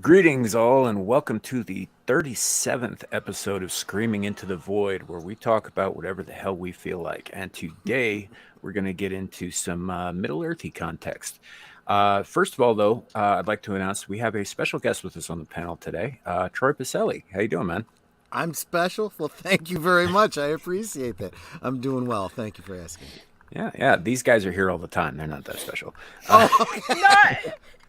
Greetings all, and welcome to the 37th episode of Screaming into the Void, where we talk about whatever the hell we feel like. And today we're going to get into some Middle-earthy context. First of all, though, I'd like to announce we have a special guest with us on the panel today, Troy Pacelli. How you doing, man? I'm special? Well, thank you very much. I appreciate that. I'm doing well. Thank you for asking. Yeah. These guys are here all the time. They're not that special. Not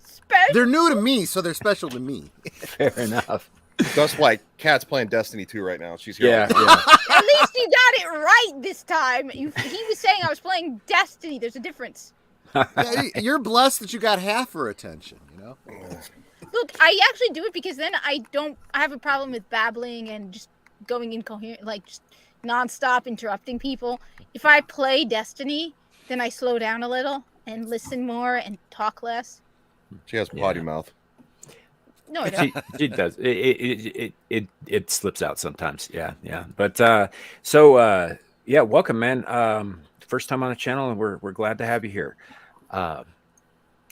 special. They're new to me, so they're special to me. Fair enough. That's why Kat's playing Destiny 2 right now. She's here. Yeah. At least you got it right this time. He was saying I was playing Destiny. There's a difference. Yeah, you're blessed that you got half her attention, you know? Look, I actually do it because then I have a problem with babbling and just going incoherent, like just nonstop interrupting people. If I play Destiny, then I slow down a little and listen more and talk less. She has potty mouth. No, I don't. She does. It slips out sometimes. Yeah. But welcome, man. First time on the channel, and we're glad to have you here.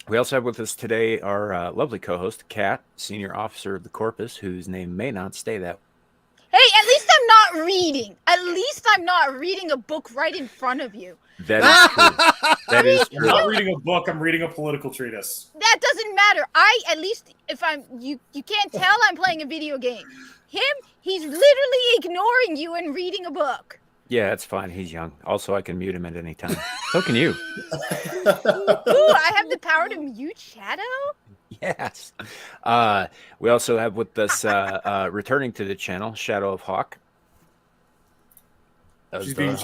We also have with us today our lovely co-host, Kat, senior officer of the Corpus, whose name may not stay that. Hey, at least I'm not reading. At least I'm not reading a book right in front of you. That is true. That is I'm true. not reading a book. I'm reading a political treatise. That doesn't matter. At least if you can't tell I'm playing a video game. He's literally ignoring you and reading a book. Yeah, it's fine. He's young. Also, I can mute him at any time. So can you. Ooh, I have the power to mute Shadow? Yes. We also have with us, returning to the channel, Shadow of Hawk. Of the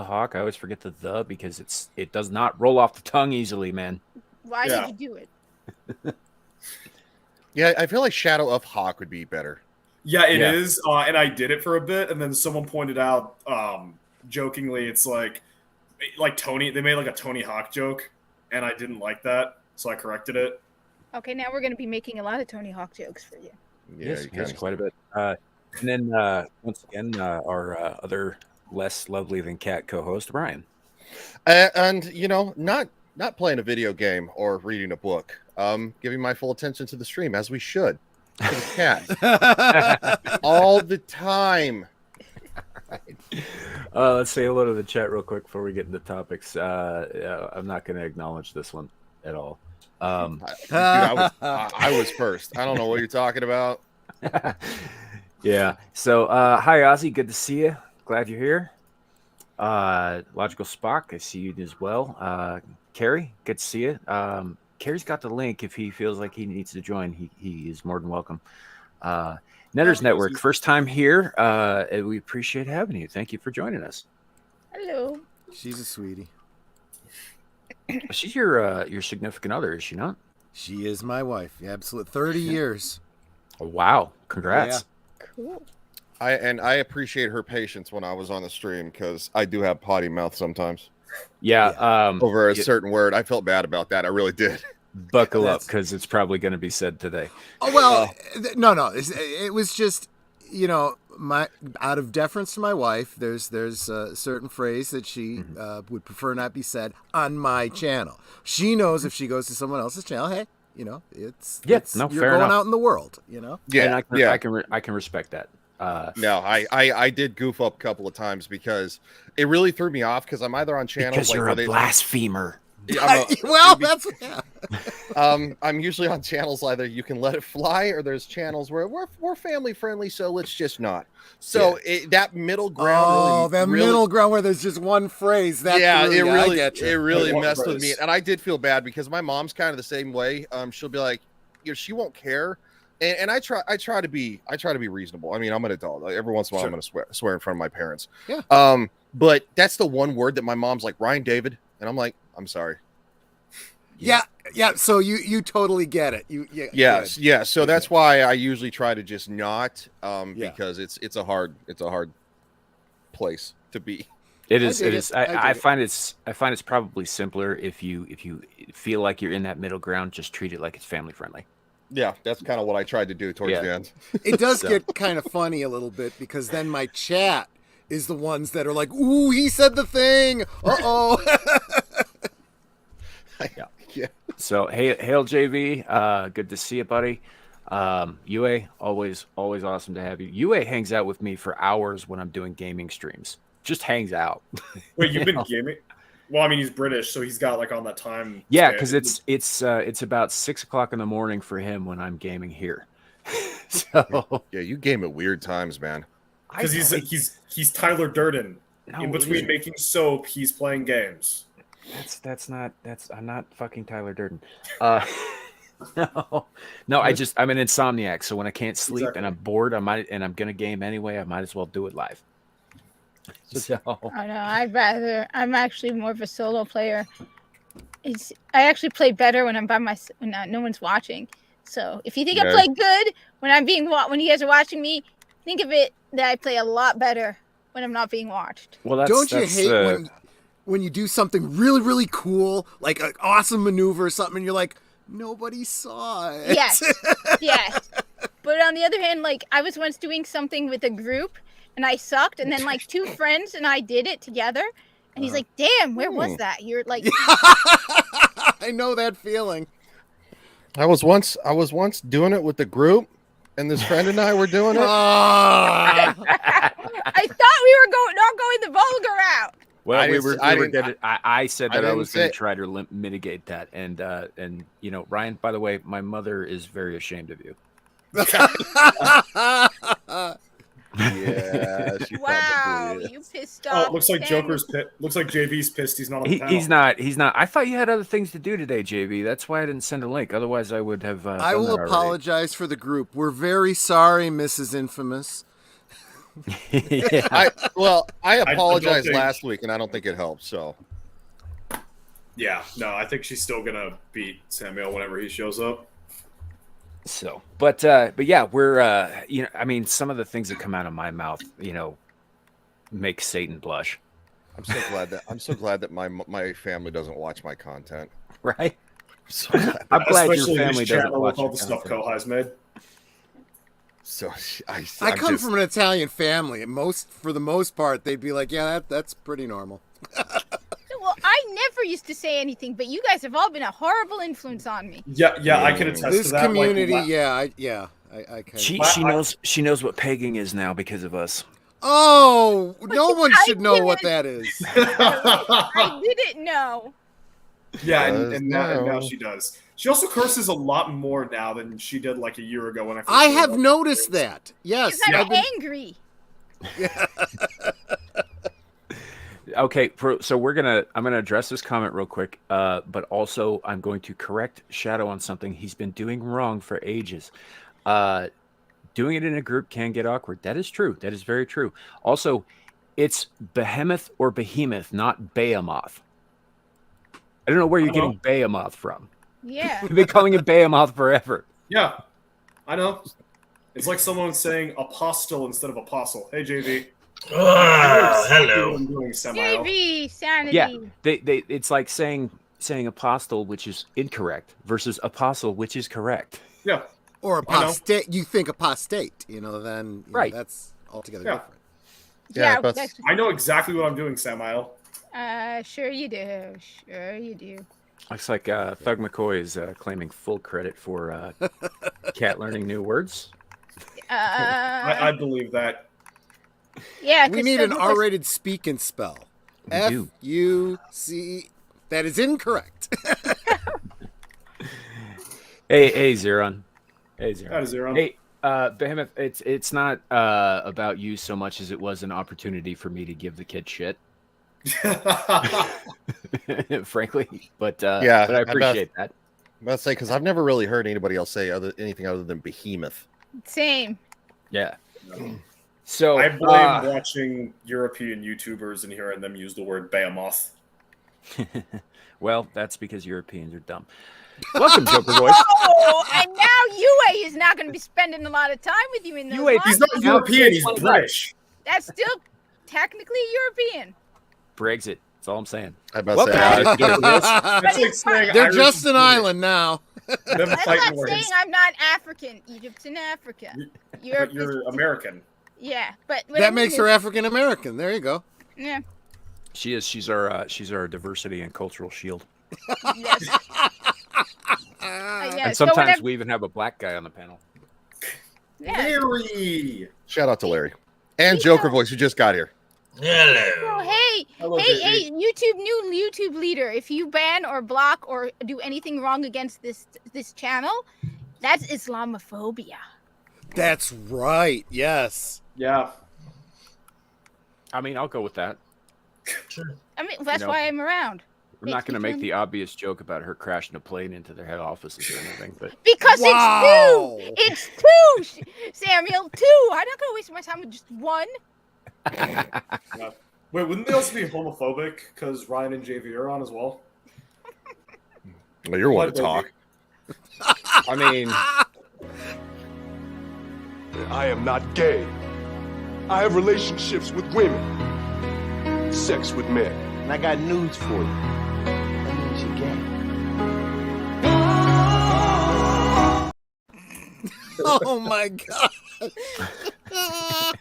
Hawk. I always forget the because it does not roll off the tongue easily, man. Why did you do it? Yeah, I feel like Shadow of Hawk would be better. Yeah, it is. And I did it for a bit, and then someone pointed out, jokingly, it's like Tony. They made like a Tony Hawk joke, and I didn't like that, so I corrected it. Okay, now we're going to be making a lot of Tony Hawk jokes for you. Yeah, yes, quite a bit. And then once again, our other less lovely than Kat co-host, Brian. And you know, not playing a video game or reading a book. Giving my full attention to the stream as we should. To the cat. All the time. Right. Let's say hello to the chat real quick before we get into topics. I'm not going to acknowledge this one at all. Dude, I was first. I don't know what you're talking about. Yeah. So, hi, Ozzy. Good to see you. Glad you're here. Logical Spock, I see you as well. Carrie, good to see you. Carrie's got the link if he feels like he needs to join. He is more than welcome. Netters Network, first time here. We appreciate having you. Thank you for joining us. Hello. She's a sweetie. She's your significant other, is she not? She is my wife. Yeah, absolutely. 30 years. Oh, wow. Congrats. Yeah. Cool. I appreciate her patience when I was on the stream because I do have potty mouth sometimes. Yeah. Over a certain word. I felt bad about that. I really did. Buckle up because it's probably going to be said today. Oh, well, no. It was just, you know, out of deference to my wife, there's a certain phrase that she would prefer not be said on my channel. She knows if she goes to someone else's channel, hey, you know, you're going out in the world, you know. Yeah, and I can respect that. No, I did goof up a couple of times because it really threw me off because I'm either on channels because you're a blasphemer. I'm usually on channels either you can let it fly or there's channels where we're family friendly, so let's just not. So that middle ground. Middle ground where there's just one phrase. That it really messed with me, and I did feel bad because my mom's kind of the same way. She'll be like, you know, she won't care. And I try to be reasonable. I mean, I'm an adult. Like, every once in a while, I'm going to swear in front of my parents. Yeah. But that's the one word that my mom's like, Ryan David, and I'm like, I'm sorry. Yeah. So you totally get it. Yeah. So that's why I usually try to just not, because it's a hard place to be. It is. I find it's probably simpler if you feel like you're in that middle ground. Just treat it like it's family friendly. Yeah, that's kind of what I tried to do towards the end. It does get kind of funny a little bit because then my chat is the ones that are like, "Ooh, he said the thing." Uh-oh. Yeah. So hail JV, good to see you, buddy. UA, always awesome to have you. UA hangs out with me for hours when I'm doing gaming streams. Just hangs out. Wait, you've You been know? gaming? Well, I mean, he's British, so he's got like on that time. Yeah, span. because it's about 6 o'clock in the morning for him when I'm gaming here. So Yeah, you game at weird times, man. Because I know, he's Tyler Durden. no, In it between isn't. making soap, he's playing games. I'm not fucking Tyler Durden. No, I'm an insomniac. So when I can't sleep and I'm bored, I'm gonna game anyway. I might as well do it live. So I know. I'm actually more of a solo player. I actually play better when I'm by myself, when no one's watching. So if you think I Yeah. play good when you guys are watching me, think of it that I play a lot better when I'm not being watched. well, Don't you hate when you do something really, really cool, like an awesome maneuver or something, and you're like, nobody saw it. Yes, yes. But on the other hand, like I was once doing something with a group and I sucked, and then like 2 friends and I did it together, and he's like, "Damn, where was that?" You're like, I know that feeling. I was once doing it with the group, and this friend and I were doing it. Ah. I thought we were not going the vulgar route. Well, I said that I didn't was going say- to try to mitigate that, and you know, Ryan. By the way, my mother is very ashamed of you. Yeah. She Wow, probably is. you pissed off. Oh, looks like Sam. Looks like JV's pissed. He's not on the panel. He's not. I thought you had other things to do today, JV. That's why I didn't send a link. Otherwise, I would have. I done will that already. apologize for the group. We're very sorry, Mrs. Infamous. Yeah. I don't apologized think- last week, and I don't think it helped. So Yeah, no, I think she's still gonna beat Samuel whenever he shows up. So, but yeah, we're you know, I mean, some of the things that come out of my mouth, you know, make Satan blush, I'm so glad that my family doesn't watch my content. right? I'm so glad. I'm glad your Especially family this doesn't channel watch with all your the stuff content. Kohai's made. So I I'm come just- from an Italian family, and for the most part, they'd be like, "Yeah, that's pretty normal." Well, I never used to say anything, but you guys have all been a horrible influence on me. Yeah, I can attest This to that. community, Like, I kind She knows what pegging is now because of us. Oh, no one I should know did what it. that is. I didn't know. yeah, Does and now now. she does. She also curses a lot more now than she did like a year ago when I. First I showed have up. noticed that. Yes, Because I'm I've been- angry. Okay, so I'm gonna address this comment real quick, but also I'm going to correct Shadow on something he's been doing wrong for ages. Doing it in a group can get awkward. That is true. That is very true. Also, it's behemoth or behemoth, not behemoth. I don't know where you're Uh-huh. getting behemoth from. Yeah. You've been calling it behemoth forever. Yeah, I know. It's like someone saying apostle instead of apostle. Hey, JV. Ah, What hello. I'm doing semi. JV, sanity. Yeah, it's like saying apostle, which is incorrect, versus apostle, which is correct. Yeah, or I know. apostate. You think apostate, then Right. that's altogether Yeah. different. Yeah, but- that's, I know exactly what I'm doing, Samael. sure you do. Sure you do. Looks like Thug McCoy is claiming full credit for cat learning new words. I believe that. Yeah, We 'cause need an some- R-rated speak and spell. We do. F-U-C. That is incorrect. Hey, Zeron. Hey, Zeron. That is zero. Hey, Behemoth, it's not about you so much as it was an opportunity for me to give the kid shit, frankly. But Yeah, but I appreciate that. I'm about to say because I've never really heard anybody else say anything other than behemoth. Same. Yeah. So I blame watching European YouTubers and hearing them use the word behemoth. well, that's because Europeans are dumb. Welcome, Joker Voice. Oh, and now UA is not going to be spending a lot of time with you in those UA lines. He's not Now, European, he's 25. British. That's still technically European. Brexit. That's all I'm saying. I about Welcome, to say, Joker Voice. That's like saying They're Irish just is an British. island now. Them That's fighting not saying words. I'm not African. Egypt's in Africa. But you're American. Yeah, but what I That mean makes her is- African American. There you go. Yeah. She's our diversity and cultural shield. Yes. Yeah, And so sometimes whenever, we even have a black guy on the panel. yeah. Larry. Shout out to Larry and Me Joker too. Voice who just got here. So, Hello. hey, Hello, hey, new YouTube leader. If you ban or block or do anything wrong against this channel, that's Islamophobia. That's right. Yes. Yeah. I mean, I'll go with that. Sure. I mean, that's know, why I'm around. I'm not Makes me going to make feel- the obvious joke about her crashing a plane into their head offices or anything, but Because Wow. it's two, Samuel, two. I'm not gonna waste my time with just one. Yeah. Wait, wouldn't they also be homophobic because Ryan and JV are on as well? Well, you're one What to talk. I mean, I am not gay. I have relationships with women, sex with men. And I got news for you. That means you're gay. Oh my god. That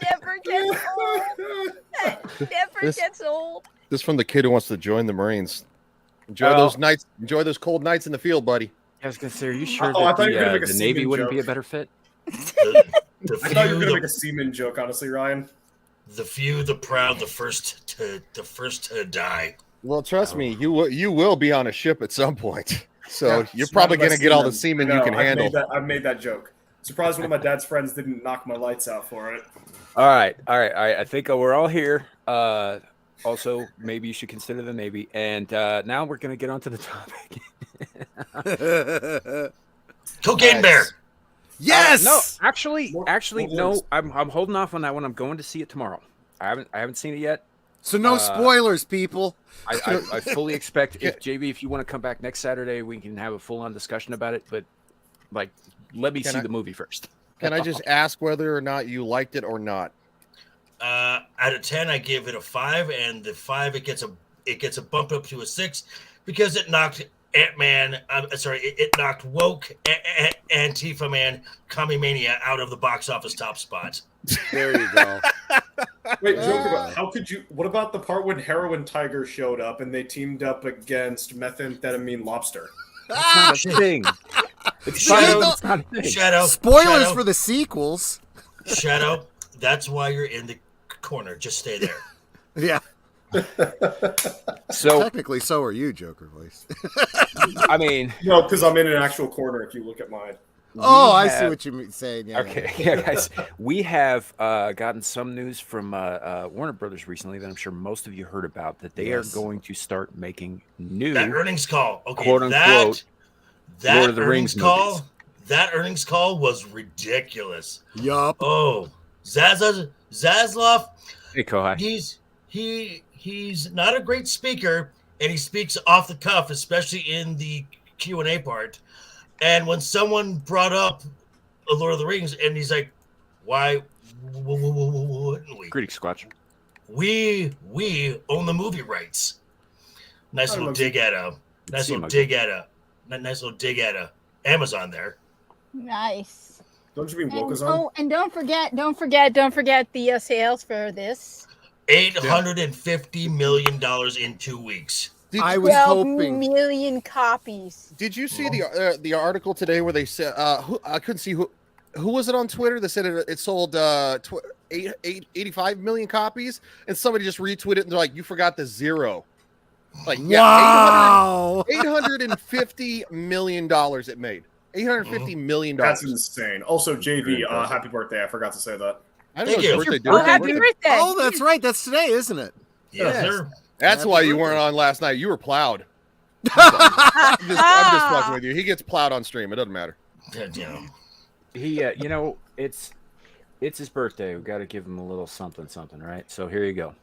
never gets old. That never This- gets old. This from the kid who wants to join the Marines. Enjoy Oh. those nights. Enjoy those cold nights in the field, buddy. I was going to say, are you sure Oh, I that thought you were gonna make a the Navy semen wouldn't joke. be a better fit? The I thought you were gonna few, make a semen joke, honestly, Ryan. the few, the proud, the first to die. Well, trust me, you will be on a ship at some point. So Yeah, you're surrounded probably by going to get all the semen you No, can handle. I've made that joke. Surprised one of my dad's friends didn't knock my lights out for it. All right. I think we're all here. Also, maybe you should consider the Navy. And now we're going to get onto the topic. Cocaine Bear. Yes. No, actually, More no. words. I'm holding off on that one. I'm going to see it tomorrow. I haven't seen it yet. So no spoilers, people. I fully expect if JB, if you want to come back next Saturday, we can have a full on discussion about it. But like, let me see the movie first. Can I just ask whether or not you liked it or not? Out of 10, I give it a 5, and the 5 it gets a bump up to a 6 because it knocked Ant-Man. It knocked woke Antifa Man Commie Mania out of the box office top spot. There you go. Wait, Joker, but how could you? What about the part when Heroin Tiger showed up and they teamed up against Methamphetamine Lobster? It's not a thing. It's Shadow- not, it's not a thing. Shadow. Spoilers Shadow, for the sequels. Shadow. That's why you're in the corner. Just stay there. Yeah. So Technically, so are you, Joker Voice. I mean, No, because I'm in an actual corner. If you look at mine. Oh, I see have- what you're saying. Yeah, Okay, yeah, guys, we have gotten some news from Warner Brothers recently that I'm sure most of you heard about. That they Yes. are going to start making new That earnings call. Okay, quote unquote that Lord of the earnings Rings call. movies. That earnings call was ridiculous. Yup. Oh, Zaslav. Hey, Kohai. He's not a great speaker, and he speaks off the cuff, especially in the Q&A part. And when someone brought up Lord of the Rings, and he's like, "Why wouldn't we? Greetings, Squatch. We own the movie rights." Nice Hi, little Muggsy. dig at a See you, Muggsy. nice little dig at a Amazon there. Nice. Don't you mean And, Woke on? and don't forget the sales for this. $850 million in 2 weeks. I was 12 hoping. million copies. Did you see the article today where they said I couldn't see who was it on Twitter that said it sold 85 million copies, and somebody just retweeted it and they're like, "You forgot the zero." Like, yeah, Wow. $850 million it made. $850 million. That's insane. Also, Very JV, impressive. happy birthday! I forgot to say that. I Thank didn't know you. his birthday. Oh, Dude. happy birthday! Oh, that's right. That's today, isn't it? Yes, Yes. sir. That's Happy why you birthday. weren't on last night. You were plowed. I'm just fucking with you. He gets plowed on stream. It doesn't matter. You know. He, it's his birthday. We got to give him a little something, right? So here you go.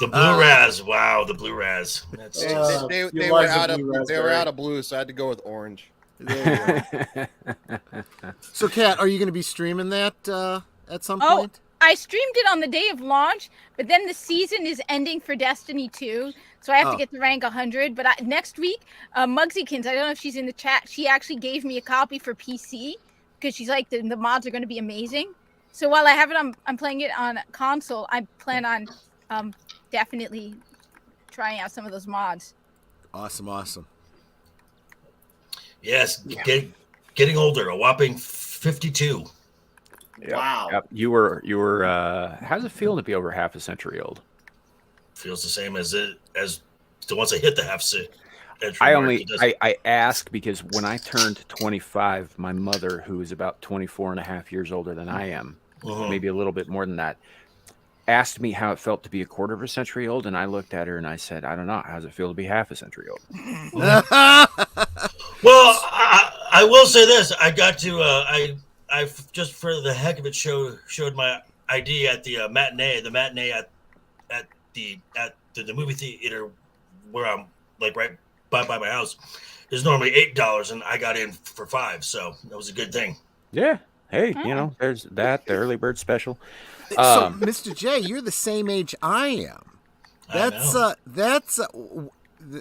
The blue raz. Wow, the blue raz. That's They, just, they, you they like were the out of blue they were raspberry. out of blue, so I had to go with orange. There you go. So, Kat, are you going to be streaming that at some Oh. point? I streamed it on the day of launch, but then the season is ending for Destiny 2, so I have Oh. to get to rank 100. But next week, Muggsykins, I don't know if she's in the chat, she actually gave me a copy for PC because she's like, the mods are going to be amazing. So while I have it, I'm playing it on console. I plan on definitely trying out some of those mods. Awesome. Yes, getting older, a whopping 52. Yep. Wow. Yep. You were. How's it feel to be over half a century old? Feels the same as the once I hit the half century. I ask because when I turned 25, my mother, who is about 24 and a half years older than I am, maybe a little bit more than that, asked me how it felt to be a quarter of a century old, and I looked at her and I said, I don't know. How does it feel to be half a century old? Well, I will say this. I got to I just for the heck of it showed my ID at the matinee. The matinee at the movie theater where I'm like right by my house is normally $8, and I got in for $5, so that was a good thing. Yeah. Hey, there's that, the early bird special. So, Mr. J, you're the same age I am. That's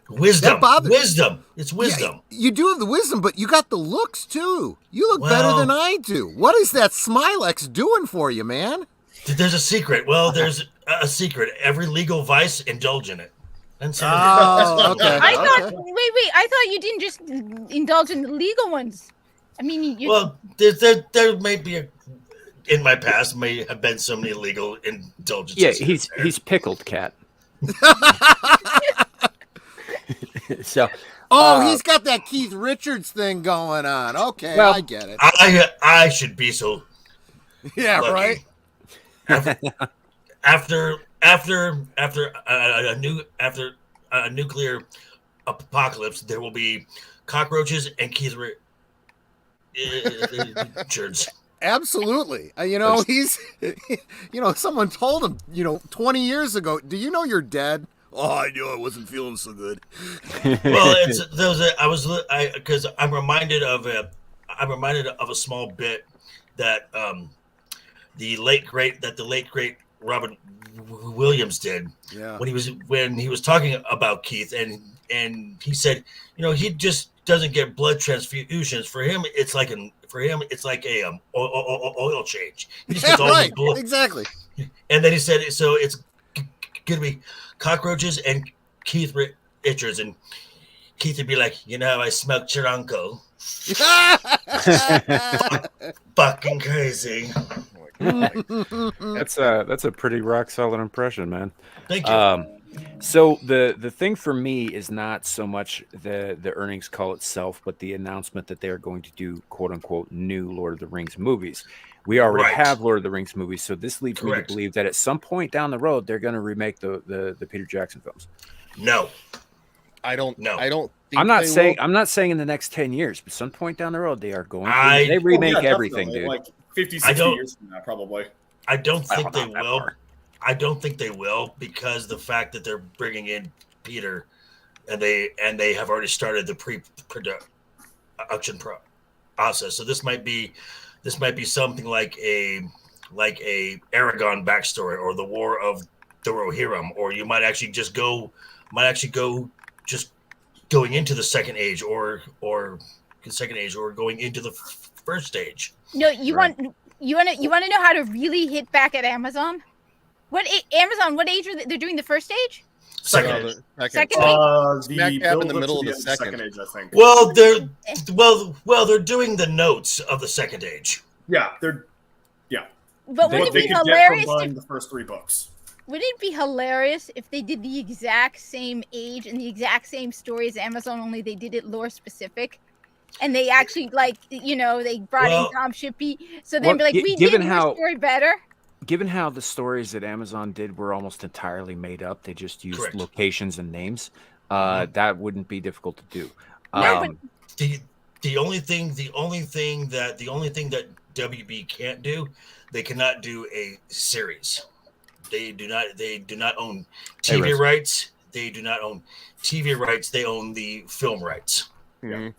wisdom. That wisdom. It's wisdom. Yeah, you do have the wisdom, but you got the looks too. You look better than I do. What is that Smilex doing for you, man? There's a secret. Well, there's a secret. Every legal vice, indulge in it. And okay. Wait. I thought you didn't just indulge in the legal ones. I mean, well, there may be in my past may have been some illegal indulgences. Yeah, he's pickled, Cat. So. He's got that Keith Richards thing going on. Okay, well, I get it. I should be so. Yeah, lucky. Right. After a nuclear apocalypse, there will be cockroaches and Keith Richards. Absolutely. He's, someone told him, 20 years ago, do you know you're dead? Oh, I knew I wasn't feeling so good. Well, because I'm reminded of a small bit that the late great Robin Williams did when he was talking about Keith, and he said, he just doesn't get blood transfusions. For him, it's like a oil change. He just gets all the blood. Exactly. And then he said, so it's gonna be cockroaches and Keith Richards, and Keith would be like, I smoked your uncle. Fucking crazy. That's a pretty rock solid impression, man. Thank you. So the thing for me is not so much the earnings call itself, but the announcement that they are going to do quote unquote new Lord of the Rings movies. We already have Lord of the Rings movies, so this leads me to believe that at some point down the road they're going to remake the Peter Jackson films. No, I don't. No, I don't. Think I'm not saying in the next 10 years, but some point down the road they are going to. They remake everything, dude. Like 50, 60 years from now, probably. I don't think they will. I don't think they will, because the fact that they're bringing in Peter, and they have already started the pre-production process. So this might be something like a Aragon backstory, or the War of the Rohirrim, or you might actually go going into the second age, or going into the first age. No, you want to know how to really hit back at Amazon? What age are they're doing the first age? Second age. Second Smack dab in the middle of the second age, I think. Well, they're doing the notes of the second age. Yeah. But wouldn't it be could hilarious get from the first 3 books? Wouldn't it be hilarious if they did the exact same age and the exact same story as Amazon, only they did it lore specific? And they actually, they brought in Tom Shippey. So they'd be like, we did your story better. Given how the stories that Amazon did were almost entirely made up, they just used locations and names. That wouldn't be difficult to do. No, but the only thing that WB can't do, they cannot do a series. They do not own TV rights. They do not own TV rights. They own the film rights. Mm-hmm.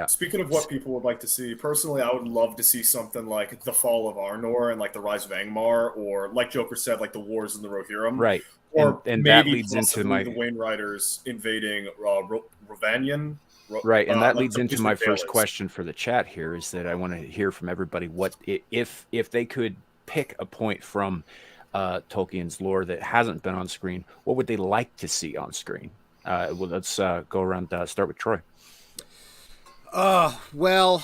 Speaking of what people would like to see, personally, I would love to see something like the Fall of Arnor and like the Rise of Angmar, or like Joker said, like the Wars in the Rohirrim. Right. Or and maybe that leads into the Wayne Riders invading Rovanion. Right, and that leads like into my first question for the chat here, is that I want to hear from everybody what if they could pick a point from Tolkien's lore that hasn't been on screen, what would they like to see on screen? Well, let's go around. Start with Troy. Well,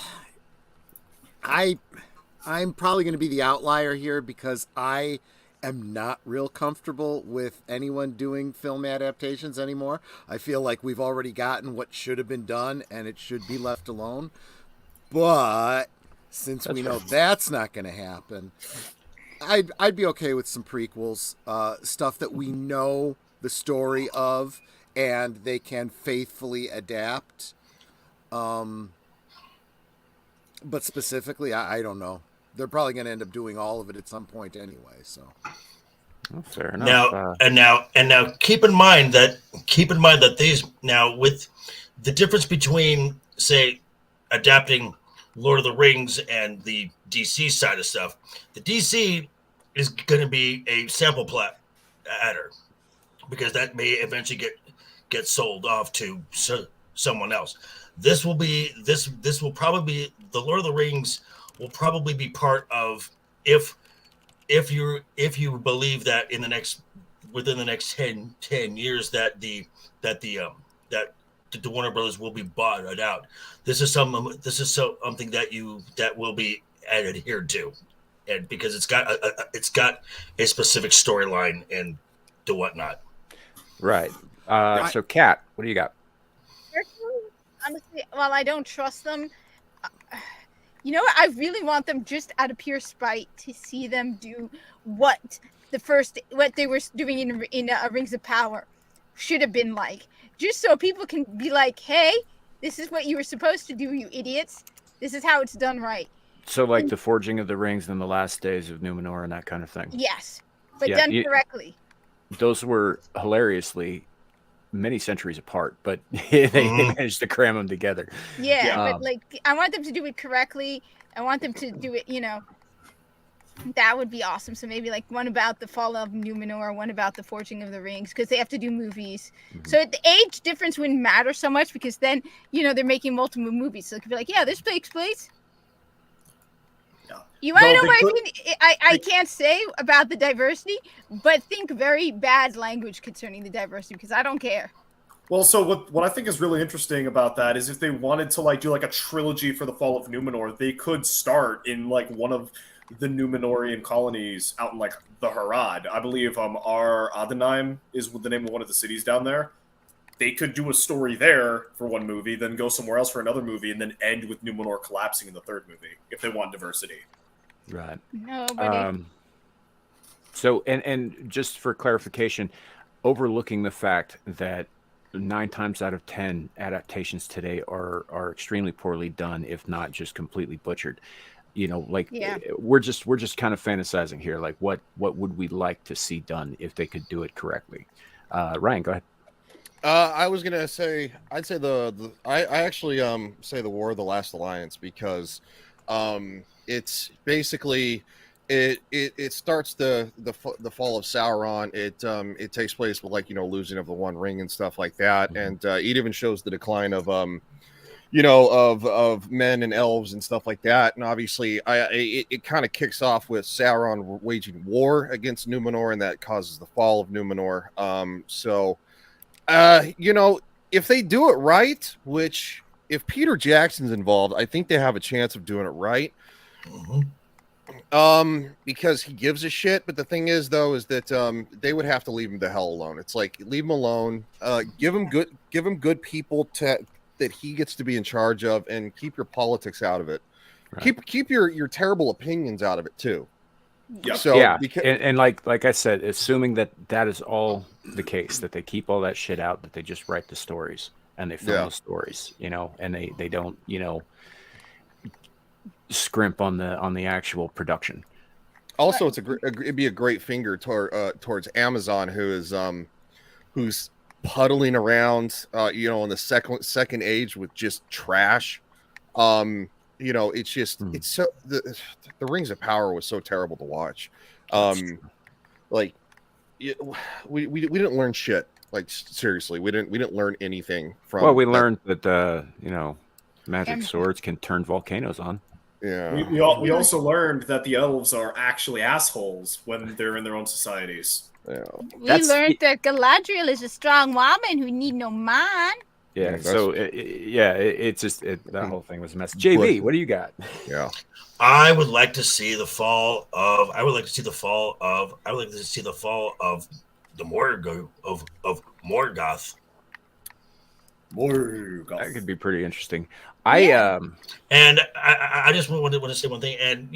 I'm probably going to be the outlier here because I am not real comfortable with anyone doing film adaptations anymore. I feel like we've already gotten what should have been done and it should be left alone. But since we know that's not going to happen, I'd be okay with some prequels, stuff that we know the story of and they can faithfully adapt. But specifically, I don't know. They're probably going to end up doing all of it at some point anyway. So, fair enough. Now, keep in mind that these now with the difference between say adapting Lord of the Rings and the DC side of stuff, the DC is going to be a sample platter because that may eventually get sold off to someone else. This will probably be the Lord of the Rings will probably be part of if you believe that within the next 10 years that the Warner Brothers will be bought out. This is something that will be adhered to, and because it's got a specific storyline and the whatnot. Right. So, Kat, what do you got? Honestly, while I don't trust them, I really want them just out of pure spite to see them do what they were doing in Rings of Power should have been like, just so people can be like, hey, this is what you were supposed to do, you idiots. This is how it's done right. So, like the Forging of the Rings and the Last Days of Numenor and that kind of thing. Yes, but done correctly. Those were hilariously many centuries apart, but they managed to cram them together. Yeah, but I want them to do it correctly. I want them to do it, that would be awesome. So maybe like one about the fall of Numenor, one about the Forging of the Rings, because they have to do movies. So the age difference wouldn't matter so much because then, they're making multiple movies. So it could be like, yeah, this takes place. You want to know what I can't say about the diversity, but think very bad language concerning the diversity because I don't care. Well, so what I think is really interesting about that is if they wanted to do a trilogy for the fall of Numenor, they could start in one of the Numenorian colonies out in the Harad. I believe Adenheim is the name of one of the cities down there. They could do a story there for one movie, then go somewhere else for another movie, and then end with Numenor collapsing in the third movie if they want diversity. Right. Nobody. So, and just for clarification, overlooking the fact that 9 times out of 10 adaptations today are extremely poorly done, if not just completely butchered. We're just kind of fantasizing here. Like, what would we like to see done if they could do it correctly? Ryan, go ahead. I was gonna say, I'd say I actually say the War of the Last Alliance because it's basically it starts the fall of Sauron. It takes place with losing of the One Ring and stuff like that, and it even shows the decline of of men and elves and stuff like that. And obviously, it kind of kicks off with Sauron waging war against Numenor, and that causes the fall of Numenor. If they do it right, which if Peter Jackson's involved, I think they have a chance of doing it right. Because he gives a shit. But the thing is, though, is that they would have to leave him the hell alone. It's like, leave him alone. Give him good people that he gets to be in charge of, and keep your politics out of it. Right. Keep your terrible opinions out of it too. Yeah. So yeah, and like I said, assuming that is all the case, that they keep all that shit out, that they just write the stories and they film the stories, and they don't, scrimp on the actual production. Also, it'd be a great finger towards Amazon, who's puddling around, in the second age with just trash. It's just it's so the Rings of Power was so terrible to watch. We didn't learn shit. Like, seriously, we didn't learn anything from. Well, we learned that magic swords can turn volcanoes on. Yeah. We also learned that the elves are actually assholes when they're in their own societies. Yeah. We learned that Galadriel is a strong woman who need no man. Yeah. Yeah, So it's just that whole thing was a mess. JV, what do you got? Yeah. I would like to see the fall of. I would like to see the fall of the Morgoth of Morgoth. That could be pretty interesting. And I just want to say one thing, and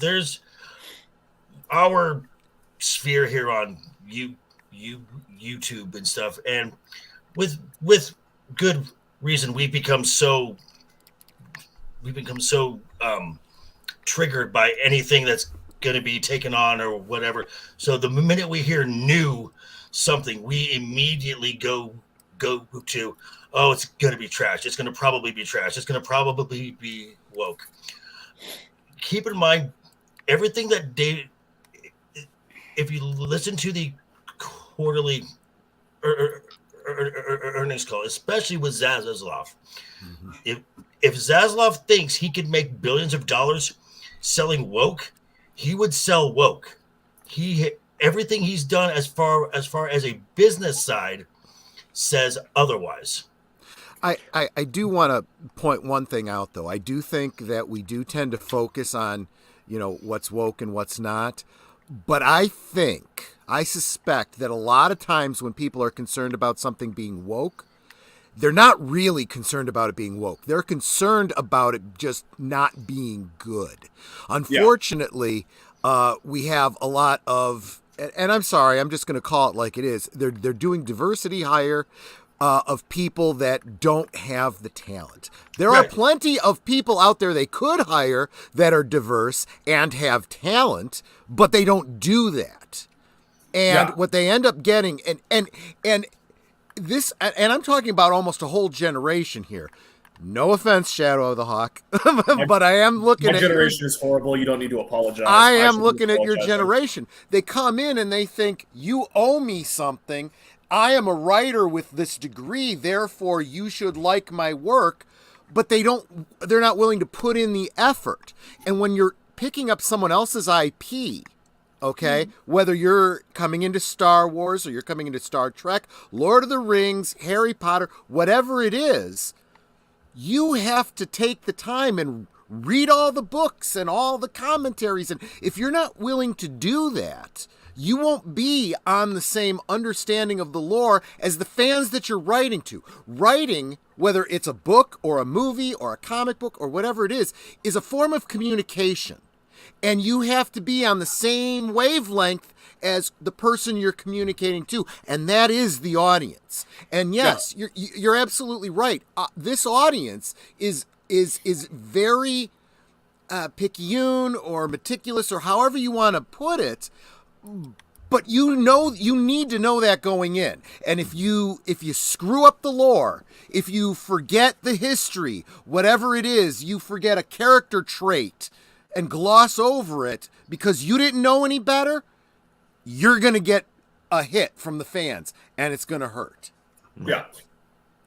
there's our sphere here on YouTube and stuff, and with good reason we've become so triggered by anything that's going to be taken on or whatever. So the minute we hear new something, we immediately go to, oh, it's going to be trash. It's going to probably be trash. It's going to probably be woke. Keep in mind, everything that if you listen to the quarterly earnings call, especially with Zaslav, if Zaslav thinks he could make billions of dollars selling woke, he would sell woke. Everything he's done as far as a business side says otherwise. I do want to point one thing out, though. I do think that we do tend to focus on, what's woke and what's not. But I suspect that a lot of times when people are concerned about something being woke, they're not really concerned about it being woke. They're concerned about it just not being good. Unfortunately, we have a lot of, and I'm sorry, I'm just going to call it like it is. They're doing diversity hire of people that don't have the talent. There are plenty of people out there they could hire that are diverse and have talent, but they don't do that. And what they end up getting, and this, and I'm talking about almost a whole generation here. No offense, Shadow of the Hawk, but I am looking at my generation is horrible. You don't need to apologize. I am looking at your generation. They come in and they think, you owe me something. I am a writer with this degree, therefore you should like my work, but they're not willing to put in the effort. And when you're picking up someone else's IP, okay, whether you're coming into Star Wars or you're coming into Star Trek, Lord of the Rings, Harry Potter, whatever it is, you have to take the time and read all the books and all the commentaries. And if you're not willing to do that, you won't be on the same understanding of the lore as the fans that you're writing to. Writing, whether it's a book or a movie or a comic book or whatever it is a form of communication. And you have to be on the same wavelength as the person you're communicating to, and that is the audience. And yes, you're absolutely right. This audience is very picayune or meticulous or however you want to put it. But you need to know that going in. And if you screw up the lore, if you forget the history, whatever it is, you forget a character trait and gloss over it because you didn't know any better, you're going to get a hit from the fans and it's going to hurt. Yeah.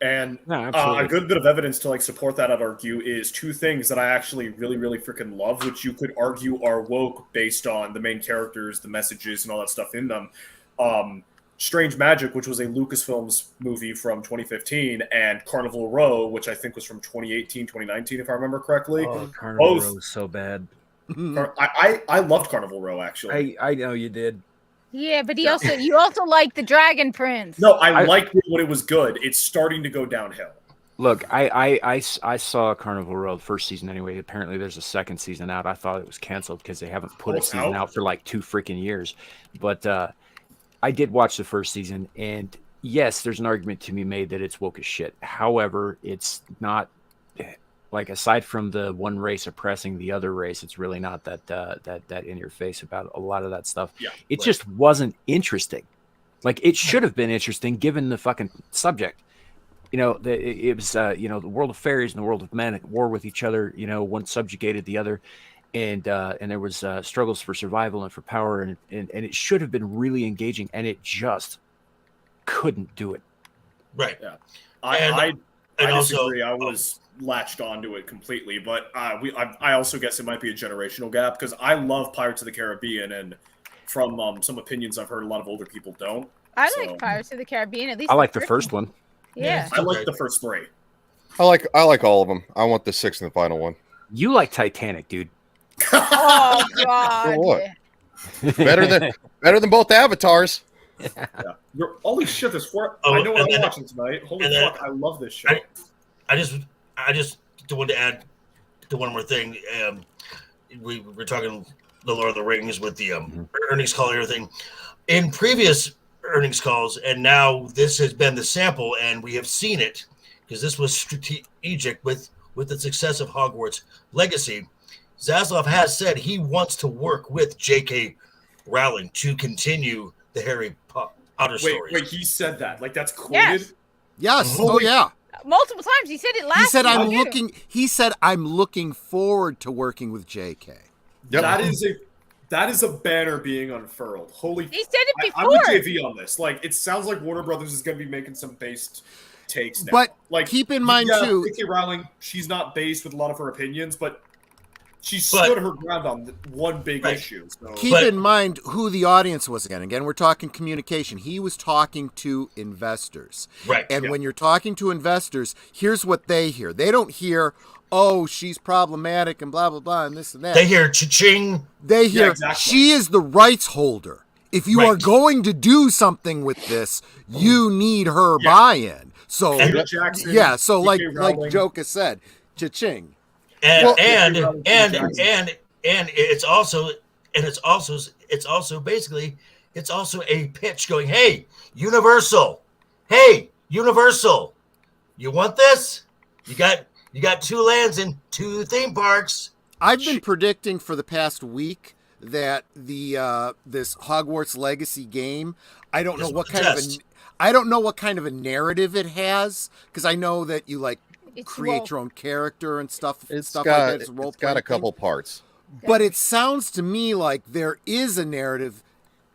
And a good bit of evidence to support that, I'd argue, is two things that I actually really, really freaking love, which you could argue are woke based on the main characters, the messages, and all that stuff in them. Strange Magic, which was a Lucasfilms movie from 2015, and Carnival Row, which I think was from 2018, 2019, if I remember correctly. Oh, Carnival Row is so bad. I loved Carnival Row, actually. I know you did. Yeah, but you also like the Dragon Prince. No, I liked it when it was good. It's starting to go downhill. Look, I saw Carnival Row the first season anyway. Apparently, there's a second season out. I thought it was canceled because they haven't put a season out for 2 freaking years. But I did watch the first season, and yes, there's an argument to be made that it's woke as shit. However, it's not. Aside from the one race oppressing the other race, it's really not that in your face about a lot of that stuff. Yeah, it just wasn't interesting. It should have been interesting given the fucking subject. It was the world of fairies and the world of men at war with each other. One subjugated the other, and there was struggles for survival and for power, and it should have been really engaging, and it just couldn't do it. Right. Yeah. And I also, disagree. I was latched onto it completely, but I also guess it might be a generational gap because I love Pirates of the Caribbean, and from some opinions I've heard, a lot of older people don't. I So- like Pirates of the Caribbean. At least I like the first one. Yeah. I like the first three. I like all of them. I want the 6th and the final one. You like Titanic, dude. Oh God. What? Better than both Avatars. Yeah. Holy shit! This four. Oh, I know what and I'm then- watching tonight. Holy and then- fuck! I love this show. I just wanted to add to one more thing. We were talking the Lord of the Rings with the earnings call and everything. In previous earnings calls, and now this has been the sample, and we have seen it because this was strategic with the success of Hogwarts Legacy. Zaslav has said he wants to work with J.K. Rowling to continue the Harry Potter stories. Wait, he said that. Like that's quoted. Yes. Yes. Oh, Oh yeah. Multiple times. He said it last. He said week, I'm too. looking. He said I'm looking forward to working with J.K. Yep. That is a banner being unfurled. Holy. He said it before. I'm with JV on this. Like it sounds like Warner Brothers is going to be making some based takes now. But like keep in mind, too- J.K. Rowling, she's not based with a lot of her opinions, but she But- stood her ground on one big Right. issue. So. Keep But- in mind who the audience was again. Again, we're talking communication. He was talking to investors. Right. And Yeah. when you're talking to investors, here's what they hear. They don't hear, oh, she's problematic and blah, blah, blah, and this and that. They hear cha-ching. They hear, exactly. she is the rights holder. If you are Right. going to do something with this, you need her buy-in. So, And- Peter Jackson, yeah, so like J.K. Rowling. Joka said, cha-ching. And Well- and it's also basically it's also a pitch going, hey Universal, you want this? You got 2 lands and 2 theme parks. I've been predicting for the past week that the this Hogwarts Legacy game, I don't know This what was a kind test. of I don't know what kind of a narrative it has, because I know that you like It's create role. your own character and stuff. It's stuff got like that. it's got a role-playing couple thing. parts. But it sounds to me like there is a narrative,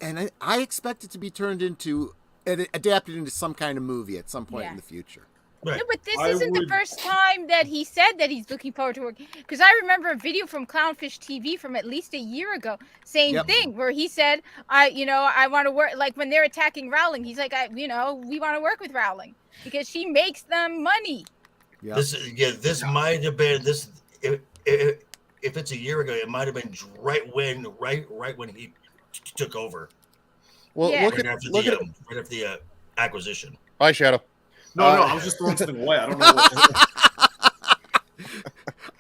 and I expect it to be turned into adapted into some kind of movie at some point Yeah. in the future. Right. No, but this I isn't the would- first time that he said that he's looking forward to work. Because I remember a video from Clownfish TV from at least a year ago, same Yep. thing, where he said, I want to work, like when they're attacking Rowling, he's like, we want to work with Rowling because she makes them money. Yeah. This might have been this if it's a year ago, it might have been right when he took over. Well, Yeah. look Right at after the acquisition. Hi, Shadow. No, I was just throwing something away. I don't know.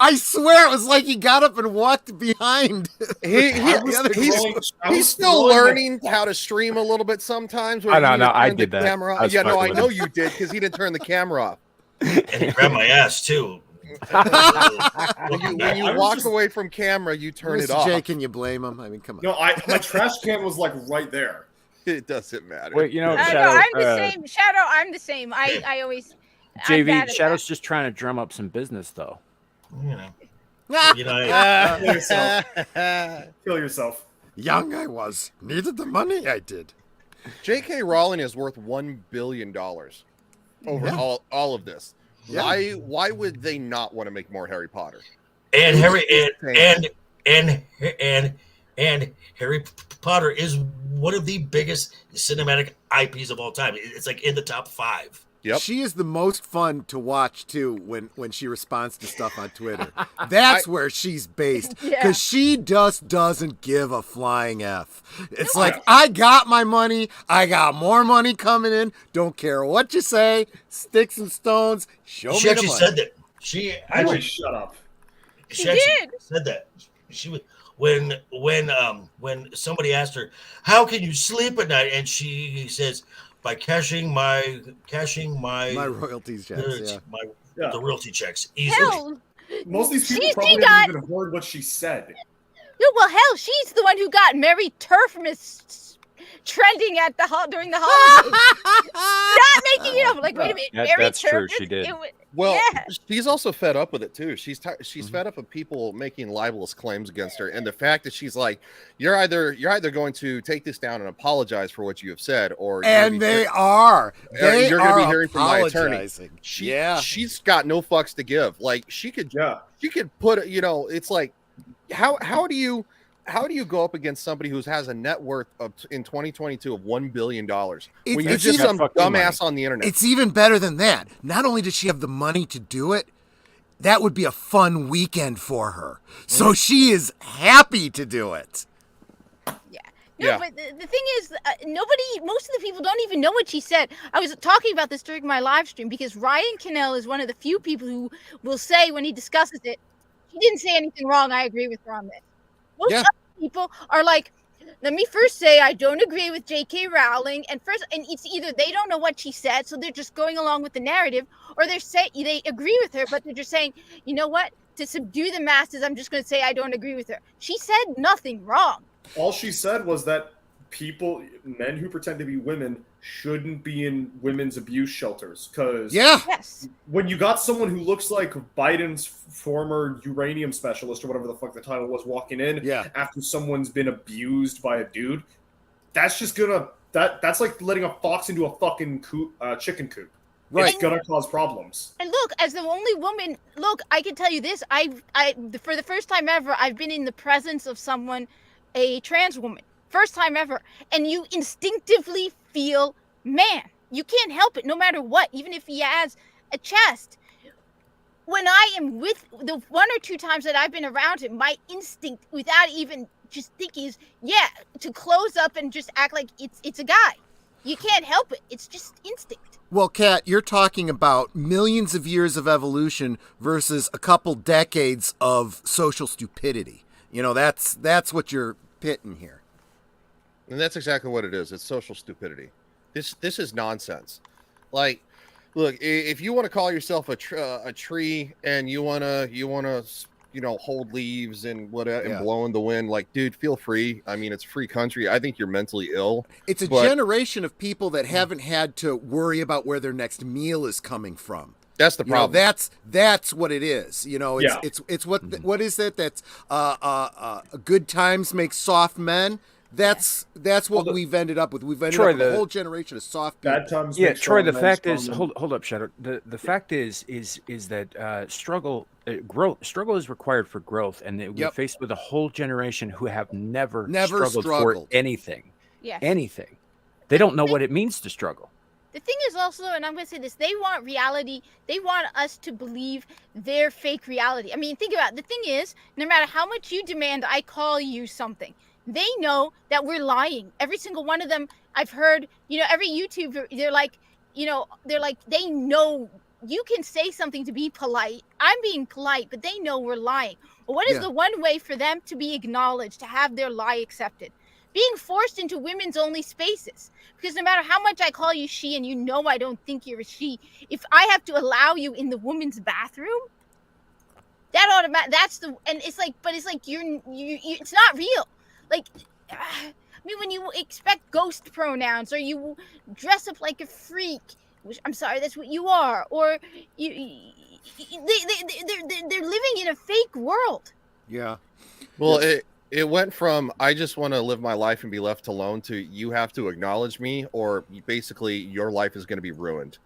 I swear it was like he got up and walked behind. I was He's still throwing, like, learning how to stream a little bit sometimes. where I know, he no, I turned the did that. camera off. I was Yeah, no, fucking I with know him. you did because he didn't turn the camera off. And he grabbed my ass too. When you I was walk just- away from camera, you turn it Mr. off. J, can you blame him? I mean, come on. No, my trash can was like right there. It doesn't matter. Wait, you know, No, Shadow, I'm the same. Shadow, I'm the same. I always. I'm bad JV, at Shadow's just trying to drum up some business, though. You know, Kill yourself. Kill yourself. Young I was. Needed the money I did. J.K. Rowling is worth $1 billion over Yeah. all of this. Yeah. Why would they not want to make more Harry Potter? and Harry and Harry Potter is one of the biggest cinematic IPs of all time. It's like in the top 5. Yep. She is the most fun to watch too when she responds to stuff on Twitter. That's where she's based because Yeah. she just doesn't give a flying F. It's like, I got my money. I got more money coming in. Don't care what you say. Sticks and stones. Show She me the actually money. said that. She Boy, actually shut up. she actually did. said that. She was when somebody asked her, "How can you sleep at night?" and she says, "By cashing my My royalties, checks, yeah. Yeah. the royalty checks easily." Hell, Most of these people She probably got- didn't even heard what she said. no, well, hell, she's the one who got Mary Turfmas trending at during the holidays. Not making it up. Like, wait a minute, Mary That's true, Turfmas. she did. Well, Yeah. she's also fed up with it too. She's fed up with people making libelous claims against her, and the fact that she's like, you're either going to take this down and apologize for what you have said, or And they are. They you're are going to be hearing from my attorney. apologizing. She's got no fucks to give. Like she could put, it's like, how do you go up against somebody who has a net worth of in 2022 of $1 billion when you're just some dumbass on the internet? It's even better than that. Not only does she have the money to do it, that would be a fun weekend for her. So she is happy to do it. But the thing is, most of the people don't even know what she said. I was talking about this during my live stream because Ryan Cannell is one of the few people who will say when he discusses it, she didn't say anything wrong. I agree with her on this. Most other people are like, let me first say I don't agree with J.K. Rowling, and it's either they don't know what she said, so they're just going along with the narrative, or they agree with her, but they're just saying, you know what? To subdue the masses, I'm just going to say I don't agree with her. She said nothing wrong. All she said was that men who pretend to be women shouldn't be in women's abuse shelters. Because when you got someone who looks like Biden's former uranium specialist or whatever the fuck the title was walking in after someone's been abused by a dude, that's just that's like letting a fox into a fucking chicken coop. Right. It's gonna cause problems. And look, as the only woman, I can tell you this: I for the first time ever, I've been in the presence of someone, a trans woman, first time ever, and you instinctively feel man. You can't help it, no matter what, even if he has a chest. When I am with the one or two times that I've been around him, my instinct, without even just thinking, is to close up and just act like it's a guy. You can't help it. It's just instinct. Well, Kat, you're talking about millions of years of evolution versus a couple decades of social stupidity. That's what you're pitting here. And that's exactly what it is. It's social stupidity. This is nonsense. Like, look, if you want to call yourself a tree and you want to hold leaves and whatever and blow in the wind, like, dude, feel free. I mean, it's a free country. I think you're mentally ill. It's a generation of people that haven't had to worry about where their next meal is coming from. That's the problem. That's what it is. It's what is it? That's good times make soft men. That's what we've ended up with. We've ended up with a whole generation of soft people. Bad times. Yeah, Troy. The fact is, hold up, Shadow. The fact is that struggle is required for growth, and we're faced with a whole generation who have never struggled for anything. Yes. Anything. They don't know what it means to struggle. The thing is also, and I'm going to say this, they want reality. They want us to believe their fake reality. I mean, think about it. The thing is, no matter how much you demand I call you something, they know that we're lying. Every single one of them, I've heard, every YouTuber, they're like, they know you can say something to be polite. I'm being polite, but they know we're lying. Well, what is the one way for them to be acknowledged, to have their lie accepted? Being forced into women's only spaces. Because no matter how much I call you she, and I don't think you're a she, if I have to allow you in the women's bathroom, it's like it's not real. Like, I mean, when you expect ghost pronouns, or you dress up like a freak, which I'm sorry, that's what you are, or they're living in a fake world. Yeah. Well, it went from I just want to live my life and be left alone to you have to acknowledge me, or basically your life is going to be ruined.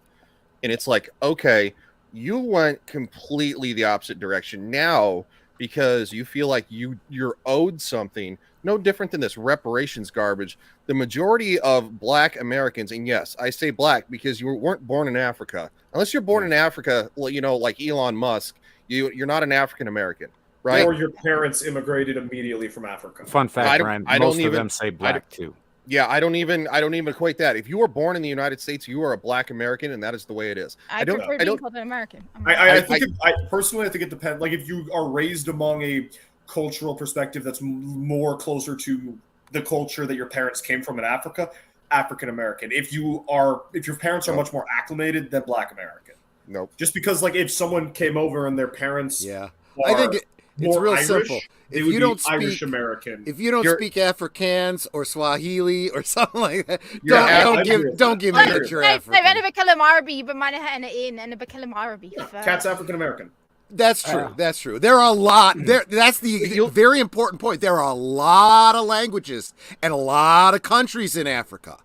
And it's like, okay, you went completely the opposite direction now because you feel like you're owed something. No different than this reparations garbage. The majority of Black Americans, and yes, I say Black because you weren't born in Africa. Unless you're born in Africa, like Elon Musk, you're not an African American, right? Or your parents immigrated immediately from Africa. Fun fact, Ryan, most of them say Black too. Yeah, I don't even equate that. If you were born in the United States, you are a Black American, and that is the way it is. I prefer being called an American. I think it depends. Like, if you are raised among a cultural perspective that's more closer to the culture that your parents came from in Africa, African American. If your parents are much more acclimated, then Black American. Nope. Just because, like, if someone came over and their parents, I think It's more real Irish, simple. they If would you be don't speak Irish American. If you don't You're- speak Afrikaans or Swahili or something like that, You're don't give me I agree that with you're أنا African. بكلم عربي بمعنى أنا إيه أنا بكلم عربي. Cat's African American. That's true. That's true. There are a lot. That's the very important point. There are a lot of languages and a lot of countries in Africa.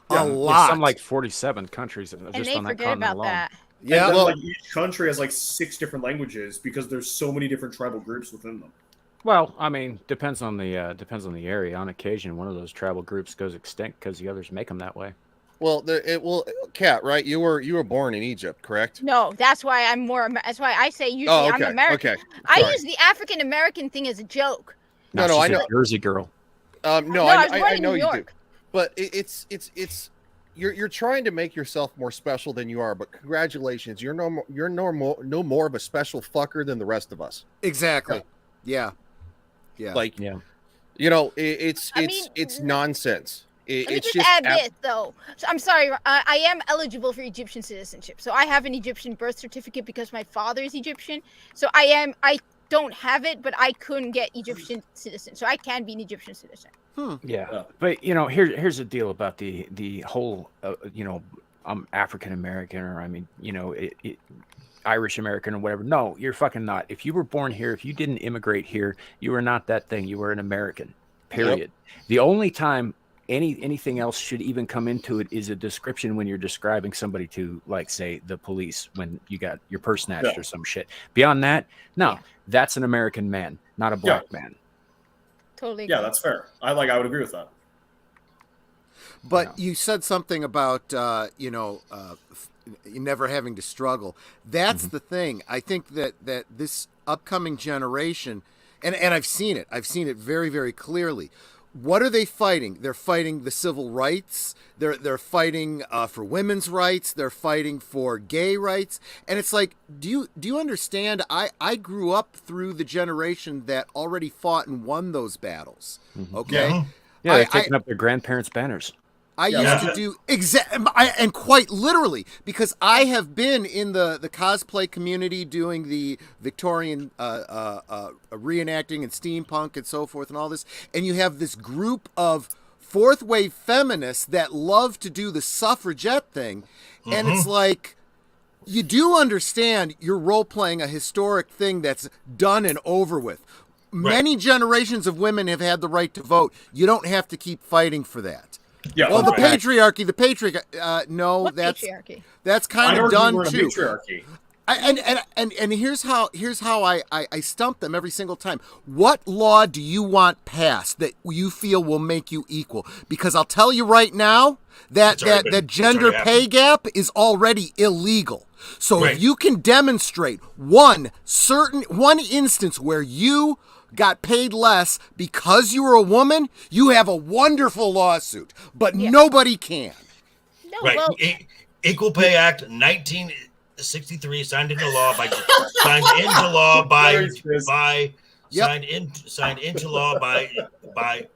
A lot. Some like 47 countries And just they on that forget continent about alone. that. Yeah. And then, Well, like each country has like 6 different languages because there's so many different tribal groups within them. Well, I mean, depends on the area. On occasion, one of those tribal groups goes extinct because the others make them that way. Well, Kat, right? You were born in Egypt, correct? No, that's why I'm more. That's why I say usually Oh, okay. I'm American. Okay. I Sorry. use the African American thing as a joke. No, she's I a know. Jersey girl. No, No, I was born I in know New you do. York. But it's you're trying to make yourself more special than you are. But congratulations, you're no more of a special fucker than the rest of us. exactly. Yeah. Yeah. Like, Yeah. you know, it's mean, nonsense. Let me It's just add this though. So, I'm sorry, I am eligible for Egyptian citizenship. So I have an Egyptian birth certificate because my father is Egyptian. So I don't have it, but I couldn't get Egyptian citizen. So I can be an Egyptian citizen. Yeah, but you know, here's the deal about the whole, you know, I'm African American, or I mean, you know, Irish American or whatever. No, you're fucking not. If you were born here, if you didn't immigrate here, you were not that thing. You were an American. Period. The only time anything else should even come into it is a description when you're describing somebody to, like, say, the police when you got your purse snatched or some shit. Beyond that, no, that's an American man, not a black man. Totally. Yeah, that's fair. I would agree with that. But you said something about never having to struggle. That's the thing. I think that this upcoming generation, and I've seen it. I've seen it very, very clearly. What are they fighting? They're fighting the civil rights. They're fighting for women's rights. They're fighting for gay rights. And it's like, do you understand? I grew up through the generation that already fought and won those battles. Okay. Yeah, they're taking up their grandparents' banners. I used to do and quite literally, because I have been in the cosplay community doing the Victorian reenacting and steampunk and so forth and all this, and you have this group of fourth wave feminists that love to do the suffragette thing, and it's like, you do understand you're role playing a historic thing that's done and over with. Many generations of women have had the right to vote. You don't have to keep fighting for that. Yeah. Well, the patriarchy, no, What that's patriarchy? that's kind I'd of argue done we're in a too. patriarchy. And here's how I stump them every single time. What law do you want passed that you feel will make you equal? Because I'll tell you right now that that gender pay gap is already illegal. So if you can demonstrate one instance where you got paid less because you were a woman, you have a wonderful lawsuit. But nobody can. No, Right. well, Equal Pay Act 1963 signed into law by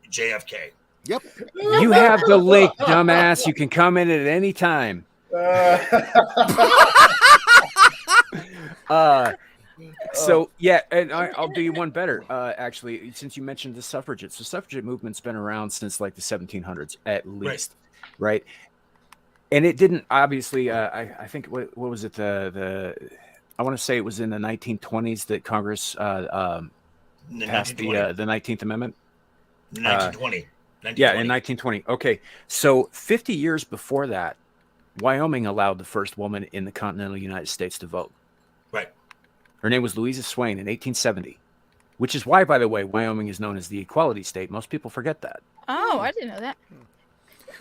JFK. Yep. You have the link, dumbass. You can come in at any time. So yeah, and I'll do you one better. Actually, since you mentioned the suffragettes, the suffragette movement's been around since like the 1700s at least, right? And it didn't obviously. I think what was it? I want to say it was in the 1920s that Congress passed the 19th Amendment. 1920. Yeah, in 1920. Okay, so 50 years before that, Wyoming allowed the first woman in the continental United States to vote. Right. Her name was Louisa Swain in 1870, which is why, by the way, Wyoming is known as the equality state. Most people forget that. oh, I didn't know that.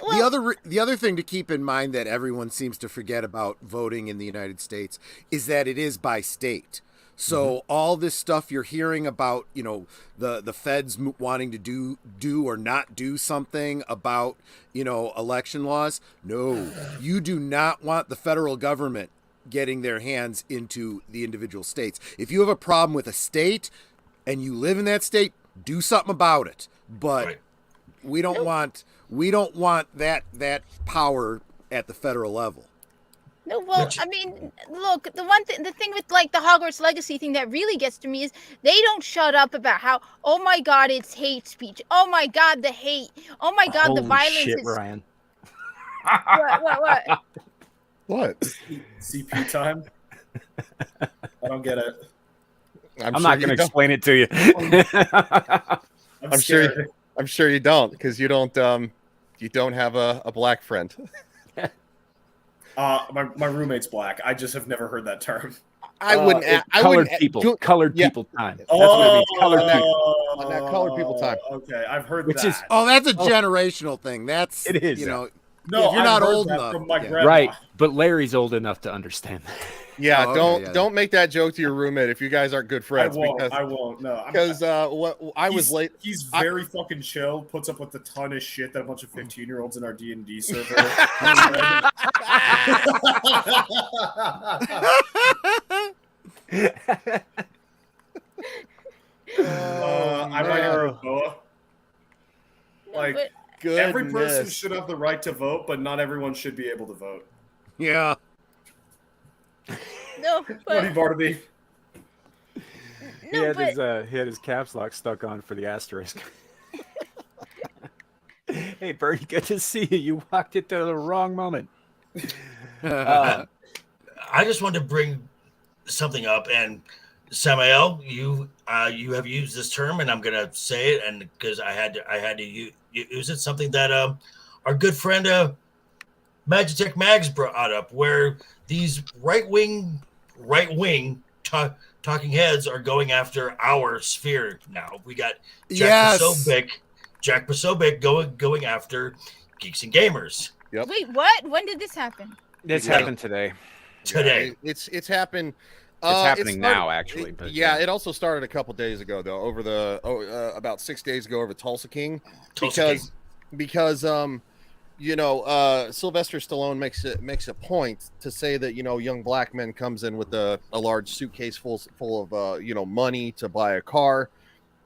Well, The other thing to keep in mind that everyone seems to forget about voting in the United States is that it is by state. So all this stuff you're hearing about, the feds wanting to do or not do something about, election laws. No, you do not want the federal government getting their hands into the individual states. If you have a problem with a state and you live in that state, do something about it. But we don't want that power at the federal level. No, well, I mean, look, the thing with like the Hogwarts Legacy thing that really gets to me is they don't shut up about how, oh my God, it's hate speech. Oh my God, the hate. Oh my God, the Holy violence shit, is. Ryan. What? What? CP time. I don't get it. I'm I'm sure not going you to don't. explain it to you. I'm sure. scared. I'm sure you don't, because you don't have a black friend. My roommate's black. I just have never heard that term. I wouldn't. I colored wouldn't. people. Colored yeah. people time. That's what it means. Colored people. On that colored people time. Okay, I've heard Which that. is- Oh, that's a generational thing. That's It is. you know. No, if you're I've not heard old that enough from my yeah. grandma. Right, but Larry's old enough to understand that. Yeah, Oh, okay, don't make that joke to your roommate if you guys aren't good friends. I won't. No, because I was late. He's very fucking chill. Puts up with a ton of shit that a bunch of 15-year-olds in our D&D server. I might agree with Boa. Like, every person should have the right to vote, but not everyone should be able to vote. Yeah. No, but Barnaby. He had his caps lock stuck on for the asterisk. Hey, Bertie, good to see you. You walked into the wrong moment. I just wanted to bring something up, and Samael, you have used this term, and I'm gonna say it, and because I had to use it. Something that our good friend Magitech Mags brought up, where these right wing talking heads are going after our sphere now. We got Jack Posobiec going after Geeks and Gamers. Yep. wait, what? When did this happen? This happened today. Yeah, it's happened. It's happening now, actually. But it also started a couple days ago, though. Over about 6 days ago, over Tulsa King, because Sylvester Stallone makes a point to say that young black men comes in with a large suitcase full of money to buy a car.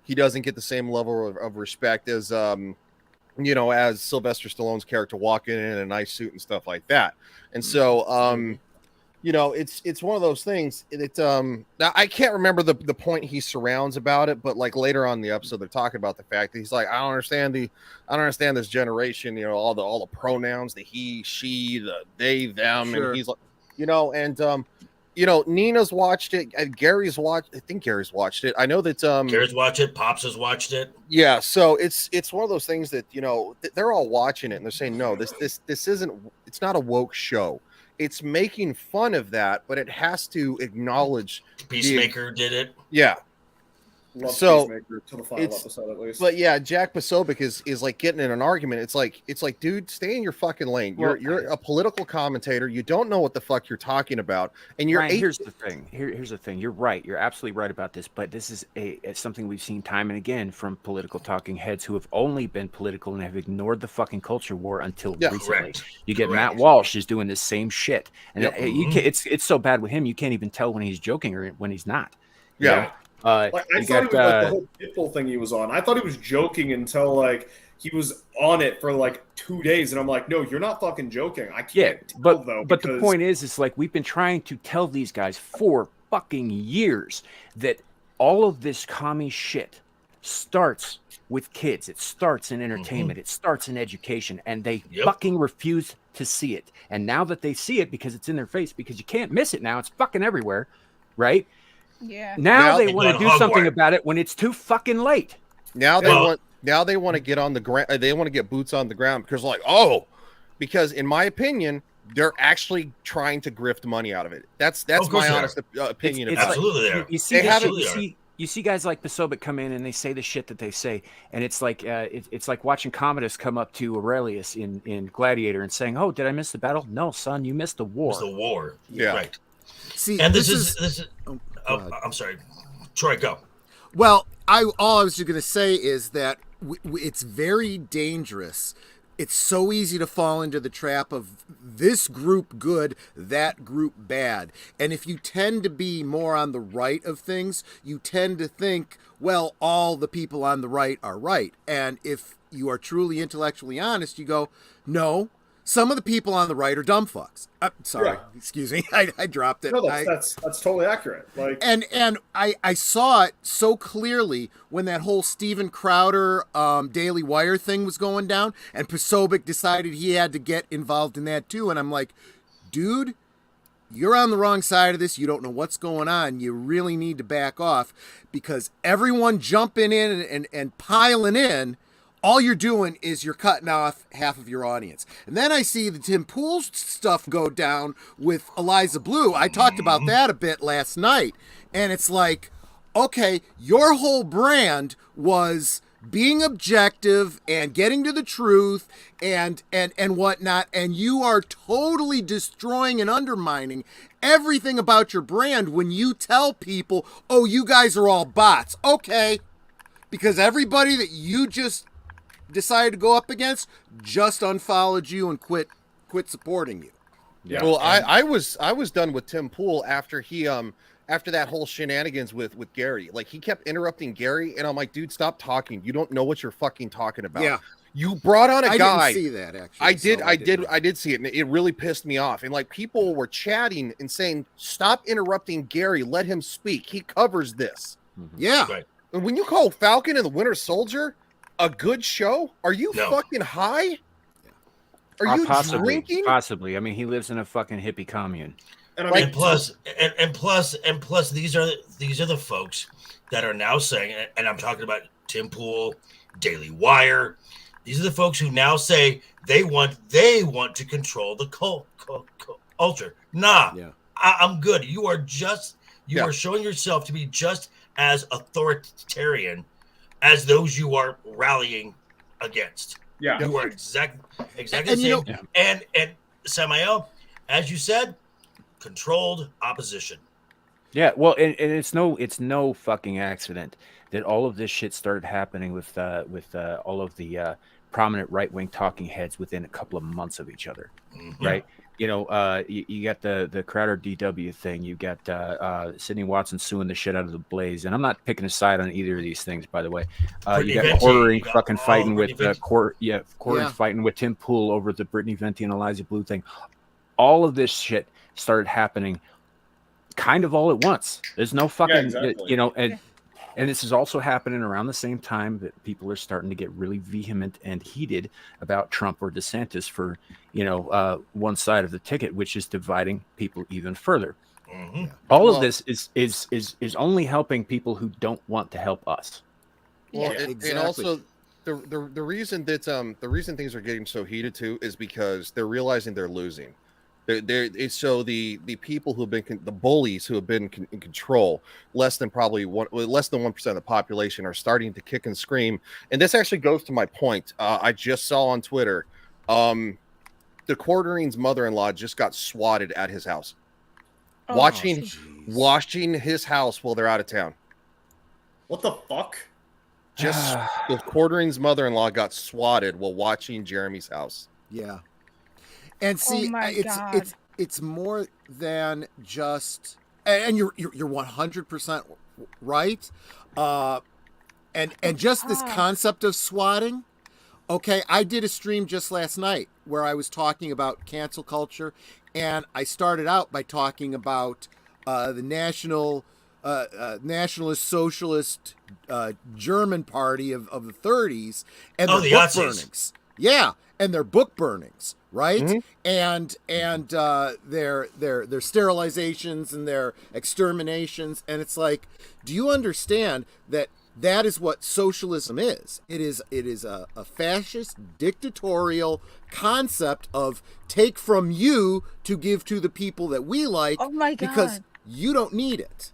He doesn't get the same level of respect as as Sylvester Stallone's character walking in a nice suit and stuff like that. And so it's one of those things. Now I can't remember the point he surrounds about it, but like later on in the episode, they're talking about the fact that he's like, I don't understand this generation, all the pronouns, the he, she, the they, them, Sure. and he's like, Nina's watched it, and Gary's watched. I think Gary's watched it. I know that Gary's watched it. Pops has watched it. Yeah, so it's one of those things that they're all watching it and they're saying, no, this isn't. It's not a woke show. It's making fun of that, but it has to acknowledge Peacemaker did it. Yeah. Love So, Peacemaker till the final episode, at least. But yeah, Jack Posobiec is like getting in an argument. It's like, dude, stay in your fucking lane. You're a political commentator. You don't know what the fuck you're talking about. And you're Ryan, here's the thing. Here's the thing. You're right. You're absolutely right about this. But this is it's something we've seen time and again from political talking heads who have only been political and have ignored the fucking culture war until recently. Correct. You get Correct. Matt Walsh is doing the same shit, and Yep. it's so bad with him. You can't even tell when he's joking or when he's not. You Yeah. know? I thought it was like the whole Pitbull thing he was on. I thought he was joking until like he was on it for like 2 days, and I'm like, no, you're not fucking joking. I can't. But though, but the point is like we've been trying to tell these guys for fucking years that all of this commie shit starts with kids. It starts in entertainment. It starts in education, and they fucking refuse to see it. And now that they see it because it's in their face, because you can't miss it now, it's fucking everywhere, right? Yeah. Now they want to do something about it when it's too fucking late. Now they want to get on the ground. They want to get boots on the ground because in my opinion, they're actually trying to grift money out of it. That's my honest opinion. It's Absolutely, like, you see guys like Posobiec come in and they say the shit that they say, and it's like it's like watching Commodus come up to Aurelius in Gladiator and saying, "Oh, did I miss the battle? No, son, you missed the war." It was the war. Yeah. Right. See, And this is. I'm sorry, Troy. Go. Well, all I was just going to say is that it's very dangerous. It's so easy to fall into the trap of this group good, that group bad. And if you tend to be more on the right of things, you tend to think, well, all the people on the right are right. And if you are truly intellectually honest, you go, no, some of the people on the right are dumb fucks. Sorry, excuse me, I dropped it. No, that's totally accurate. Like, and I saw it so clearly when that whole Steven Crowder Daily Wire thing was going down, and Posobiec decided he had to get involved in that too. And I'm like, dude, you're on the wrong side of this. You don't know what's going on. You really need to back off, because everyone jumping in and piling in, all you're doing is you're cutting off half of your audience. And then I see the Tim Pool stuff go down with Eliza Blue. I talked about that a bit last night. And it's like, okay, your whole brand was being objective and getting to the truth and whatnot, and you are totally destroying and undermining everything about your brand when you tell people, oh, you guys are all bots. Okay, because everybody that you just decided to go up against just unfollowed you and quit supporting you. Yeah. Well, I was done with Tim Pool after he after that whole shenanigans with Gary. Like, he kept interrupting Gary, and I'm like, dude, stop talking. You don't know what you're fucking talking about. Yeah. You brought on a guy. I didn't see that, actually. I did see it, and it really pissed me off. And like, people were chatting and saying, stop interrupting Gary, let him speak. He covers this. Yeah. Right. And when you call Falcon and the Winter Soldier a good show, are you fucking high? Are you drinking? Possibly. I mean, he lives in a fucking hippie commune. And plus, these are the folks that are now saying, and I'm talking about Tim Pool, Daily Wire. These are the folks who now say they want to control the culture. Nah, I'm good. You are are showing yourself to be just as authoritarian as those you are rallying against. Yeah, you are exactly the same. And Samael, as you said, controlled opposition. Yeah, well, and it's no fucking accident that all of this shit started happening with all of the prominent right-wing talking heads within a couple of months of each other, right? You know, you got the Crowder DW thing. You got Sidney Watson suing the shit out of the Blaze, and I'm not picking a side on either of these things, by the way. You got Quartering fucking fighting with fighting with Tim Pool over the Brittany Venti and Eliza Blue thing. All of this shit started happening kind of all at once. There's no fucking, you know, and this is also happening around the same time that people are starting to get really vehement and heated about Trump or DeSantis for, you know, one side of the ticket, which is dividing people even further. All of this is only helping people who don't want to help us. Well, and also the reason that the reason things are getting so heated too is because they're realizing they're losing. So the people who have been the bullies who have been in control, less than 1% of the population, are starting to kick and scream. And this actually goes to my point. I just saw on Twitter, the Quartering's mother-in-law just got swatted at his house, watching his house while they're out of town. What the fuck? Just the Quartering's mother-in-law got swatted while watching Jeremy's house. Yeah. And see, it's more than just, and you're 100% right. And just this concept of swatting. Okay, I did a stream just last night where I was talking about cancel culture, and I started out by talking about the nationalist socialist German party of the 30s and their book burnings. Yeah, and their book burnings, right? And their sterilizations and their exterminations. And it's like, do you understand that is what socialism is? It is a fascist, dictatorial concept of take from you to give to the people that we like. Oh my God. Because you don't need it.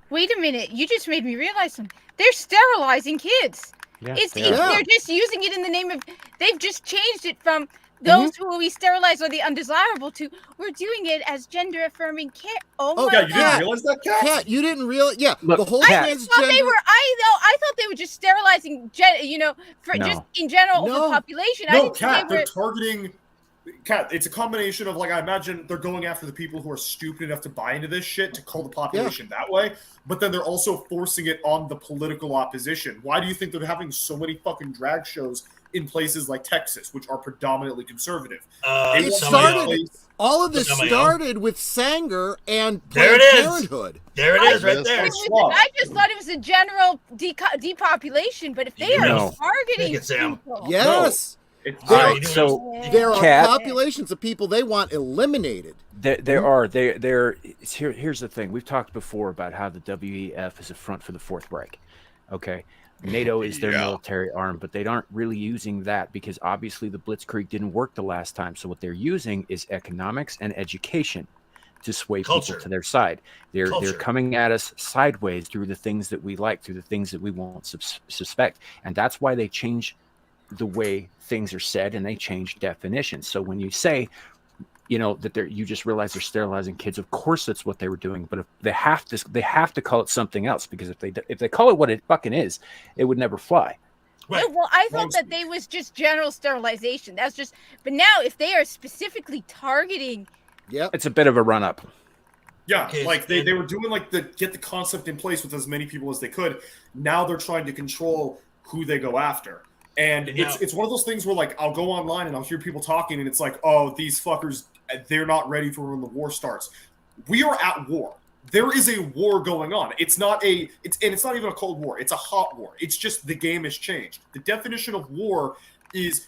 Wait a minute, you just made me realize something. They're sterilizing kids. Yeah, they're just using it in the name of, they've just changed it from those who we sterilize are the undesirable to we're doing it as gender affirming care. Oh my God. You didn't realize that, Kat? You didn't realize? Yeah. Look, the whole I thought they were just sterilizing, just in general for the population. No, Kat, they're targeting Kat, it's a combination of, like, I imagine they're going after the people who are stupid enough to buy into this shit to cull the population that way, but then they're also forcing it on the political opposition. Why do you think they're having so many fucking drag shows in places like Texas, which are predominantly conservative? It started. All of this started with Sanger and Planned Parenthood. There it is, right there. I just thought it was a general depopulation, but if they are targeting people, yes. There are populations of people they want eliminated. There are. Here's the thing. We've talked before about how the WEF is a front for the Fourth Reich. Okay. NATO is their military arm, but they aren't really using that because obviously the Blitzkrieg didn't work the last time. So what they're using is economics and education to sway people to their side. They're coming at us sideways through the things that we like, through the things that we won't suspect. And that's why they change the way things are said and they change definitions. So when you say, that you just realize they're sterilizing kids, of course that's what they were doing. But if they have to call it something else, because if they call it what it fucking is, it would never fly. Right. Yeah, well, I thought that they was just general sterilization. That's just, but now if they are specifically targeting, it's a bit of a run up. Yeah, like they were doing get the concept in place with as many people as they could. Now they're trying to control who they go after. And it's one of those things where, like, I'll go online and I'll hear people talking and it's like, oh, these fuckers, they're not ready for when the war starts. We are at war. There is a war going on. It's not even a cold war. It's a hot war. It's just the game has changed. The definition of war is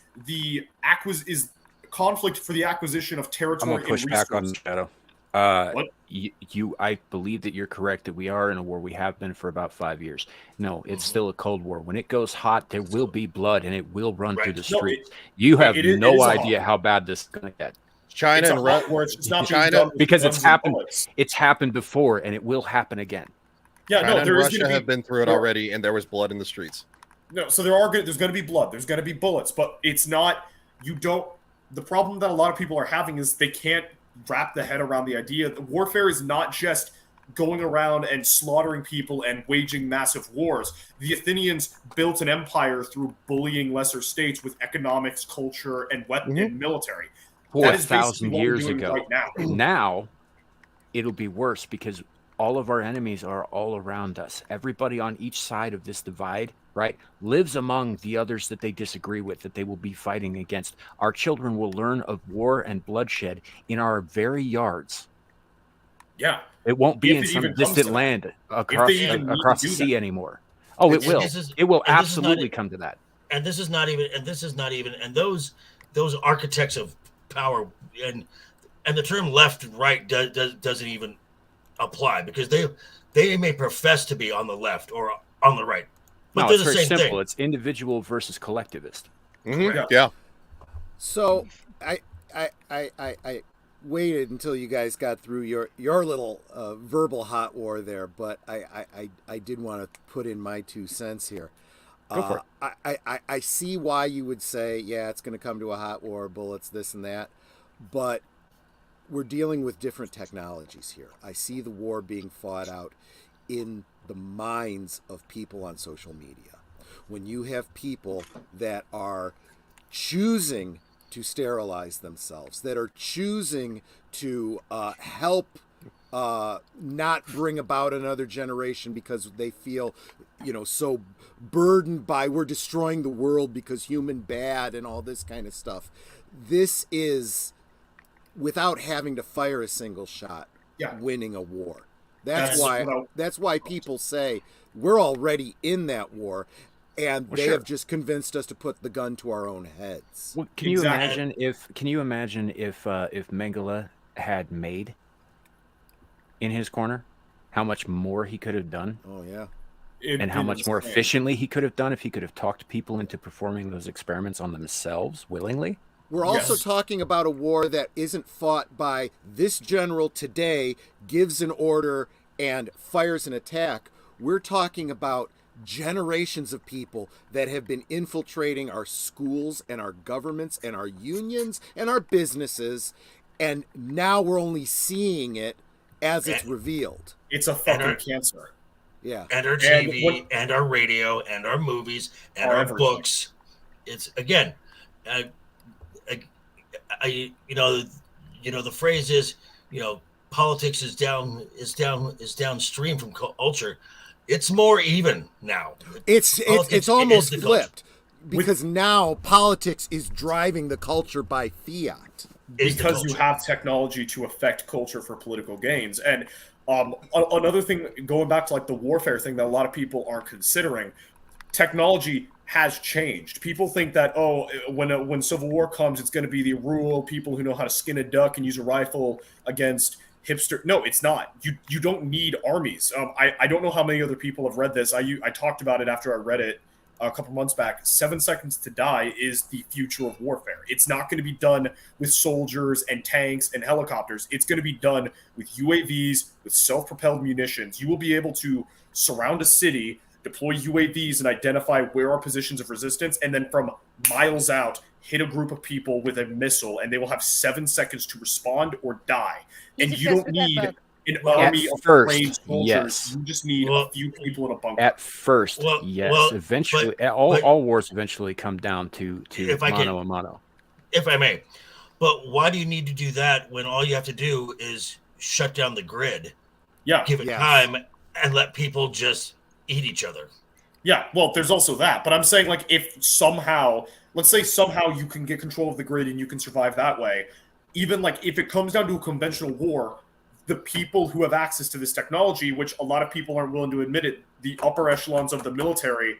conflict for the acquisition of territory. I'm gonna push back on Shadow. I believe that you're correct that we are in a war. We have been for about 5 years. No, it's still a cold war. When it goes hot, there will be blood and it will run through the streets. You have no idea how bad this is going to get. China and Russia, because it's happened. It's happened before, and it will happen again. Yeah, China and Russia have been through it already, and there was blood in the streets. No, so there's going to be blood. There's going to be bullets, but it's not. The problem that a lot of people are having is they can't wrap the head around the idea that warfare is not just going around and slaughtering people and waging massive wars. The Athenians built an empire through bullying lesser states with economics, culture, and weapon and military. 4,000 years ago. Right now, it'll be worse because all of our enemies are all around us. Everybody on each side of this divide, right, lives among the others that they disagree with, that they will be fighting against. Our children will learn of war and bloodshed in our very yards. Yeah. It won't be in some distant land across the sea anymore. Oh, it will. It will absolutely come to that. And this is not even. And those architects of power and the term left and right doesn't even apply because they may profess to be on the left or on the right, but they're it's the very same simple. thing. It's individual versus collectivist. Yeah. So I waited until you guys got through your little verbal hot war there, but I did want to put in my 2 cents here. Go for it. I see why you would say, yeah, it's going to come to a hot war, bullets, this and that, but we're dealing with different technologies here. I see the war being fought out in the minds of people on social media. When you have people that are choosing to sterilize themselves, that are choosing to help not bring about another generation because they feel, so burdened by we're destroying the world because human bad and all this kind of stuff. This is, without having to fire a single shot, winning a war. That's why people say we're already in that war, and they have just convinced us to put the gun to our own heads. Well, can you imagine if Mengele had Maid in his corner, how much more he could have done? Oh yeah. And how much more efficiently he could have done if he could have talked people into performing those experiments on themselves willingly. We're also talking about a war that isn't fought by this general today gives an order and fires an attack. We're talking about generations of people that have been infiltrating our schools and our governments and our unions and our businesses, and now we're only seeing it as it's revealed. It's a fucking cancer. Yeah. And our TV and our radio and our movies and our books. It's, again, the phrase is, politics is downstream from culture. It's more even now. It's Politics almost is the culture. flipped because now politics is driving the culture by fiat. Because you have technology to affect culture for political gains. And another thing, going back to like the warfare thing that a lot of people aren't considering, technology has changed. People think that, when Civil War comes, it's going to be the rural people who know how to skin a duck and use a rifle against hipster. No, it's not. You don't need armies. I don't know how many other people have read this. I talked about it after I read it a couple months back. 7 seconds to die is the future of warfare. It's not going to be done with soldiers and tanks and helicopters. It's going to be done with UAVs, with self-propelled munitions. You will be able to surround a city, deploy UAVs, and identify where are positions of resistance, and then from miles out, hit a group of people with a missile, and they will have 7 seconds to respond or die. And you don't need an army of trained soldiers. Yes. You just need a few people in a bunker. At first, yes. Eventually, all wars eventually come down to mano a mano. If I may. But why do you need to do that when all you have to do is shut down the grid? Yeah. Give it time and let people just eat each other. Yeah, well, there's also that. But I'm saying, like, if somehow, let's say somehow you can get control of the grid and you can survive that way, even, like, if it comes down to a conventional war, the people who have access to this technology, which a lot of people aren't willing to admit it, the upper echelons of the military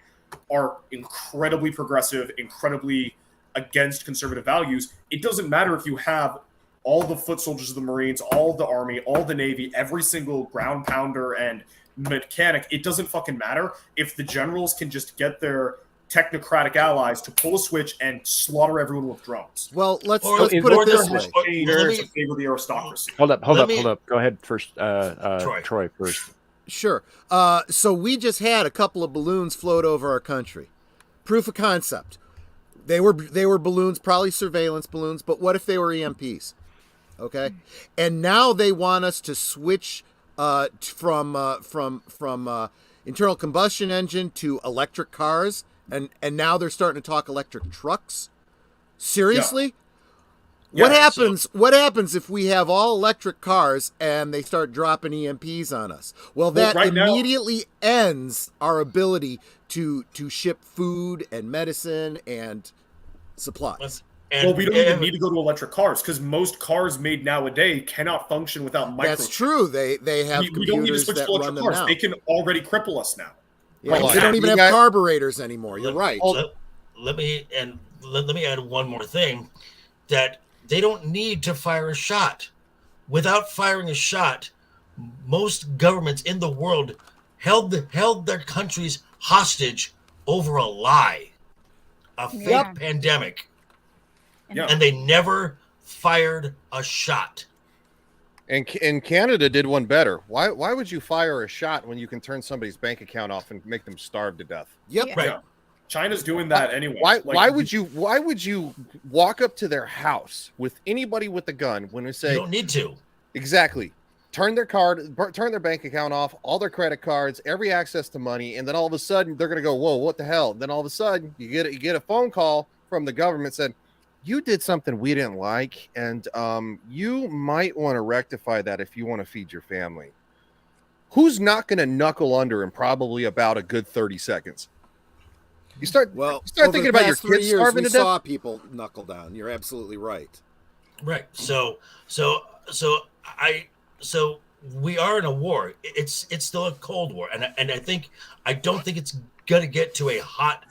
are incredibly progressive, incredibly against conservative values. It doesn't matter if you have all the foot soldiers of the Marines, all the Army, all the Navy, every single ground pounder and mechanic. It doesn't fucking matter if the generals can just get their technocratic allies to pull a switch and slaughter everyone with drones. Well, let's put it this way. To favor the aristocracy. Hold up. Go ahead first, Troy first. Sure. So we just had a couple of balloons float over our country. Proof of concept. They were balloons, probably surveillance balloons, but what if they were EMPs? Okay? And now they want us to switch from internal combustion engine to electric cars, and now they're starting to talk electric trucks. Seriously? Yeah. What happens if we have all electric cars and they start dropping EMPs on us? Well, that immediately ends our ability to ship food and medicine and supplies. Well, we don't even need to go to electric cars because most cars made nowadays cannot function without microchips. That's true. They have computers we don't need to switch that to electric run them cars. now. They can already cripple us now. Yeah, they don't even have carburetors anymore. You're right. Let me add one more thing, that they don't need to fire a shot. Without firing a shot, most governments in the world held their countries hostage over a lie, a fake pandemic. Yeah. And they never fired a shot. And Canada did one better. Why would you fire a shot when you can turn somebody's bank account off and make them starve to death? Yep. Yeah. Right. Yeah. China's doing that anyway. Why would you walk up to their house with anybody with a gun when we say You don't need to. Exactly. Turn their bank account off, all their credit cards, every access to money, and then all of a sudden they're gonna go, whoa, what the hell? Then all of a sudden you get a phone call from the government said, you did something we didn't like, and you might want to rectify that if you want to feed your family. Who's not going to knuckle under in probably about a good 30 seconds? You start thinking about your kids starving to death. We saw people knuckle down. You're absolutely right. Right. So we are in a war. It's still a Cold War, and I don't think it's going to get to a hot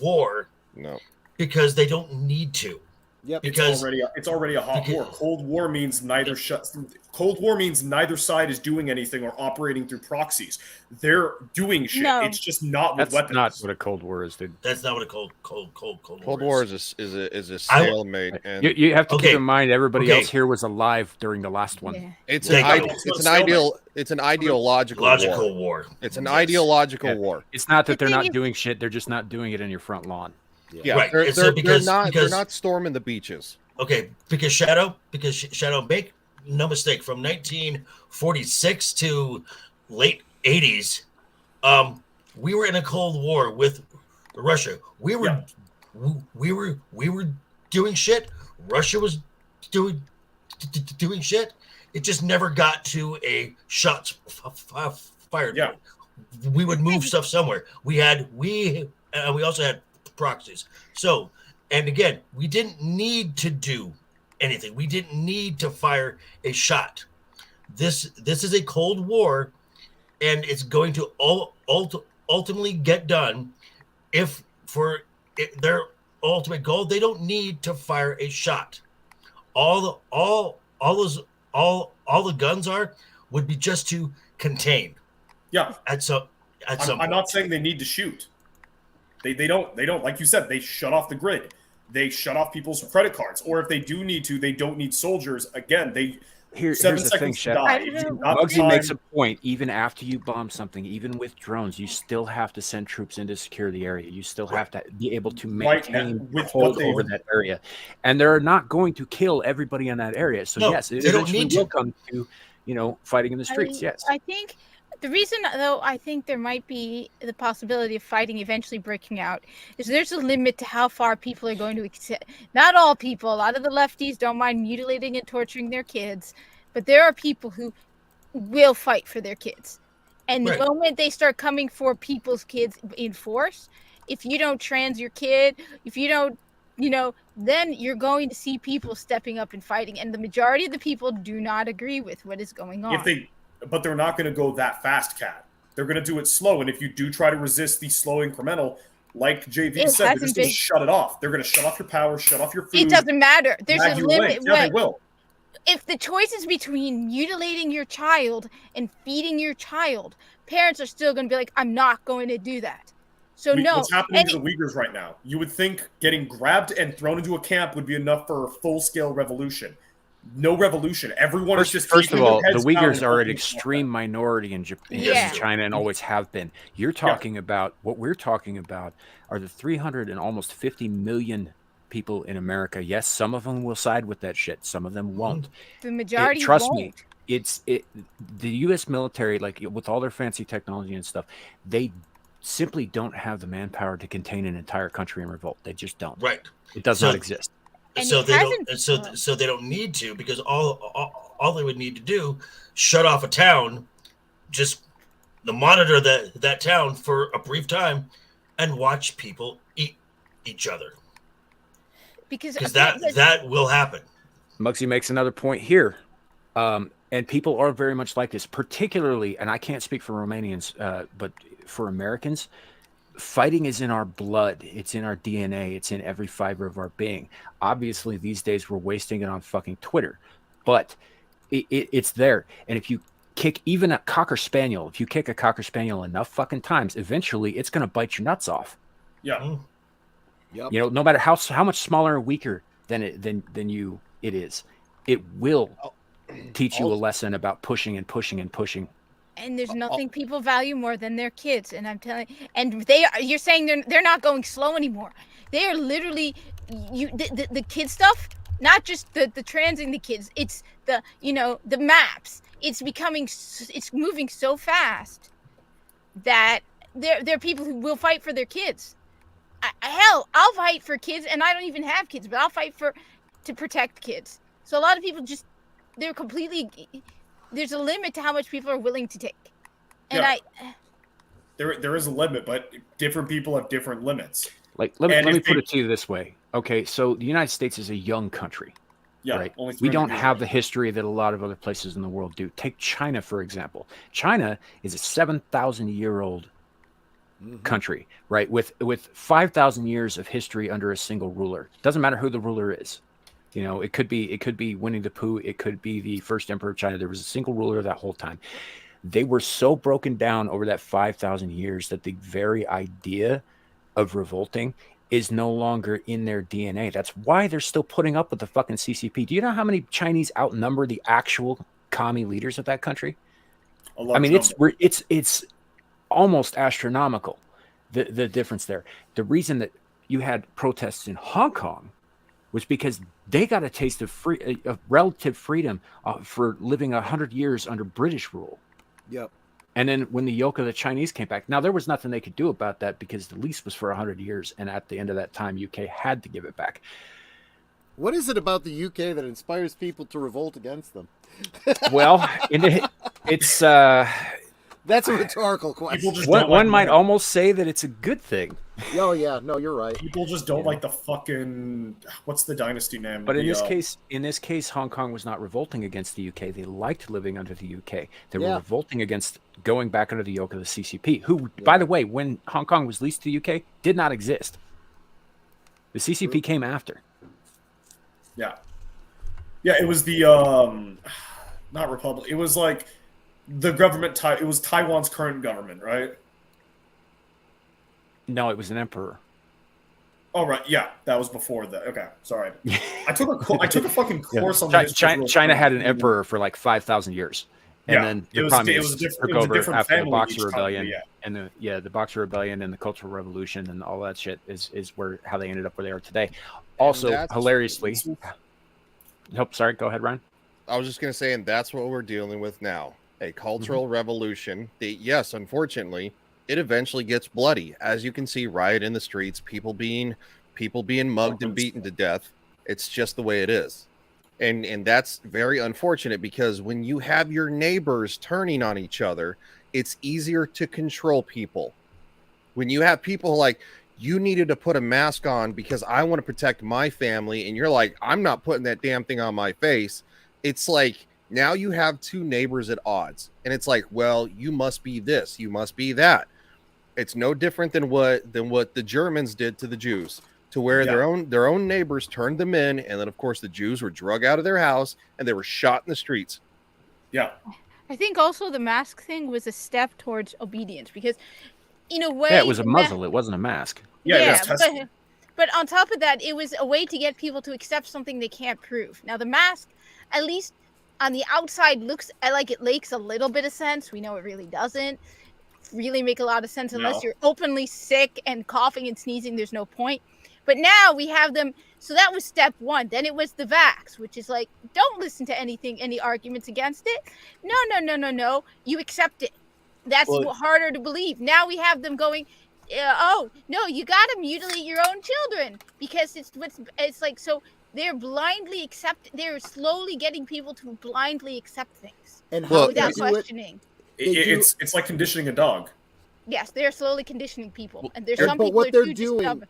war. No. Because they don't need to. Yep. Because it's already a hot war. Cold War means neither side is doing anything or operating through proxies. They're doing shit. No. It's just not with weapons. That's not what a Cold War is, dude. That's not what a Cold War is a stalemate. And you have to keep in mind everybody else here was alive during the last one. Yeah. It's an ideological war. It's an ideological war. It's not that they're not doing shit; they're just not doing it in your front lawn. Yeah, right. They're not storming the beaches. Okay, because Shadow, make no mistake, from 1946 to late 80s, we were in a Cold War with Russia. We were doing shit. Russia was doing shit. It just never got to a shots fired. Yeah. We would move stuff somewhere. We also had proxies. So, and again, we didn't need to do anything. We didn't need to fire a shot. This is a Cold War, and it's going to ultimately get done if for their ultimate goal, they don't need to fire a shot. All the guns would be just to contain. Yeah. I'm not saying they need to shoot. They don't like you said, they shut off the grid. They shut off people's credit cards. Or if they do need to, they don't need soldiers. Again, here's the thing, Chef. Muggsy makes a point. Even after you bomb something, even with drones, you still have to send troops in to secure the area. You still have to be able to maintain hold over that area. And they're not going to kill everybody in that area. So yes, it eventually will come to, fighting in the streets. Yes. I think the reason, though, I think there might be the possibility of fighting eventually breaking out is there's a limit to how far people are going to accept. Not all people. A lot of the lefties don't mind mutilating and torturing their kids, but there are people who will fight for their kids. And the moment they start coming for people's kids in force, if you don't trans your kid, if you don't, then you're going to see people stepping up and fighting. And the majority of the people do not agree with what is going on. But they're not going to go that fast, Kat. They're going to do it slow. And if you do try to resist the slow incremental, like JV said, they're just going to shut it off. They're going to shut off your power, shut off your food. It doesn't matter. There's a limit. Yeah, they will. If the choice is between mutilating your child and feeding your child, parents are still going to be like, I'm not going to do that. So What's happening to the Uyghurs right now? You would think getting grabbed and thrown into a camp would be enough for a full-scale revolution. No revolution. Everyone is just first of all, the Uyghurs are an extreme minority in China and always have been. You're talking about what we're talking about are the 300 and almost 50 million people in America. Yes, some of them will side with that shit. Some of them won't. The majority trust won't. me. The U.S. military, like with all their fancy technology and stuff, they simply don't have the manpower to contain an entire country in revolt. They just don't. Right. It does not exist. And so they don't. So they don't need to, because all they would need to do, shut off a town, just monitor that town for a brief time, and watch people eat each other. Because that will happen. Muggsy makes another point here, and people are very much like this, particularly, and I can't speak for Romanians, but for Americans. Fighting is in our blood. It's in our DNA. It's in every fiber of our being. Obviously, these days we're wasting it on fucking Twitter, but it's there. And if you kick even a Cocker Spaniel, if you kick a Cocker Spaniel enough fucking times, eventually it's going to bite your nuts off. Yeah. Yep. No matter how much smaller and weaker than you it is, it will teach you a lesson about pushing and pushing and pushing. And there's nothing people value more than their kids. And I'm telling you, and you're saying they're not going slow anymore. They are literally the kid stuff, not just the transing the kids. It's the maps. It's moving so fast that there are people who will fight for their kids. Hell, I'll fight for kids, and I don't even have kids, but I'll fight to protect kids. So a lot of people they're completely. There's a limit to how much people are willing to take. And there is a limit, but different people have different limits. Like let me put it to you this way. Okay, so the United States is a young country. Yeah, right? We don't have the history that a lot of other places in the world do. Take China, for example. China is a 7,000-year-old country, right? With 5,000 years of history under a single ruler. Doesn't matter who the ruler is. It could be Winnie the Pooh. It could be the first emperor of China. There was a single ruler that whole time. They were so broken down over that 5,000 years that the very idea of revolting is no longer in their DNA. That's why they're still putting up with the fucking CCP. Do you know how many Chinese outnumber the actual commie leaders of that country? I mean, it's almost astronomical, the difference there. The reason that you had protests in Hong Kong was because they got a taste of relative freedom for living 100 years under British rule. Yep. And then when the yoke of the Chinese came back, now there was nothing they could do about that because the lease was for 100 years. And at the end of that time, UK had to give it back. What is it about the UK that inspires people to revolt against them? Well, it's That's a rhetorical question. one might almost say that it's a good thing. Oh yeah, no, you're right. People just don't like the fucking what's the dynasty name? But in this case, Hong Kong was not revolting against the UK. They liked living under the UK. They were revolting against going back under the yoke of the CCP, who, by the way, when Hong Kong was leased to the UK, did not exist. The CCP came after. Yeah, it was the not Republic. It was like the government. It was Taiwan's current government, right? No, it was an emperor. Oh right, yeah, that was before that. Okay, sorry. I took a fucking course on the history of China had an emperor for like 5,000 years, and then the communists took over after the Boxer Rebellion, and the Boxer Rebellion and the Cultural Revolution and all that shit is how they ended up where they are today. Also, hilariously, nope. Sorry, go ahead, Ryan. I was just gonna say, and that's what we're dealing with now: a cultural revolution. Yes, unfortunately, it eventually gets bloody, as you can see, riot in the streets, people being mugged and beaten to death. It's just the way it is, and that's very unfortunate, because when you have your neighbors turning on each other, it's easier to control people. When you have people like, you needed to put a mask on because I want to protect my family, and you're like, I'm not putting that damn thing on my face. It's like, now you have two neighbors at odds, and it's like, well, you must be this, you must be that. It's no different than what the Germans did to the Jews, to where their own neighbors turned them in, and then of course the Jews were drug out of their house and they were shot in the streets. Yeah. I think also the mask thing was a step towards obedience, because in a way, it was a muzzle. It wasn't a mask. But on top of that, it was a way to get people to accept something they can't prove. Now the mask, at least on the outside, looks like it makes a little bit of sense. We know it really doesn't really make a lot of sense unless you're openly sick and coughing and sneezing. There's no point. But now we have them. So that was step one. Then it was the vax, which is like, don't listen to any arguments against it. No. You accept it. That's harder to believe. Now we have them going, oh no, you got to mutilate your own children, because it's like, so they're they're slowly getting people to blindly accept things, and how without questioning. It's like conditioning a dog. Yes, they're slowly conditioning people, and there's some people what they're too doing, stubborn.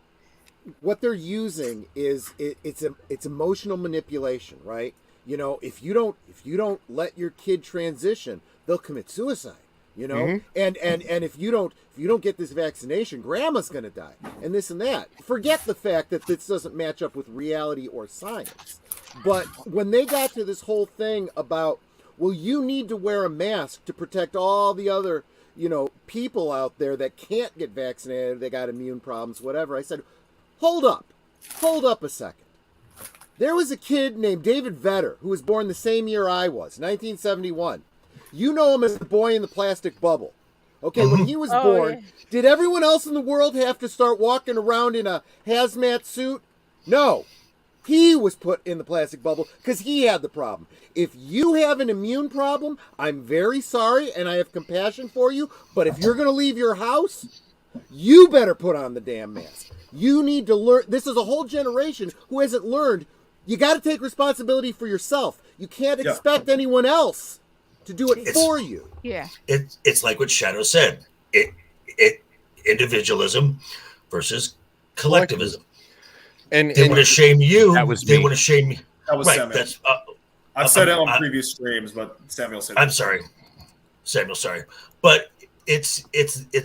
What they're using is it's emotional manipulation, right? You know, if you don't let your kid transition, they'll commit suicide. You know, and if you don't get this vaccination, grandma's gonna die, and this and that. Forget the fact that this doesn't match up with reality or science. But when they got to this whole thing about, well, you need to wear a mask to protect all the other, people out there that can't get vaccinated, they got immune problems, whatever. I said, hold up a second. There was a kid named David Vetter who was born the same year I was, 1971. You know him as the boy in the plastic bubble. Okay, when he was born, did everyone else in the world have to start walking around in a hazmat suit? No. He was put in the plastic bubble because he had the problem. If you have an immune problem, I'm very sorry and I have compassion for you, but if you're going to leave your house, you better put on the damn mask. You need to learn. This is a whole generation who hasn't learned. You got to take responsibility for yourself. You can't expect anyone else to do it for you. Yeah. It's like what Shadow said. It individualism versus collectivism. And they want to shame you. That was they want to shame me. That was right. Samuel. That's I've said it on previous streams, but Samuel said. I'm sorry, Samuel. Sorry, but it's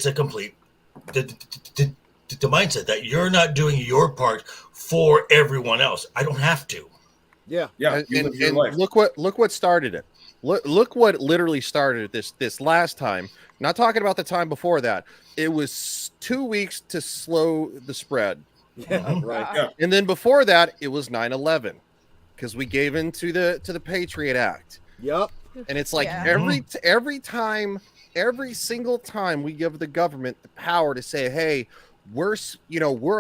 a complete the mindset that you're not doing your part for everyone else. I don't have to. Yeah. And look what started it. Look what literally started this last time. Not talking about the time before that. It was 2 weeks to slow the spread. Yeah, right. Yeah. And then before that, it was 9/11 because we gave in to the Patriot Act. Yep. And it's like every single time we give the government the power to say, hey, we're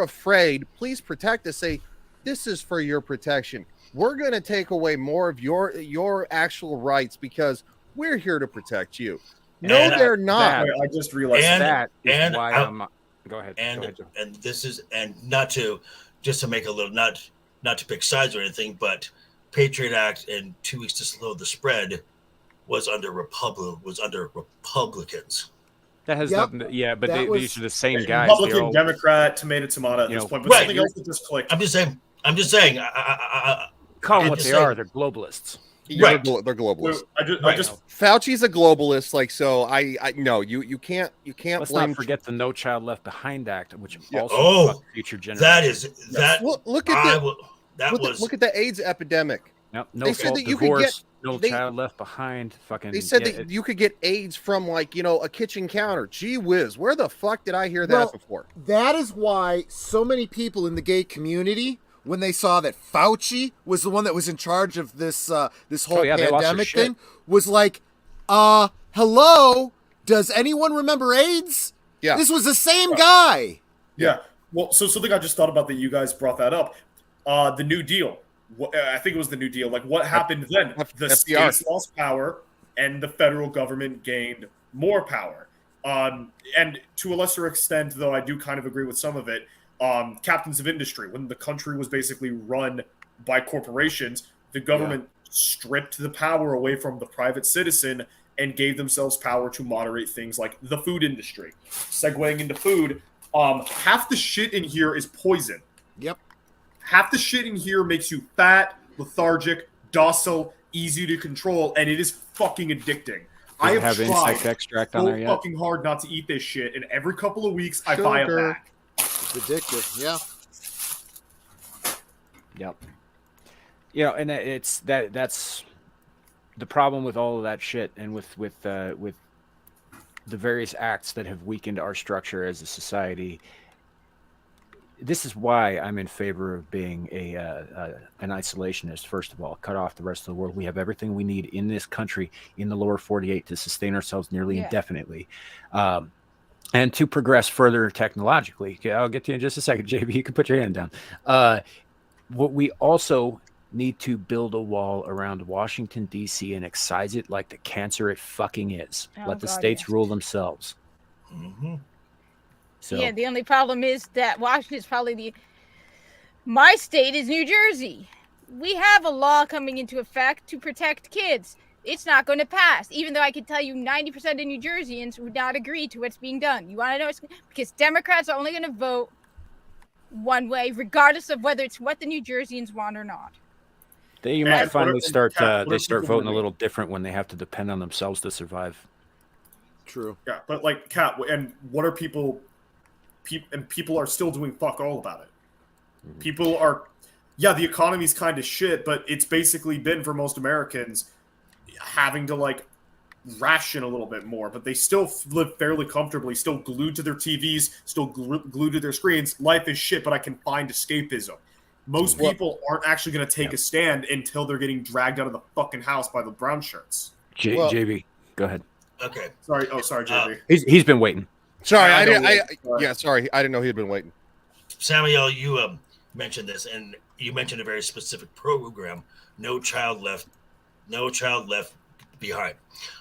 afraid, please protect us. Say, this is for your protection. We're going to take away more of your actual rights because we're here to protect you. No, they're not. I just realized that is why I'm. Go ahead. And this is, and not to, just to make a little, not not to pick sides or anything, but Patriot Act and 2 weeks to slow the spread was under Republicans. That has nothing. But these are the same guys. Republican, Democrat, tomato at this point. But something else that just clicked. I'm just saying. Call them what they are. They're globalists. Yeah, right. They're globalists. I just Fauci's a globalist. Like, so I no, you can't. Let's not forget the No Child Left Behind Act, which also fucked future generations. Look at the AIDS epidemic. Yep, they said that you could get No Child Left Behind. Fucking. They said that you could get AIDS from a kitchen counter. Gee whiz, where the fuck did I hear that before? That is why so many people in the gay community, when they saw that Fauci was the one that was in charge of this this whole pandemic thing, was like, hello, does anyone remember AIDS? Yeah. This was the same guy. Yeah. Well, so something I just thought about that you guys brought that up. The New Deal. I think it was the New Deal. Like, what happened then? The states lost power and the federal government gained more power. And to a lesser extent, though, I do kind of agree with some of it. Captains of industry, when the country was basically run by corporations, the government stripped the power away from the private citizen and gave themselves power to moderate things like the food industry. Segueing into food, half the shit in here is poison. Yep. Half the shit in here makes you fat, lethargic, docile, easy to control, and it is fucking addicting. I have tried insect extract on there yet? fucking hard not to eat this shit, and every couple of weeks I buy it back. It's addictive, yeah. Yep. And that's the problem with all of that shit, and with the various acts that have weakened our structure as a society. This is why I'm in favor of being an isolationist. First of all, cut off the rest of the world. We have everything we need in this country, in the lower 48, to sustain ourselves nearly indefinitely. And to progress further technologically. Okay, I'll get to you in just a second, JB. You can put your hand down. What we also need to build a wall around Washington, D.C. and excise it like the cancer it fucking is. Let the states rule themselves. Mm-hmm. So. Yeah, the only problem is that Washington is probably my state is New Jersey. We have a law coming into effect to protect kids. It's not going to pass, even though I can tell you 90% of New Jerseyans would not agree to what's being done. You want to know it's because Democrats are only going to vote one way, regardless of whether it's what the New Jerseyans want or not. You might finally start voting a little different when they have to depend on themselves to survive. True. Yeah, but like, Kat, and what are people are still doing fuck all about it. Mm-hmm. People are, the economy's kind of shit, but it's basically been for most Americans having to ration a little bit more, but they still live fairly comfortably, still glued to their TVs, still glued to their screens. Life is shit, but I can find escapism. Most people aren't actually going to take a stand until they're getting dragged out of the fucking house by the brown shirts. JB, go ahead. Okay. Sorry. Oh, sorry, JB. He's been waiting. Sorry, I didn't know he had been waiting. Samuel, you mentioned this, and you mentioned a very specific program: No Child Left Behind.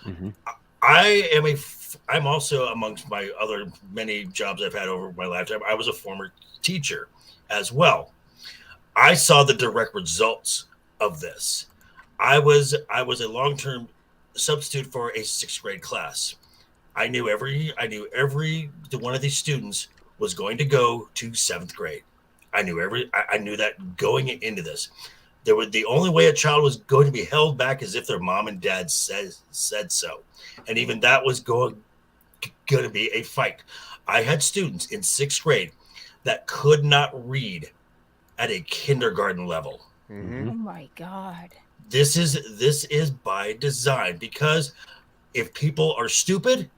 Mm-hmm. I'm also, amongst my other many jobs I've had over my lifetime, I was a former teacher as well. I saw the direct results of this. I was a long-term substitute for a 6th grade class. I knew every one of these students was going to go to 7th grade. I knew that going into this. The only way a child was going to be held back is if their mom and dad said so. And even that was going to be a fight. I had students in 6th grade that could not read at a kindergarten level. Mm-hmm. Oh my God. This is by design, because if people are stupid,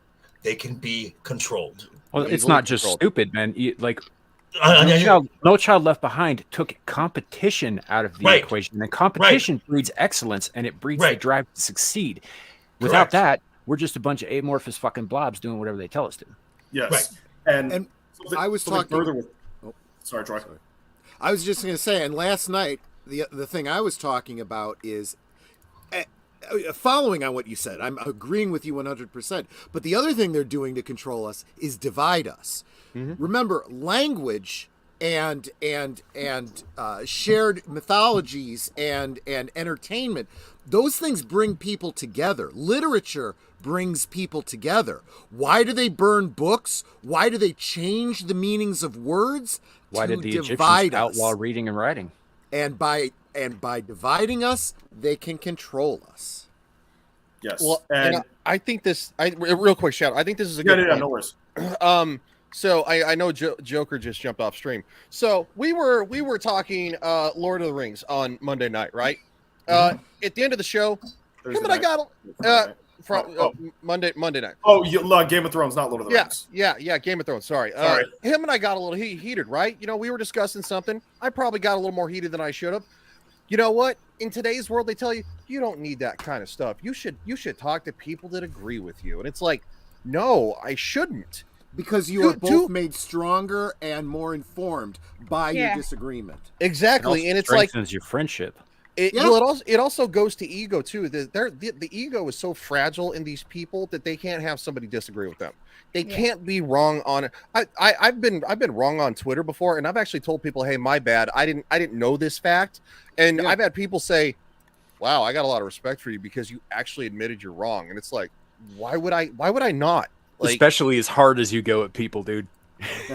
they can be controlled. Well, it's not just stupid, man. No Child Left Behind took competition out of the equation, and competition breeds excellence, and it breeds the drive to succeed. Without that, we're just a bunch of amorphous fucking blobs doing whatever they tell us to. Yes, and I was talking further with. Sorry, Troy. I was just going to say, and last night the thing I was talking about is. Following on what you said, I'm agreeing with you 100%. But the other thing they're doing to control us is divide us. Mm-hmm. Remember, language and shared mythologies and entertainment. Those things bring people together. Literature brings people together. Why do they burn books? Why do they change the meanings of words? Why To did the divide Egyptians outlaw us. reading and writing? And by dividing us, they can control us. Yes. Well, and I think this. Real quick, Shadow. I think this is a yeah, good yeah, point. no worries. So I know Joker just jumped off stream. So we were talking Lord of the Rings on Monday night, right? At the end of the show, Thursday him and I night. got Monday night. Oh, you Game of Thrones, not Lord of the Rings. Yeah, Game of Thrones. Sorry. Him and I got a little heated, right? You know, we were discussing something. I probably got a little more heated than I should have. You know what? In today's world, they tell you you don't need that kind of stuff. You should talk to people that agree with you. And it's like, no, I shouldn't. Because you are both made stronger and more informed by your disagreement. Exactly, and it's strengthens your friendship. It also goes to ego too. The ego is so fragile in these people that they can't have somebody disagree with them. They can't be wrong on it. I've been wrong on Twitter before, and I've actually told people, "Hey, my bad. I didn't know this fact." And I've had people say, "Wow, I got a lot of respect for you because you actually admitted you're wrong." And it's like, why would I not? Like, especially as hard as you go at people, dude.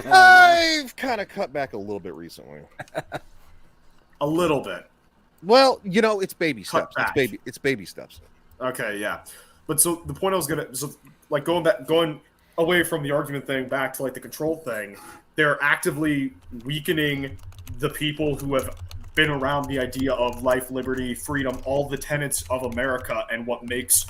I've kind of cut back a little bit recently. A little bit. Well, you know, it's baby steps. It's baby steps. Okay, yeah. But so the point I was going away from the argument thing back to like the control thing, they're actively weakening the people who have been around the idea of life, liberty, freedom, all the tenets of America and what makes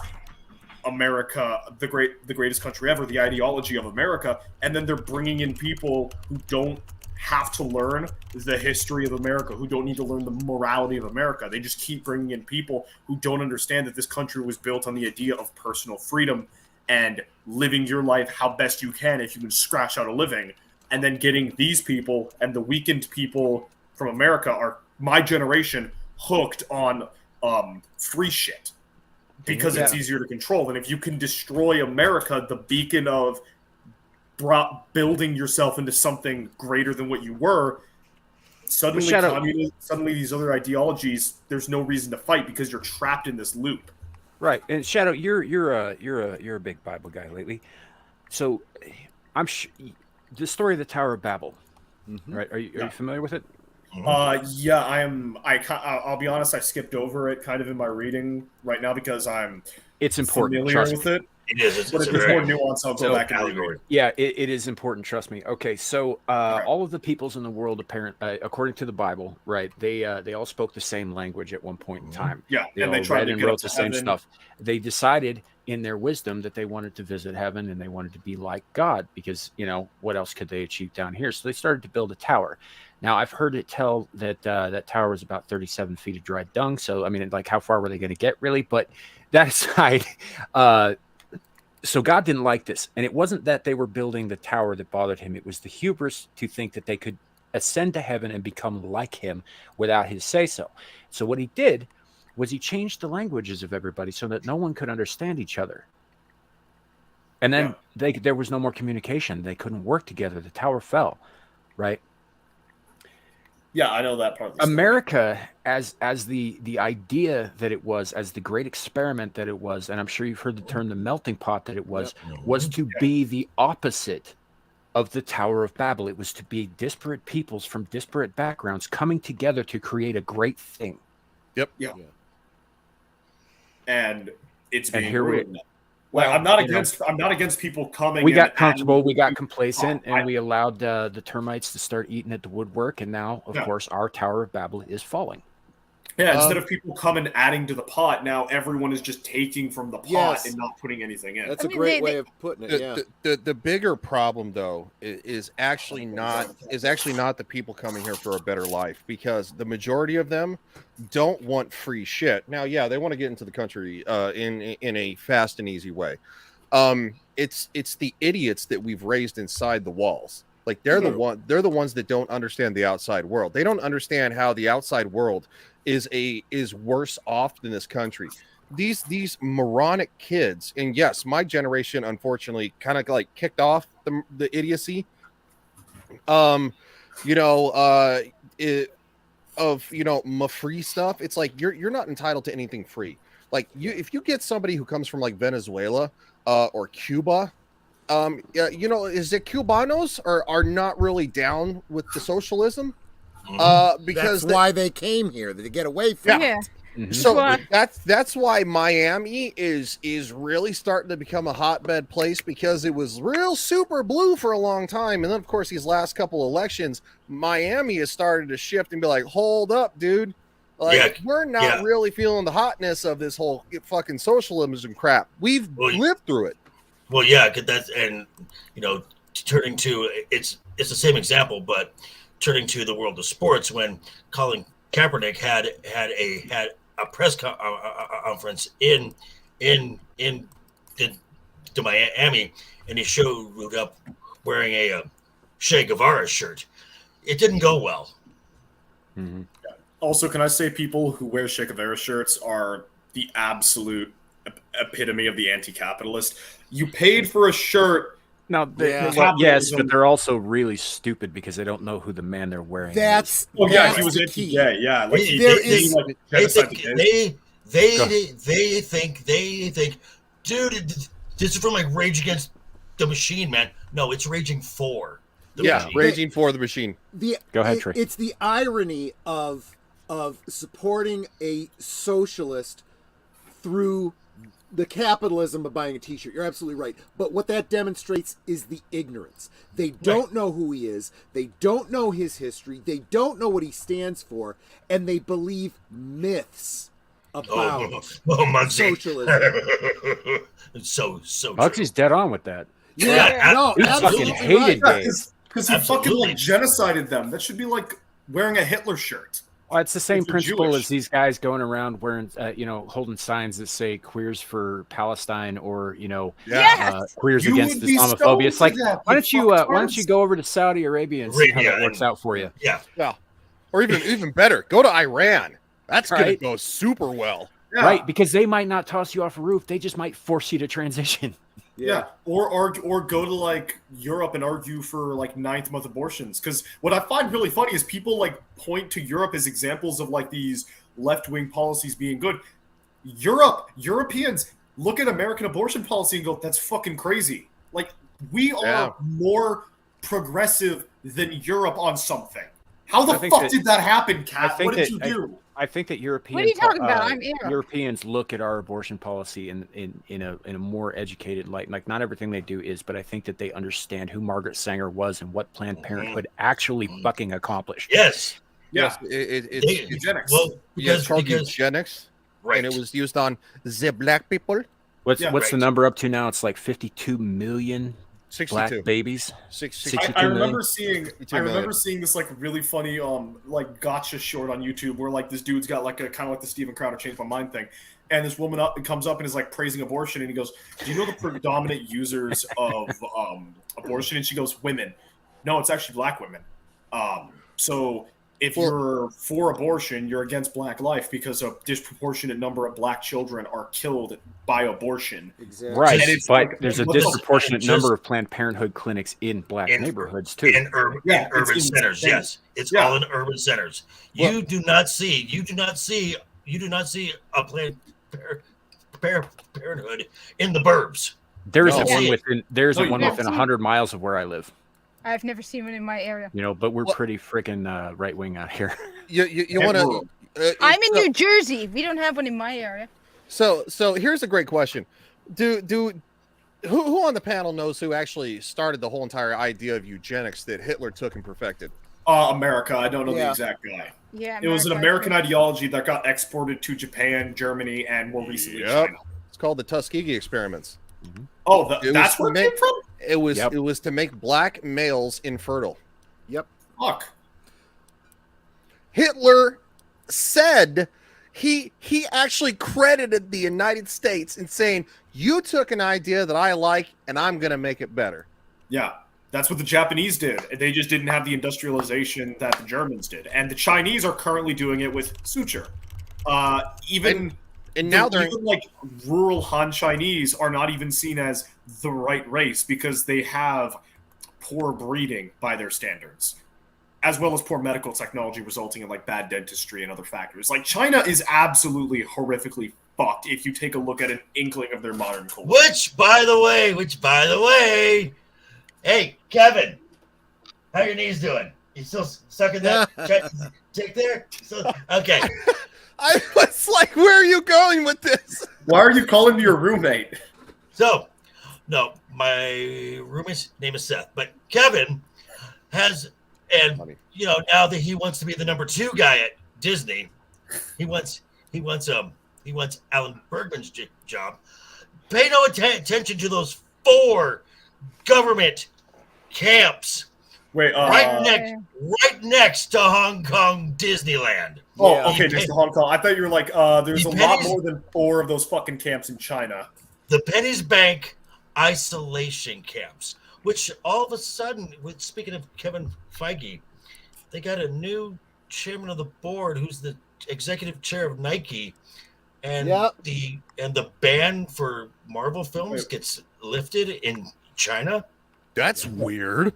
America the greatest country ever, the ideology of America, and then they're bringing in people who don't have to learn the history of America, who don't need to learn the morality of America. They just keep bringing in people who don't understand that this country was built on the idea of personal freedom and living your life how best you can if you can scratch out a living, and then getting these people and the weakened people from America, are my generation, hooked on free shit. Because it's easier to control. And if you can destroy America, the beacon of building yourself into something greater than what you were, suddenly suddenly these other ideologies, there's no reason to fight because you're trapped in this loop. Right. And Shadow, you're a big Bible guy lately. So I'm the story of the Tower of Babel. Right? Are you familiar with it? Yeah, I am. I'll be honest. I skipped over it kind of in my reading right now because it's important. Familiar with it. It is. But if there's more nuance, I'll go back and read it. Yeah, it is important. Trust me. Okay, so all of the peoples in the world, according to the Bible, right? They all spoke the same language at one point in time. Yeah, they all read and wrote the same stuff. They decided in their wisdom that they wanted to visit heaven and they wanted to be like God because, you know, what else could they achieve down here? So they started to build a tower. Now, I've heard it tell that that tower is about 37 feet of dry dung. So, I mean, like, how far were they going to get, really? But that aside, so God didn't like this. And it wasn't that they were building the tower that bothered him. It was the hubris to think that they could ascend to heaven and become like him without his say-so. So what he did was he changed the languages of everybody so that no one could understand each other. And then there was no more communication. They couldn't work together. The tower fell, right? Yeah, I know that part. America, as the idea that it was, as the great experiment that it was, and I'm sure you've heard the term the melting pot that it was to be the opposite of the Tower of Babel. It was to be disparate peoples from disparate backgrounds coming together to create a great thing. Yep. Yeah. And it's being here ruined. Well, I'm not against people coming. We got comfortable, we got complacent, and we allowed the termites to start eating at the woodwork. And now, of course, our Tower of Babel is falling. Yeah, instead of people coming adding to the pot, now everyone is just taking from the pot and not putting anything in. That's a great way of putting it. The bigger problem, though, is actually not the people coming here for a better life, because the majority of them don't want free shit. Now, yeah, they want to get into the country in a fast and easy way. It's the idiots that we've raised inside the walls. Like they're the ones that don't understand the outside world. They don't understand how the outside world is worse off than this country. These moronic kids, and yes, my generation unfortunately kind of like kicked off the idiocy. you know, free stuff. It's like you're not entitled to anything free. Like if you get somebody who comes from like Venezuela or Cuba, is it Cubanos are not really down with the socialism? Because that's why they came here, to get away from Yeah. it. So that's why Miami is really starting to become a hotbed place, because it was real super blue for a long time, and then of course these last couple elections, Miami has started to shift and be like, hold up, dude, like we're not really feeling the hotness of this whole fucking socialism crap. We've lived through it. Well, yeah, that's, and turning to it's the same example, but turning to the world of sports, when Colin Kaepernick had a press conference in Miami, and he showed up wearing a Che Guevara shirt. It didn't go well. Mm-hmm. Also, can I say people who wear Che Guevara shirts are the absolute epitome of the anti-capitalist? You paid for a shirt. No, yes, but they're also really stupid because they don't know who the man they're wearing is. He was anti-gay. Yeah, like they think, dude, this is from like Rage Against the Machine, man. No, it's Raging for the machine. Raging for the machine. Go ahead, Trey. It's the irony of supporting a socialist through the capitalism of buying a t-shirt. You're absolutely right. But what that demonstrates is the ignorance. They don't know who he is. They don't know his history. They don't know what he stands for. And they believe myths about socialism. so Mugsy's dead on with that. No, he fucking hated gays. Because he fucking genocided them. That should be like wearing a Hitler shirt. Well, it's the same principle as these guys going around wearing, holding signs that say "Queers for Palestine" or "Queers against Islamophobia." It's like, why don't you go over to Saudi Arabia and see how that works out for you? Yeah, or even better, go to Iran. That's gonna go super well. Yeah. Right, because they might not toss you off a roof; they just might force you to transition. Yeah, or go to like Europe and argue for like 9th month abortions. Because what I find really funny is people like point to Europe as examples of like these left-wing policies being good. Europeans look at American abortion policy and go, "That's fucking crazy." Like we are more progressive than Europe on something. How the fuck did that happen, Kat? What did you do? I think that Europeans. What are you talking about? I'm Arab. Europeans look at our abortion policy in a more educated light. Like not everything they do is, but I think that they understand who Margaret Sanger was and what Planned Parenthood actually fucking accomplished. Yes. Yeah. It's eugenics. Well, it's called eugenics, right? And it was used on the black people. What's the number up to now? It's like 52 million. 62 black babies. 62 I remember seeing this like really funny like gotcha short on YouTube where like this dude's got like a kind of like the Steven Crowder Change My Mind thing, and this woman comes up and is like praising abortion, and he goes, "Do you know the predominant users of abortion?" And she goes, "Women." No, it's actually black women. So if you're for abortion, you're against black life because a disproportionate number of black children are killed by abortion. Exactly. Right, but there's a disproportionate number of Planned Parenthood clinics in black neighborhoods too. In urban centers, yes. It's all in urban centers. You do not see a Planned Parenthood in the burbs. There's one within 100 miles of where I live. I've never seen one in my area. But we're pretty freaking right wing out here. You want to? I'm in New Jersey. We don't have one in my area. So here's a great question. Who on the panel knows who actually started the whole entire idea of eugenics that Hitler took and perfected? America. I don't know the exact guy. Yeah, it was an American ideology that got exported to Japan, Germany, and more recently China. It's called the Tuskegee experiments. Mm-hmm. Oh, that's where it came from? It was to make black males infertile. Yep. Fuck. Hitler said he actually credited the United States in saying, "You took an idea that I like, and I'm going to make it better." Yeah, that's what the Japanese did. They just didn't have the industrialization that the Germans did, and the Chinese are currently doing it with suture. And now they're even like rural Han Chinese are not even seen as the right race because they have poor breeding by their standards. as well as poor medical technology resulting in like bad dentistry and other factors. Like China is absolutely horrifically fucked if you take a look at an inkling of their modern culture. Which by the way, hey Kevin, how your knees doing? You still sucking that dick there? Okay. I was like, where are you going with this? Why are you calling me your roommate? So, no, my roommate's name is Seth, but Kevin has, and you know, now that he wants to be the number 2 guy at Disney, he wants Alan Bergman's job. Pay no attention to those 4 government camps. Wait, right next to Hong Kong Disneyland. Oh, yeah. Okay, next to Hong Kong. I thought you were like, there's a lot more than 4 of those fucking camps in China. The Penny's Bank isolation camps, which all of a sudden, speaking of Kevin Feige, they got a new chairman of the board who's the executive chair of Nike, and the ban for Marvel films gets lifted in China. That's weird.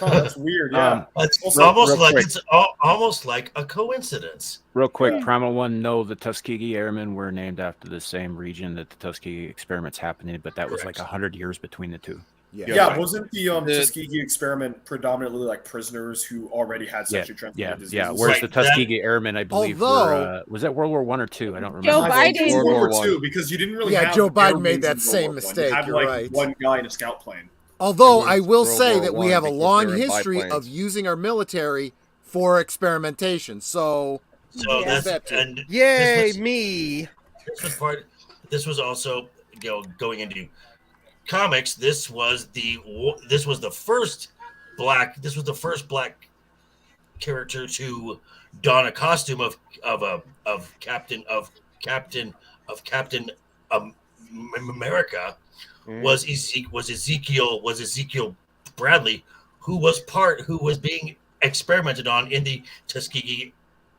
Oh, that's weird. Yeah, it's almost like a coincidence. Real quick, Primal One, no, the Tuskegee Airmen were named after the same region that the Tuskegee experiments happened in, but that was like 100 years between the two. Yeah, wasn't the Tuskegee experiment predominantly like prisoners who already had sexually transmitted diseases? Yeah, whereas the Tuskegee Airmen, I believe, were, was that World War I or II? I don't remember. Joe Biden. World War II, because you didn't really have Joe Biden made airplanes that in same World War I. mistake. You had, You're like, right. one guy in a scout plane. Although I will say that we have a because long they're in history biplanes. of using our military for experimentation. So that's that too. and Yay, this was, me! This was also going into comics. This was the first black character to don a costume of Captain America. Was Ezekiel Bradley, who was being experimented on in the Tuskegee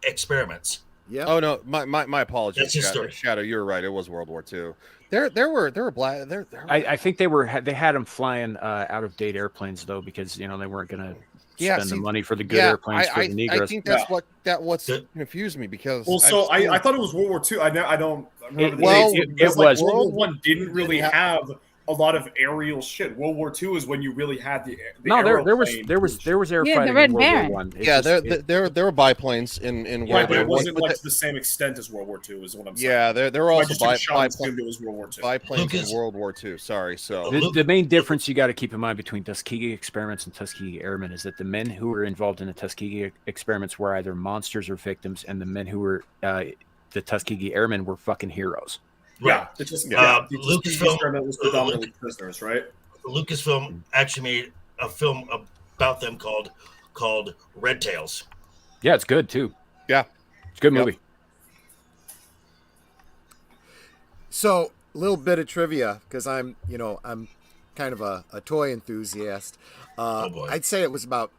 experiments. Yeah. Oh no, my apologies. That's his story. Shadow, you're right. It was World War II. There were black. I think they had them flying out of date airplanes though, because they weren't going to spend the money for the good airplanes for the Negroes. I think that's what's confused me because. Well, so I thought it was World War II. I don't remember. It was. World War I didn't really have a lot of aerial shit. World War II is when you really had the no. There was air fighting the Red in World Baron. War I. There were biplanes in right, World War I. but it wasn't like to the same extent as World War II. Is what I'm saying. Yeah, there were also biplanes in World War II. Sorry, so the main difference you got to keep in mind between Tuskegee experiments and Tuskegee Airmen is that the men who were involved in the Tuskegee experiments were either monsters or victims, and the men who were the Tuskegee Airmen were fucking heroes. Yeah, the Tuskegee experiment was predominantly prisoners, right? Lucasfilm actually made a film about them called Red Tails. Yeah, it's good too. Yeah, it's a good movie. So a little bit of trivia because I'm kind of a toy enthusiast. I'd say it was about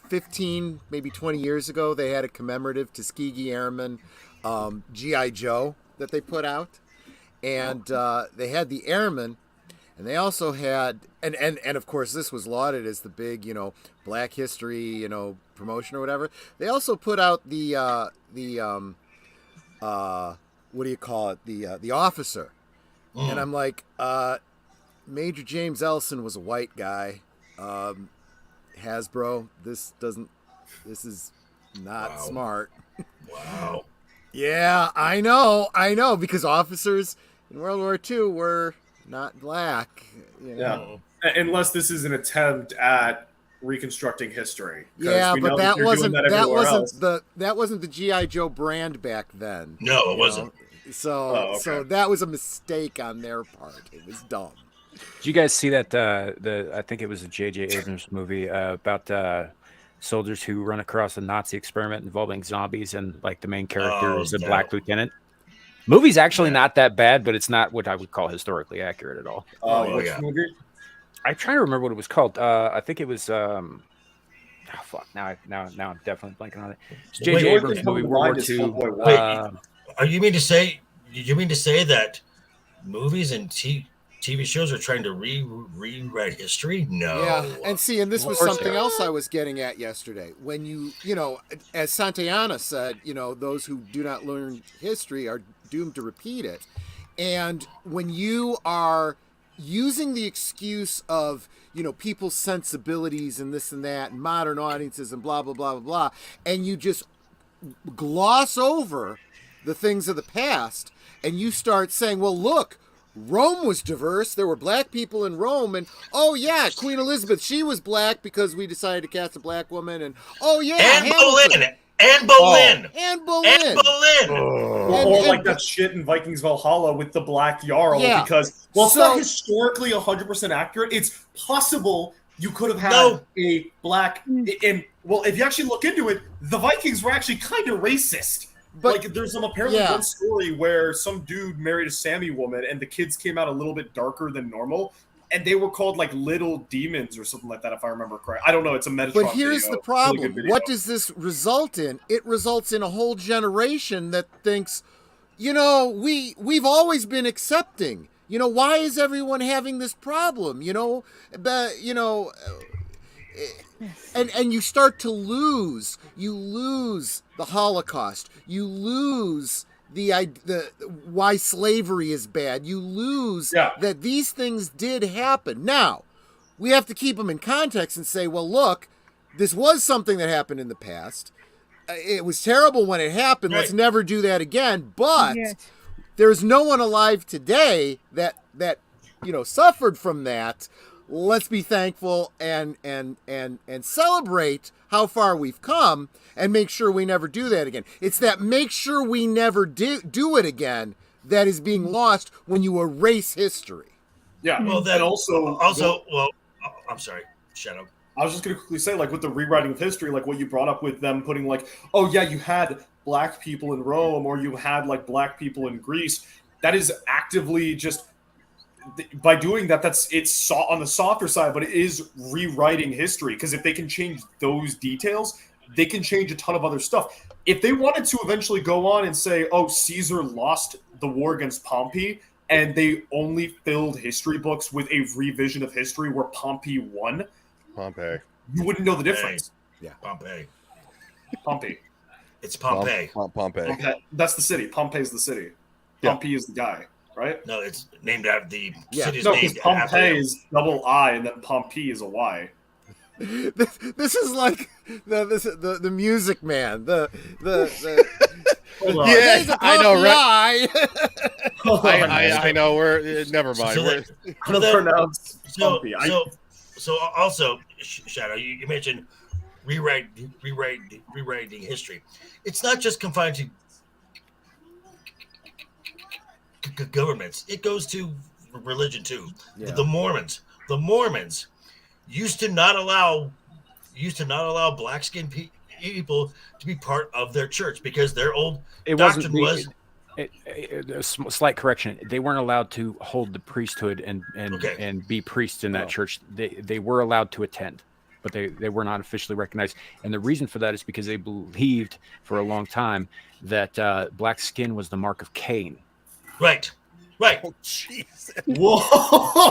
15, maybe 20 years ago. They had a commemorative Tuskegee Airmen G.I. Joe that they put out. And they had the Airmen, and they also had, and of course this was lauded as the big, Black History, promotion or whatever. They also put out the what do you call it? The officer. And I'm like, Major James Ellison was a white guy. Hasbro, this is not smart. Wow. Yeah, I know, because officers in World War II were not black. Yeah, unless this is an attempt at reconstructing history. Yeah, but that wasn't the GI Joe brand back then. No, it wasn't. So that was a mistake on their part. It was dumb. Did you guys see that? I think it was a J.J. Abrams movie about soldiers who run across a Nazi experiment involving zombies, and like the main character is a black lieutenant. Movie's actually not that bad, but it's not what I would call historically accurate at all. Movie? I'm trying to remember what it was called. I think it was. Now I'm definitely blanking on it. It's J.J. Abrams movie, World War II. You mean to say that movies and TV shows are trying to rewrite history. No. Yeah, and see, and this was Of course something they are. else I was getting at yesterday. When you know, as Santayana said, you know, those who do not learn history are doomed to repeat it. And when you are using the excuse of, you know, people's sensibilities and this and that, and modern audiences and blah, blah, blah, blah, blah, and you just gloss over the things of the past, and you start saying, well, look, Rome was diverse. There were black people in Rome, and oh yeah, Queen Elizabeth, she was black because we decided to cast a black woman, and oh yeah, And Hamilton. Berlin. And Berlin. And Berlin. And Berlin. Or like that shit in Vikings Valhalla with the Black Jarl, Yeah. because it's So- not historically 100% accurate. It's possible you could have had a black. And well, if you actually look into it, the Vikings were actually kind of racist. But Like, there's apparently yeah. one story where some dude married a Sami woman, and the kids came out a little bit darker than normal, and they were called like little demons or something like that, if I remember correct. I don't know. It's a Metatron But here's video. the Really problem. good video. What does this result in? It results in a whole generation that thinks, you know, we've always been accepting. You know, why is everyone having this problem? You know, but you know, and you start to lose. You lose the Holocaust. You lose the why slavery is bad. You lose that these things did happen. Now, we have to keep them in context and say, well, look, this was something that happened in the past. It was terrible when it happened. Let's never do that again. But there's no one alive today that you know suffered from that. Let's be thankful and celebrate how far we've come and make sure we never do that again. It's that make sure we never do it again that is being lost when you erase history. Yeah. Well, then and also, well, I'm sorry, Shadow. I was just going to quickly say, like, with the rewriting of history, like what you brought up with them putting, like, oh, yeah, you had black people in Rome or you had, like, black people in Greece. That is actively just, by doing that, it's on the softer side, but it is rewriting history. Because if they can change those details, they can change a ton of other stuff. If they wanted to eventually go on and say, oh, Caesar lost the war against Pompey, and they only filled history books with a revision of history where Pompey won, Pompeii. you wouldn't know the difference. Yeah. Pompey. It's Pompeii. Pompeii. That's the city. Pompey's the city. Yeah. Pompey is the guy, right? No, it's named after the city's No, because named Pompey after him. is double I, and then Pompey is a Y. This is like the Music Man. The Hold on. Yeah, I know, right? Hold on. I know. We're never mind. So We're- I'm gonna pronounce Pompey. So also, Shadow, you mentioned rewriting history. It's not just confined to governments. It goes to religion too. Yeah. The Mormons used to not allow black skinned people to be part of their church because their old doctrine was. A slight correction. They weren't allowed to hold the priesthood and be priests in that church. They were allowed to attend, but they were not officially recognized. And the reason for that is because they believed for a long time that black skin was the mark of Cain. Right. Oh, jeez. Whoa!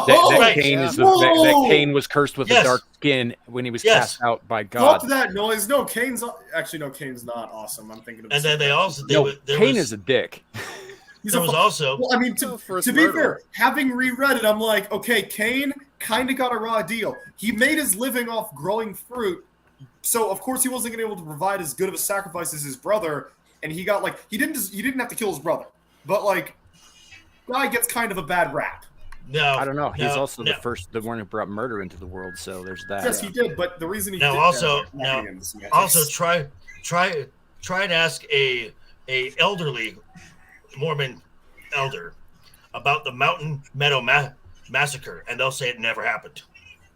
That Right. Cain is Whoa! that Cain was cursed with a dark skin when he was cast out by God. Fuck that noise. No, Kane's actually no. Kane's not awesome. I'm thinking of. And then they also Cain is a dick. There was also. Well, I mean, to be fair, having reread it, I'm like, okay, Cain kind of got a raw deal. He made his living off growing fruit, so of course he wasn't going to be able to provide as good of a sacrifice as his brother. And he got he didn't have to kill his brother, but like, guy gets kind of a bad rap. No, I don't know. He's also no. the one who brought murder into the world. So there's that. Yes, he did. But the reason he Now did also that, now also try and ask a elderly Mormon elder about the Mountain Meadow massacre, and they'll say it never happened.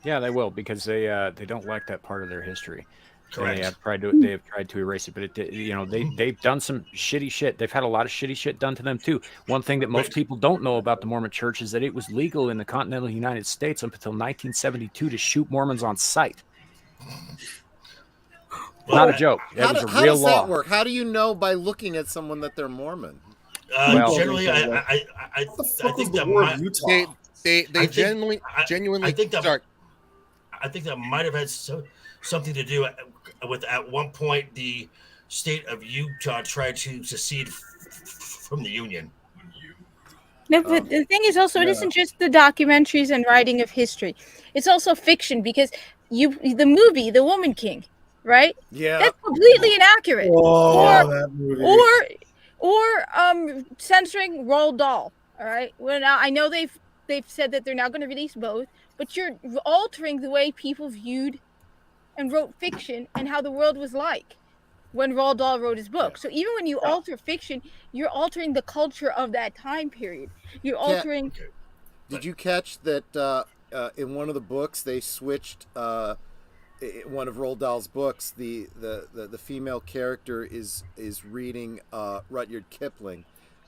Yeah, they will because they don't like that part of their history. Correct. They have tried to erase it, but they've done some shitty shit. They've had a lot of shitty shit done to them too. One thing that most people don't know about the Mormon Church is that it was legal in the continental United States up until 1972 to shoot Mormons on sight. Not a joke. That was a how real does law. that work? How do you know by looking at someone that they're Mormon? Well- Generally, I think that word Utah. They I think- genuinely. I think that sorry. I think that might have had something to do with at one point the state of Utah tried to secede from the Union. No, but the thing is also, it isn't just the documentaries and writing of history. It's also fiction because the movie, The Woman King, right? Yeah. That's completely inaccurate. Oh, Or- that movie. Or censoring Roald Dahl. All right. Well, now I know they've said that they're now going to release both, but you're altering the way people viewed and wrote fiction and how the world was like when Roald Dahl wrote his book. So even when you alter fiction, you're altering the culture of that time period. You're altering. Did you catch that in one of the books they switched? One of Roald Dahl's books, the female character is reading Rudyard Kipling,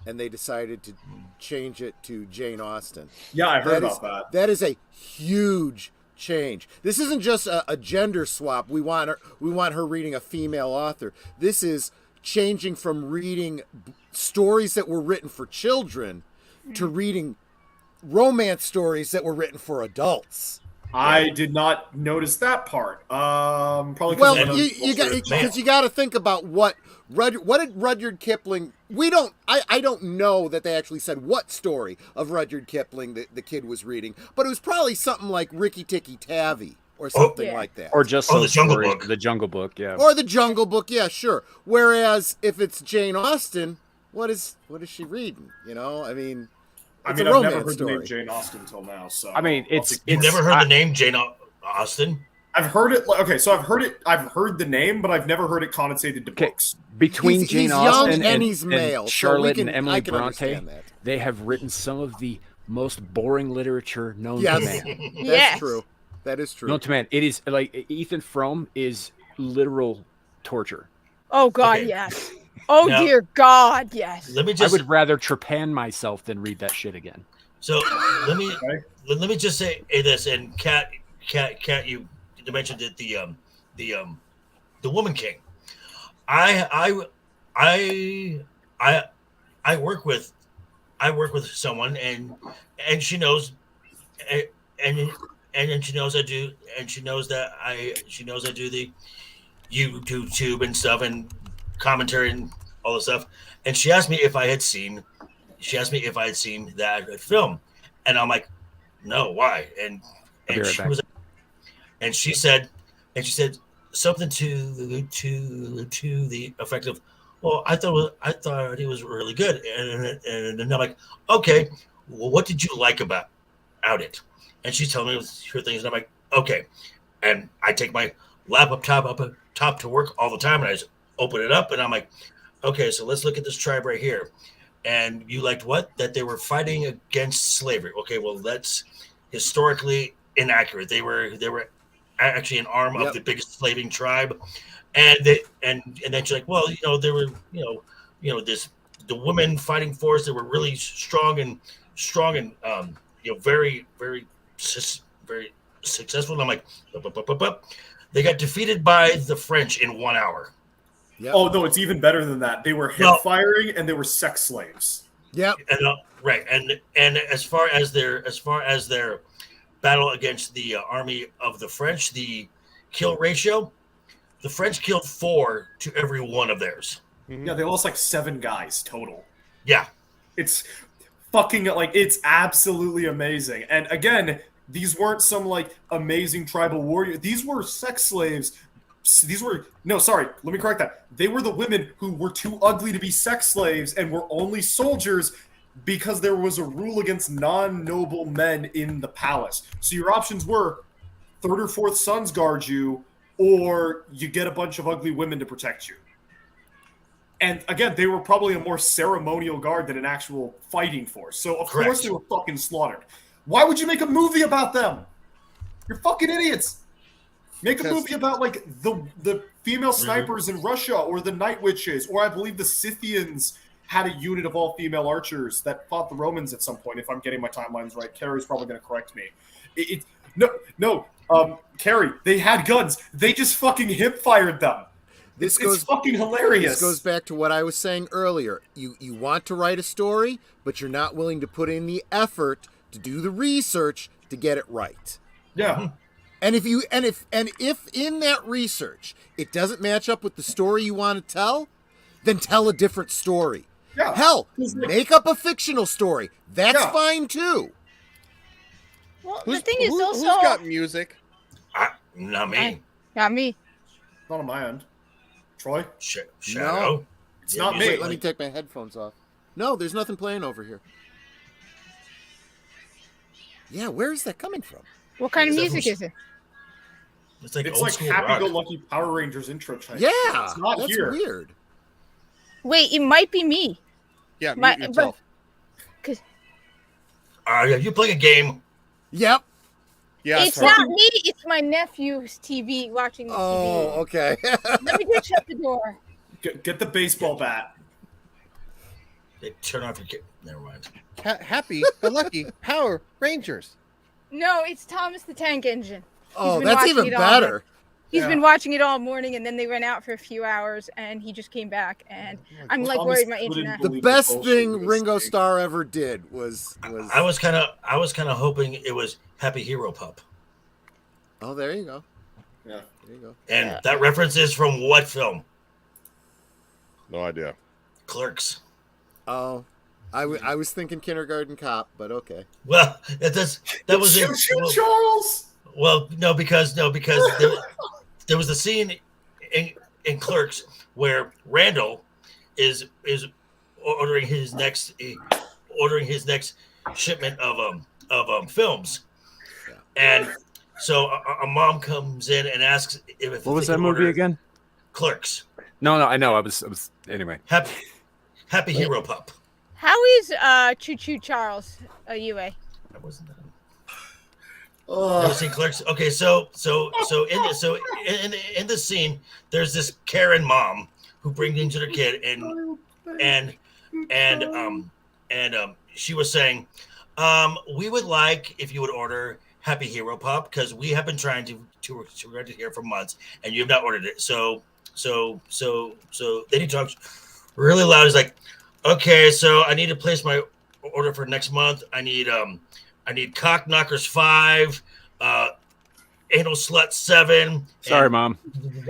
and they decided to change it to Jane Austen. Yeah, I heard about that. That is a huge change. This isn't just a gender swap. We want her reading a female author. This is changing from reading stories that were written for children to reading romance stories that were written for adults. I did not notice that part. Probably Well, because you got to think about what did Rudyard Kipling. I don't know that they actually said what story of Rudyard Kipling the kid was reading, but it was probably something like Rikki Tikki Tavi or something like that, or just the Jungle Book. The Jungle Book, yeah, or the Jungle Book, yeah, sure. Whereas if it's Jane Austen, what is she reading? You know, I mean. I've It's a never romance heard story. the name Jane Austen until now. So I mean, You've never heard the name Jane Austen? I've heard it. Okay, so I've heard it. I've heard the name, but I've never heard it connotated to books. Between He's Jane young Austen and he's male, so Charlotte we can- and Emily I can Bronte, understand that. they have written some of the most boring literature known Yes. to man. That's Yes. true. That is true. Known to man. It is like Ethan Frome is literal torture. Oh God, Okay. yes. Oh Now- dear God, yes. Let me I just would rather trepan myself than read that shit again. so let me just say this, and Kat, you mentioned it, the Woman King. I work with someone, and she knows, and she knows I do, and she knows that I do the YouTube and stuff and commentary and all the stuff. And she asked me if I had seen that film, and I'm like, no, why? And I'll be right back. she said something to the effect of, well, I thought he was really good, and I'm like, okay, well, what did you like about it? And she's telling me her things, and I'm like, okay. And I take my laptop up top to work all the time, and I just open it up, and I'm like, okay, so let's look at this tribe right here. And you liked what? That they were fighting against slavery. Okay, well, that's historically inaccurate. They were actually an arm of the biggest slaving tribe, and then she's like, well, they were, the women fighting force. They were really strong and very, very, very successful. And I'm like, they got defeated by the French in 1 hour. Yep. Oh no, it's even better than that. They were hip firing and they were sex slaves. Yep. And right, and as far as their battle against the army of the French, the kill ratio, the French killed 4 to every one of theirs. Mm-hmm. Yeah, they lost like 7 guys total. Yeah, it's fucking it's absolutely amazing. And again, these weren't some like amazing tribal warrior. These were sex slaves. Let me correct that. They were the women who were too ugly to be sex slaves and were only soldiers because there was a rule against non-noble men in the palace. So your options were 3rd or 4th sons guard you, or you get a bunch of ugly women to protect you. And again, they were probably a more ceremonial guard than an actual fighting force. So of course they were fucking slaughtered. Why would you make a movie about them? You're fucking idiots. Make a movie about like the female snipers in Russia, or the Night Witches, or I believe the Scythians had a unit of all female archers that fought the Romans at some point. If I'm getting my timelines right, Carrie's probably going to correct me. Carrie, they had guns. They just fucking hip fired them. It's fucking hilarious. This goes back to what I was saying earlier. You want to write a story, but you're not willing to put in the effort to do the research to get it right. Yeah. And if in that research it doesn't match up with the story you want to tell, then tell a different story. Yeah. Hell, make up a fictional story. That's fine too. Well, the thing is also who's got music? Not me. Not me. Not on my end. Troy? Shadow. It's not me. Wait, let me take my headphones off. No, there's nothing playing over here. Yeah, where is that coming from? What kind of music is it? It's like, It's old like school happy-go-lucky Power Rangers intro type. Yeah, It's not that's here. weird. Wait, it might be me. Yeah, mute yourself. Yeah, you play a game. Yep. Yeah, It's not me. It's my nephew's TV watching the Oh, TV. okay. Let me just shut the door. Get the baseball bat. They turn off your Never mind. Happy, lucky Power Rangers. No, it's Thomas the Tank Engine. Oh, been that's watching even it all better. He's been watching it all morning, and then they went out for a few hours, and he just came back, and I'm like Thomas worried my couldn't internet. The believe best bullshit thing he was Ringo saying. Starr ever did was. I was kind of hoping it was Happy Hero Pup. Oh, there you go. Yeah. There you go. And that reference is from what film? No idea. Clerks. Oh, I was thinking Kindergarten Cop, but okay. Well, that was it. Choo-choo, Charles! Well, no, because there was the scene in Clerks where Randall is ordering his next shipment of films, and so a mom comes in and asks if What was they that can movie order again? Clerks. No, I know. I was anyway. Happy Hero Pup. How is Choo Choo Charles a UA? That wasn't that. Oh. Never seen Clerks. Okay, so in the scene, there's this Karen mom who brings into their kid, and she was saying, we would like if you would order Happy Hero Pup because we have been trying to rent it here for months, and you have not ordered it. So then he talks really loud. He's like, okay, so I need to place my order for next month. I need Cock Knockers 5, Anal Slut 7. Sorry, Mom.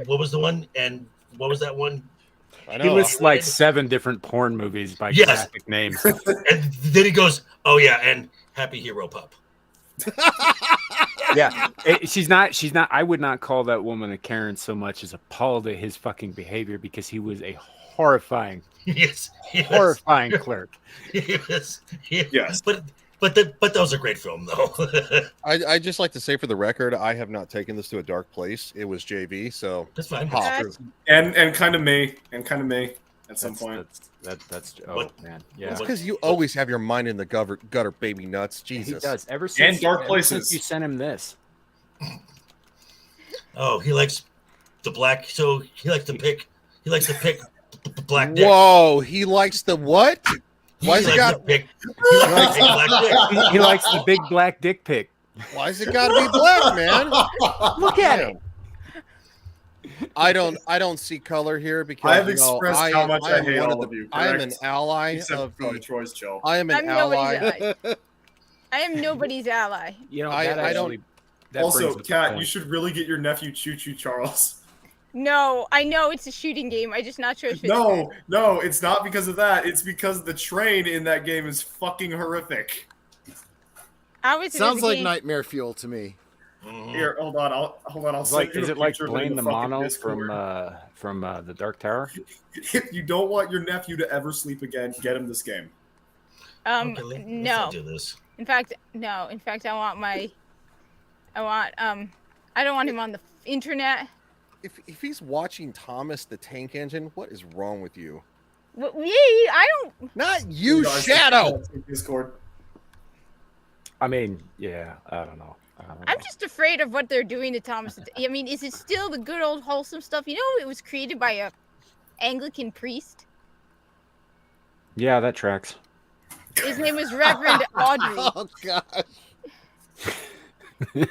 What was the one? And what was that one? I He know. lists like 7 different porn movies by Yes. graphic names. And then he goes, oh yeah, and Happy Hero Pup. Yeah, she's not. I would not call that woman a Karen so much as appalled at his fucking behavior because he was a horrifying Yes. horrifying clerk. Yes. But that was a great film, though. I just like to say for the record, I have not taken this to a dark place. It was JV, so That's fine. And kind of me. At some point. That's What? man. Yeah. it's because you always have your mind in the gutter, baby nuts. He Jesus. does. Ever since Dark ever Places. since you sent him this. Oh, he likes the black. So he likes to pick the black dick. Whoa, he likes the what? Why has it got? He likes to pick black dick. He likes the big black dick pic. Why has it got to be black, man? Look at him. I don't see color here because I have expressed how much I am hate one all of you. I am an correct? ally Except of for the. Troy's chill. I am an I'm nobody's ally. ally. I am nobody's ally. You know, I that don't- actually, that Also, brings up a Kat, point. you should really get your nephew Choo Choo Charles. No, I know it's a shooting game. I just not sure if it's No, it's not because of that. It's because the train in that game is fucking horrific. How is it Sounds as a like game? nightmare fuel to me. Here, hold on. I'll It's send like, you is a it like picture of Blaine in the fucking Mono Discord. from the Dark Tower? If you don't want your nephew to ever sleep again, get him this game. Okay, let's No. not do this. In fact, no. In fact, I don't want him on the internet. If he's watching Thomas the Tank Engine, what is wrong with you? I don't. Not you, guys- Shadow. Discord. I mean, yeah, I don't know. I'm just afraid of what they're doing to Thomas. I mean, is it still the good old wholesome stuff? You know, it was created by a Anglican priest. Yeah, that tracks. His name was Reverend Audrey. Oh gosh. This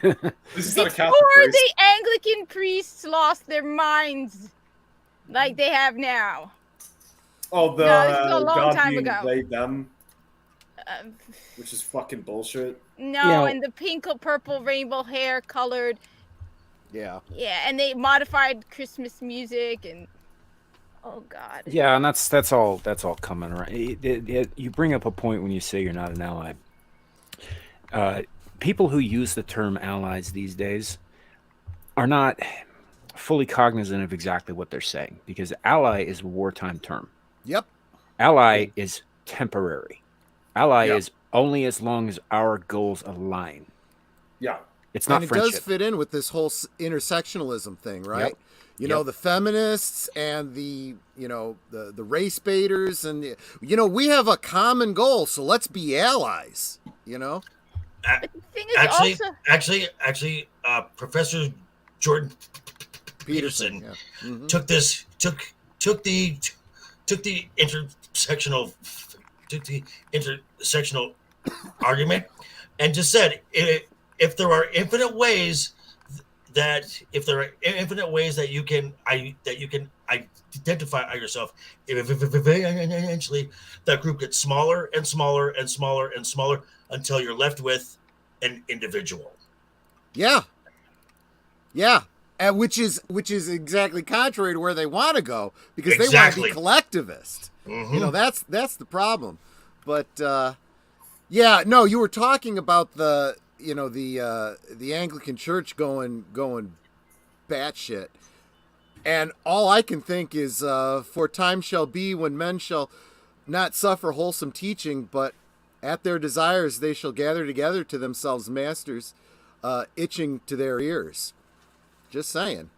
is not a Catholic Before priest. the Anglican priests lost their minds, like they have now. Oh, the No, this is a long God time being ago. they, them. which is fucking bullshit. No, and the pink, purple, rainbow hair colored. Yeah. Yeah, and they modified Christmas music and oh god. Yeah, and that's all coming around. You bring up a point when you say you're not an ally. People who use the term allies these days are not fully cognizant of exactly what they're saying, because ally is a wartime term. Yep. Ally is temporary. Ally is only as long as our goals align. Yeah. It's not and it friendship. does fit in with this whole intersectionalism thing, right? Yep. You know, the feminists and the race baiters, and we have a common goal, so let's be allies. But the thing is Actually, Professor Jordan Peterson took the intersectional argument and just said, if there are infinite ways that you can identify yourself, eventually that group gets smaller and smaller and smaller and smaller until you're left with an individual. Yeah. And which is exactly contrary to where they want to go, because they want to be collectivist. Mm-hmm. That's the problem. But you were talking about the Anglican Church going batshit, and all I can think is, for time shall be when men shall not suffer wholesome teaching, but at their desires they shall gather together to themselves masters, itching to their ears. Just saying.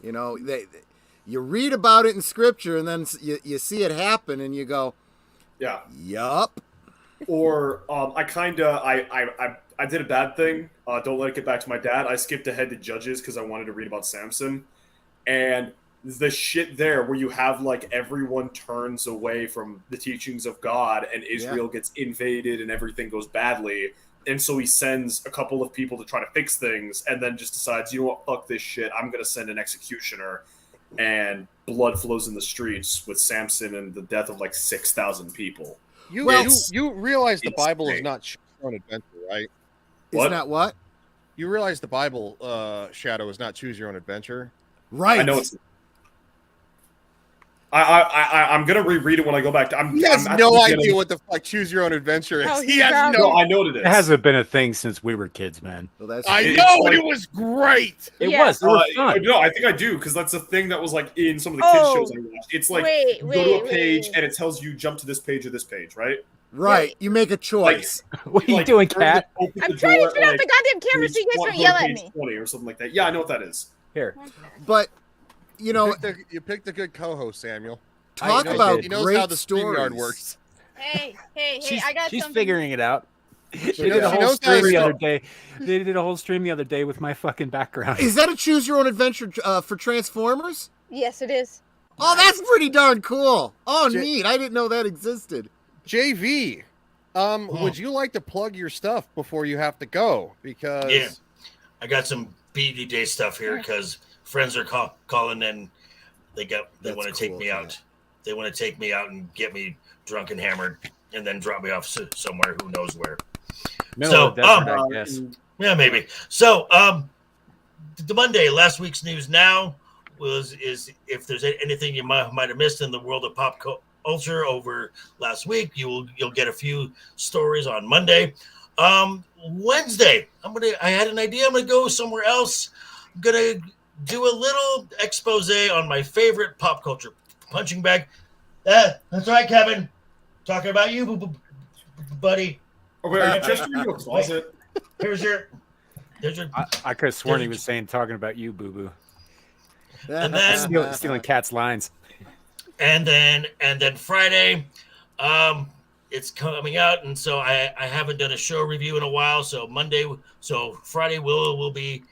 You read about it in scripture, and then you see it happen, and you go, yeah, yup. Or I did a bad thing. Don't let it get back to my dad. I skipped ahead to Judges because I wanted to read about Samson, and the shit there where you have like everyone turns away from the teachings of God, and Israel gets invaded, and everything goes badly. And so he sends a couple of people to try to fix things, and then just decides, you know what, fuck this shit. I'm going to send an executioner. And blood flows in the streets with Samson and the death of like 6,000 people. You realize the Bible is not choose your own adventure, right? It's not what? You realize the Bible, Shadow, is not choose your own adventure? Right. I know it's... I'm gonna reread it when I go back. He has no idea what the fuck choose your own adventure is. Oh, he has no. I know what it is. It hasn't been a thing since we were kids, man. Well, I know, and it was great. It was. It was fun. No, I think I do, because that's a thing that was like in some of the kids shows I watched. It's like you go to a page and it tells you jump to this page or this page, right? Right. You make a choice. What are you doing, Kat? I'm trying to turn off the goddamn camera so you guys don't yell at me. 20 or something like that. Yeah, I know what that is. Here. But you picked a good co-host, Samuel. Talk about he knows great how the stories. StreamYard works. Hey, I got She's something. figuring it out. They She did a whole knows stream how the to- other day. They did a whole stream the other day with my fucking background. Is that a choose your own adventure for Transformers? Yes, it is. Oh, that's pretty darn cool. Oh, neat. I didn't know that existed. JV, would you like to plug your stuff before you have to go? Because I got some BD Day stuff here because friends are calling and they want to take me out. They want to take me out and get me drunk and hammered, and then drop me off somewhere who knows where. Middle of the desert, I guess. Yeah, maybe. So, the Monday, last week's news now is if there's anything you might have missed in the world of pop culture over last week, you'll get a few stories on Monday. Wednesday, I had an idea. I'm gonna go somewhere else. I'm gonna do a little expose on my favorite pop culture punching bag. That's right, Kevin. Talking about you, buddy. Oh, wait, are you just in your closet? Here's your. I could have sworn he was talking about you, Boo Boo. And then Stealing Cat's lines. And then Friday, it's coming out, and so I haven't done a show review in a while. So Friday will be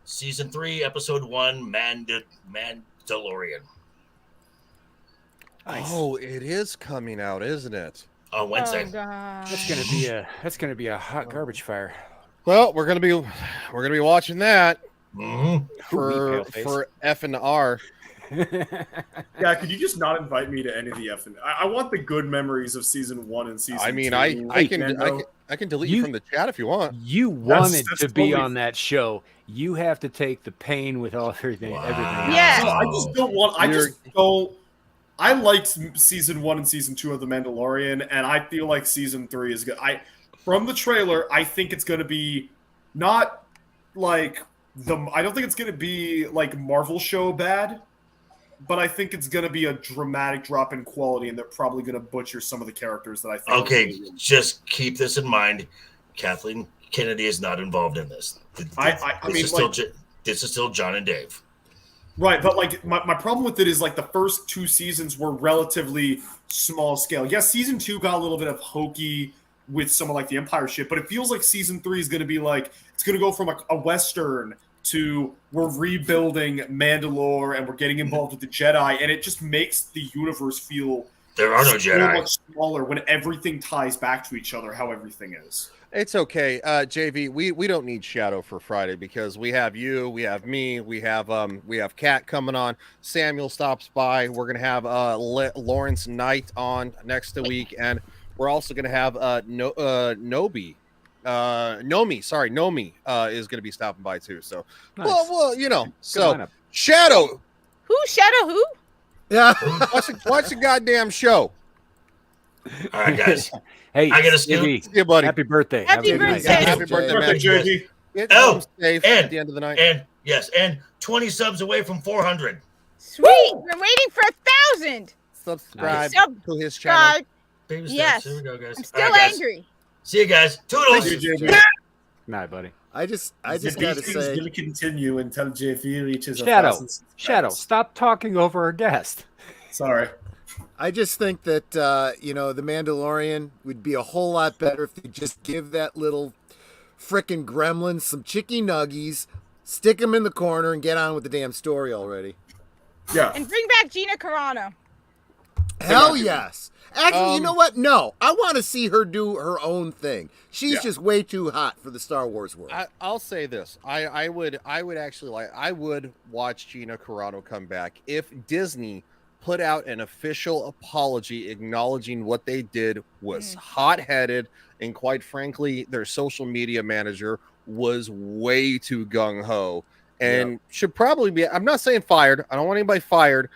season 3, episode 1, Mandalorian. Nice. Oh, it is coming out, isn't it? On Wednesday. Oh, God. That's gonna be a hot garbage fire. Well, we're gonna be watching that Mm-hmm. for F and R. Yeah, could you just not invite me to any of the effing? I want the good memories of season 1 and season 2. I mean, I can delete you from the chat if you want. You wanted That's to be totally on that show. You have to take the pain with everything. Yeah. No, I just don't want. I just don't. I liked season 1 and season 2 of The Mandalorian, and I feel like season 3 is good. From the trailer, I think it's going to be not like I don't think it's going to be like Marvel show bad, but I think it's going to be a dramatic drop in quality, and they're probably going to butcher some of the characters that I think. Okay, just keep this in mind. Kathleen Kennedy is not involved in this. This is still John and Dave. Right, but like my problem with it is like the first 2 seasons were relatively small scale. Yes, season 2 got a little bit of hokey with some of like the Empire shit, but it feels like season 3 is going to be like it's going to go from a Western to we're rebuilding Mandalore and we're getting involved with the Jedi, and it just makes the universe feel there are no Jedi. Much smaller when everything ties back to each other. How everything is. It's okay, JV. We don't need Shadow for Friday because we have you, we have me, we have Kat coming on. Samuel stops by. We're gonna have Lawrence Knight on next week, and we're also gonna have Nomi. Nomi is gonna be stopping by too. So, Nice. well, you know, so lineup. Shadow. Who? Shadow who? Yeah. Watch the goddamn show. All right, guys. Hey, I gotta Stevie, See you, buddy. happy birthday. Happy Have a good night. birthday. Happy birthday, man. JV. Get Oh, home safe and- at the end of the night. And 20 subs away from 400. Sweet. We're waiting for 1,000. Subscribe Sub- to his channel. Baby steps. Yes. Here we go, guys. I'm still All right, guys. angry. See you guys. Toodles. Thank you, JV. Night, buddy. I just gotta is say, going to continue until JV reaches Shadow, 1,000 subscribers. Shadow, stop talking over our guest. Sorry. I just think that the Mandalorian would be a whole lot better if they just give that little frickin' gremlin some chicky nuggies, stick him in the corner, and get on with the damn story already. Yeah. And bring back Gina Carano. Hell yes. Actually, you know what? No, I want to see her do her own thing. She's just way too hot for the Star Wars world. I'll say this: I would watch Gina Carano come back if Disney put out an official apology acknowledging what they did was hot-headed, and quite frankly, their social media manager was way too gung-ho and should probably be. I'm not saying fired. I don't want anybody fired.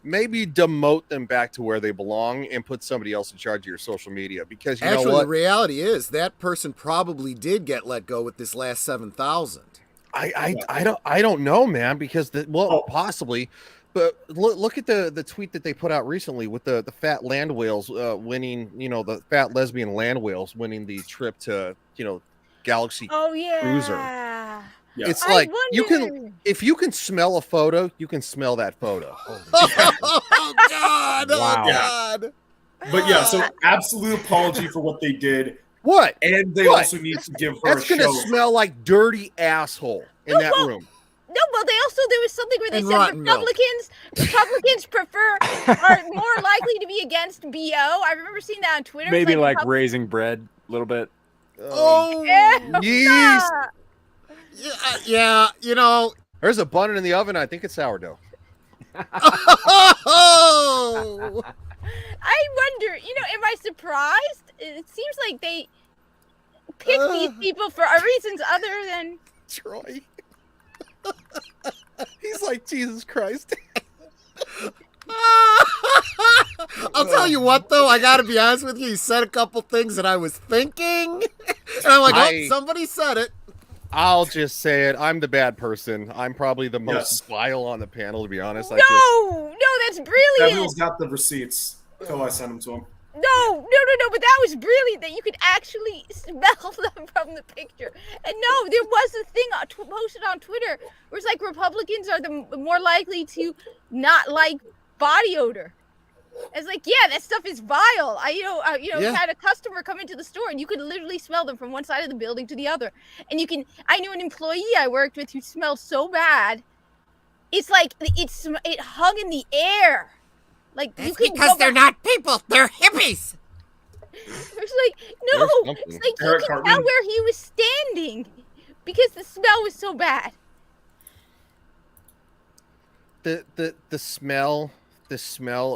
Maybe demote them back to where they belong and put somebody else in charge of your social media, because you know what? The reality is that person probably did get let go with this last 7,000. I don't know, man, because possibly, but look at the tweet that they put out recently with the fat land whales winning, the fat lesbian land whales winning the trip to Galaxy Cruiser. Yeah. It's like if you can smell a photo, you can smell that photo. Oh God! Wow. Oh God! But yeah, so absolute apology for what they did. What? And they also need to give her That's a gonna show. smell like dirty asshole in that room. No, well, there was something where they And said rotten milk. Republicans are more likely to be against BO. I remember seeing that on Twitter. Maybe It's like raising bread a little bit. Oh, Yeast. yeah. There's a bun in the oven. I think it's sourdough. Oh. I wonder, am I surprised? It seems like they picked these people for reasons other than Troy. He's like, Jesus Christ. I'll tell you what, though. I got to be honest with you. He said a couple things that I was thinking. And I'm like, somebody said it. I'll just say it. I'm the bad person. I'm probably the most vile on the panel, to be honest. No, that's brilliant. Everyone's got the receipts. Till I send them to him. No, but that was brilliant that you could actually smell them from the picture. And no, there was a thing posted on Twitter where it's like Republicans are the more likely to not like body odor. It's like, yeah, that stuff is vile. I had a customer come into the store and you could literally smell them from one side of the building to the other. And I knew an employee I worked with who smelled so bad. It's like it hung in the air. Like That's because they're not people, they're hippies. It's like, no, it's like you could tell where he was standing because the smell was so bad. the smell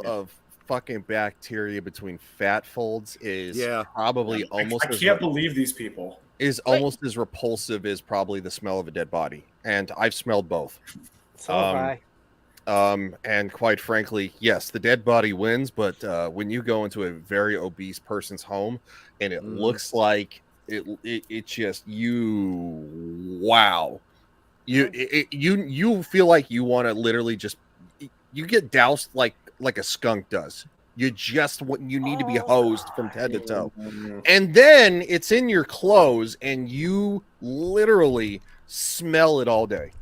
of fucking bacteria between fat folds is probably almost. I can't believe these people. Is almost as repulsive as probably the smell of a dead body, and I've smelled both. So have I. And quite frankly, yes, the dead body wins, but when you go into a very obese person's home and it looks like it just wow. You feel like you want to literally just you get doused like a skunk does. You need to be hosed from head to toe. And then it's in your clothes and you literally smell it all day.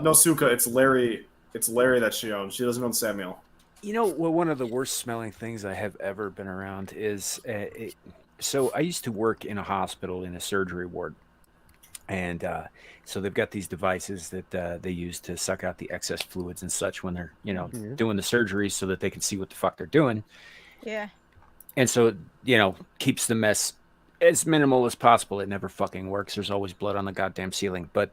No, Suka, it's Larry. It's Larry that she owns. She doesn't own Samuel. You know what? One of the worst smelling things I have ever been around is so I used to work in a hospital in a surgery ward, and so they've got these devices that they use to suck out the excess fluids and such when they're doing the surgery, so that they can see what the fuck they're doing. Yeah. And so keeps the mess as minimal as possible. It never fucking works. There's always blood on the goddamn ceiling, but.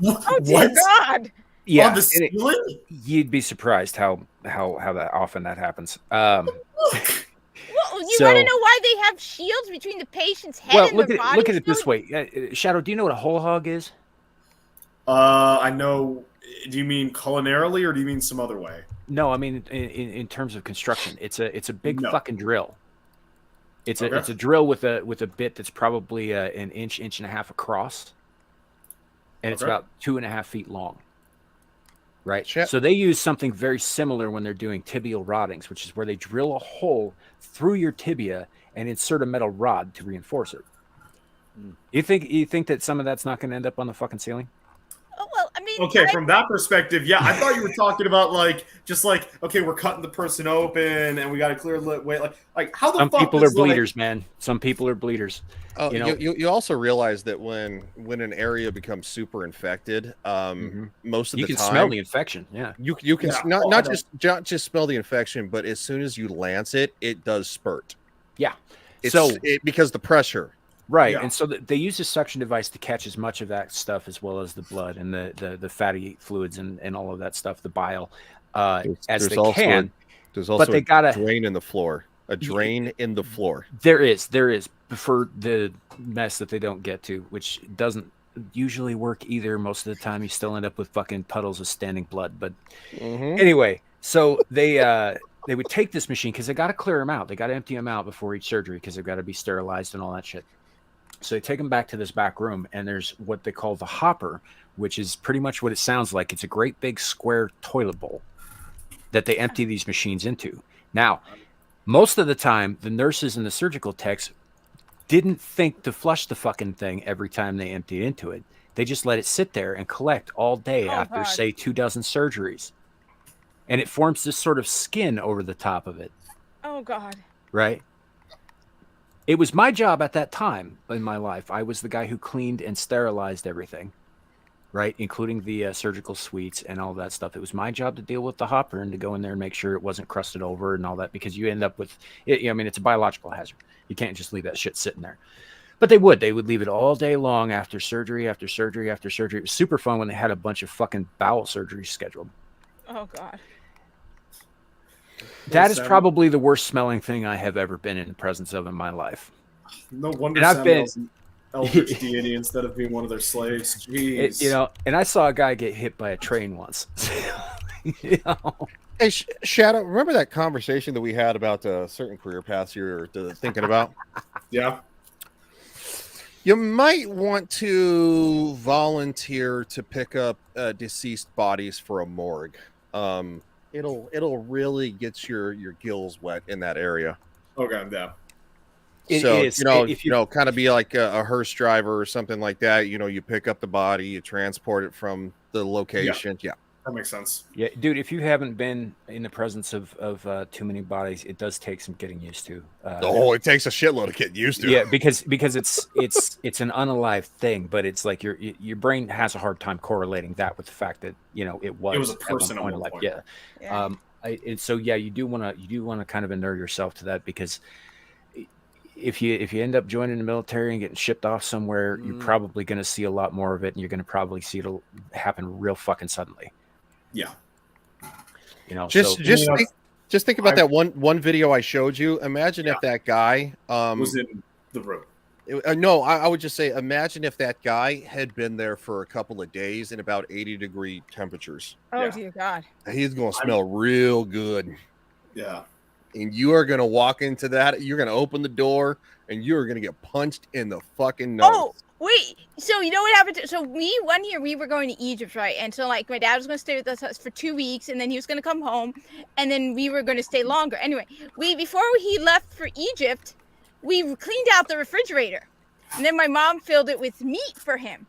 Oh dear God! Yeah, on the ceiling? You'd be surprised how that often that happens. Well, you want to know why they have shields between the patient's head and their body? Look at it this way. Shadow, do you know what a whole hog is? I know. Do you mean culinarily, or do you mean some other way? No, I mean in terms of construction. It's a big fucking drill. It's a drill with a bit that's probably an inch and a half across. And it's about 2.5 feet long, right? So they use something very similar when they're doing tibial roddings, which is where they drill a hole through your tibia and insert a metal rod to reinforce it. You think that some of that's not going to end up on the fucking ceiling? Oh, well, I mean... Okay, from that perspective, yeah. I thought you were talking about, okay, we're cutting the person open and we got to clear the way. Like how the Some fuck people are bleeders, man. Some people are bleeders. Oh, you also realize that when an area becomes super infected, most of the time... You can smell the infection, yeah. You can not just smell the infection, but as soon as you lance it, it does spurt. Yeah. Because the pressure... Right, and so they use a suction device to catch as much of that stuff as well as the blood and the fatty fluids and all of that stuff, the bile, as they can. There's also a drain in the floor. A drain in the floor. There is for the mess that they don't get to, which doesn't usually work either. Most of the time, you still end up with fucking puddles of standing blood. But anyway, so they would take this machine because they got to clear them out. They got to empty them out before each surgery because they've got to be sterilized and all that shit. So they take them back to this back room, and there's what they call the hopper, which is pretty much what it sounds like. It's a great big square toilet bowl that they empty these machines into. Now, most of the time, the nurses and the surgical techs didn't think to flush the fucking thing every time they emptied into it. They just let it sit there and collect all day after, say, 24 surgeries. And it forms this sort of skin over the top of it. Oh, God. Right? It was my job at that time in my life. I was the guy who cleaned and sterilized everything, right? Including the surgical suites and all that stuff. It was my job to deal with the hopper and to go in there and make sure it wasn't crusted over and all that, because you end up with it. I mean, it's a biological hazard. You can't just leave that shit sitting there. But they would leave it all day long after surgery, after surgery, after surgery. It was super fun when they had a bunch of fucking bowel surgeries scheduled. Oh, God. That is probably the worst smelling thing I have ever been in the presence of in my life. No wonder Samuel's an eldritch deity instead of being one of their slaves. Jeez. And I saw a guy get hit by a train once. Hey, Shadow, remember that conversation that we had about certain career paths you were thinking about? Yeah. You might want to volunteer to pick up deceased bodies for a morgue. It'll really get your gills wet in that area. Okay, yeah. Kind of be like a hearse driver or something like that. You pick up the body, you transport it from the location. Yeah. That makes sense. Yeah, dude, if you haven't been in the presence of too many bodies, it does take some getting used to. It takes a shitload of getting used to. Yeah, because it's an unalive thing, but it's like your brain has a hard time correlating that with the fact that it was a person at one point. Yeah. You do want to kind of inure yourself to that, because if you end up joining the military and getting shipped off somewhere, you're probably going to see a lot more of it, and you're going to probably see it happen real fucking suddenly. Yeah. You know, just think about that one video I showed you. Imagine if that guy was in the room. No, I would just say, imagine if that guy had been there for a couple of days in about 80-degree temperatures. Oh, dear God. He's going to smell real good. Yeah. And you are going to walk into that. You're going to open the door, and you are going to get punched in the fucking nose. Oh, wait. So you know what happened? So one year we were going to Egypt, right? And so like my dad was going to stay with us for 2 weeks, and then he was going to come home, and then we were going to stay longer. Anyway, before he left for Egypt, we cleaned out the refrigerator, and then my mom filled it with meat for him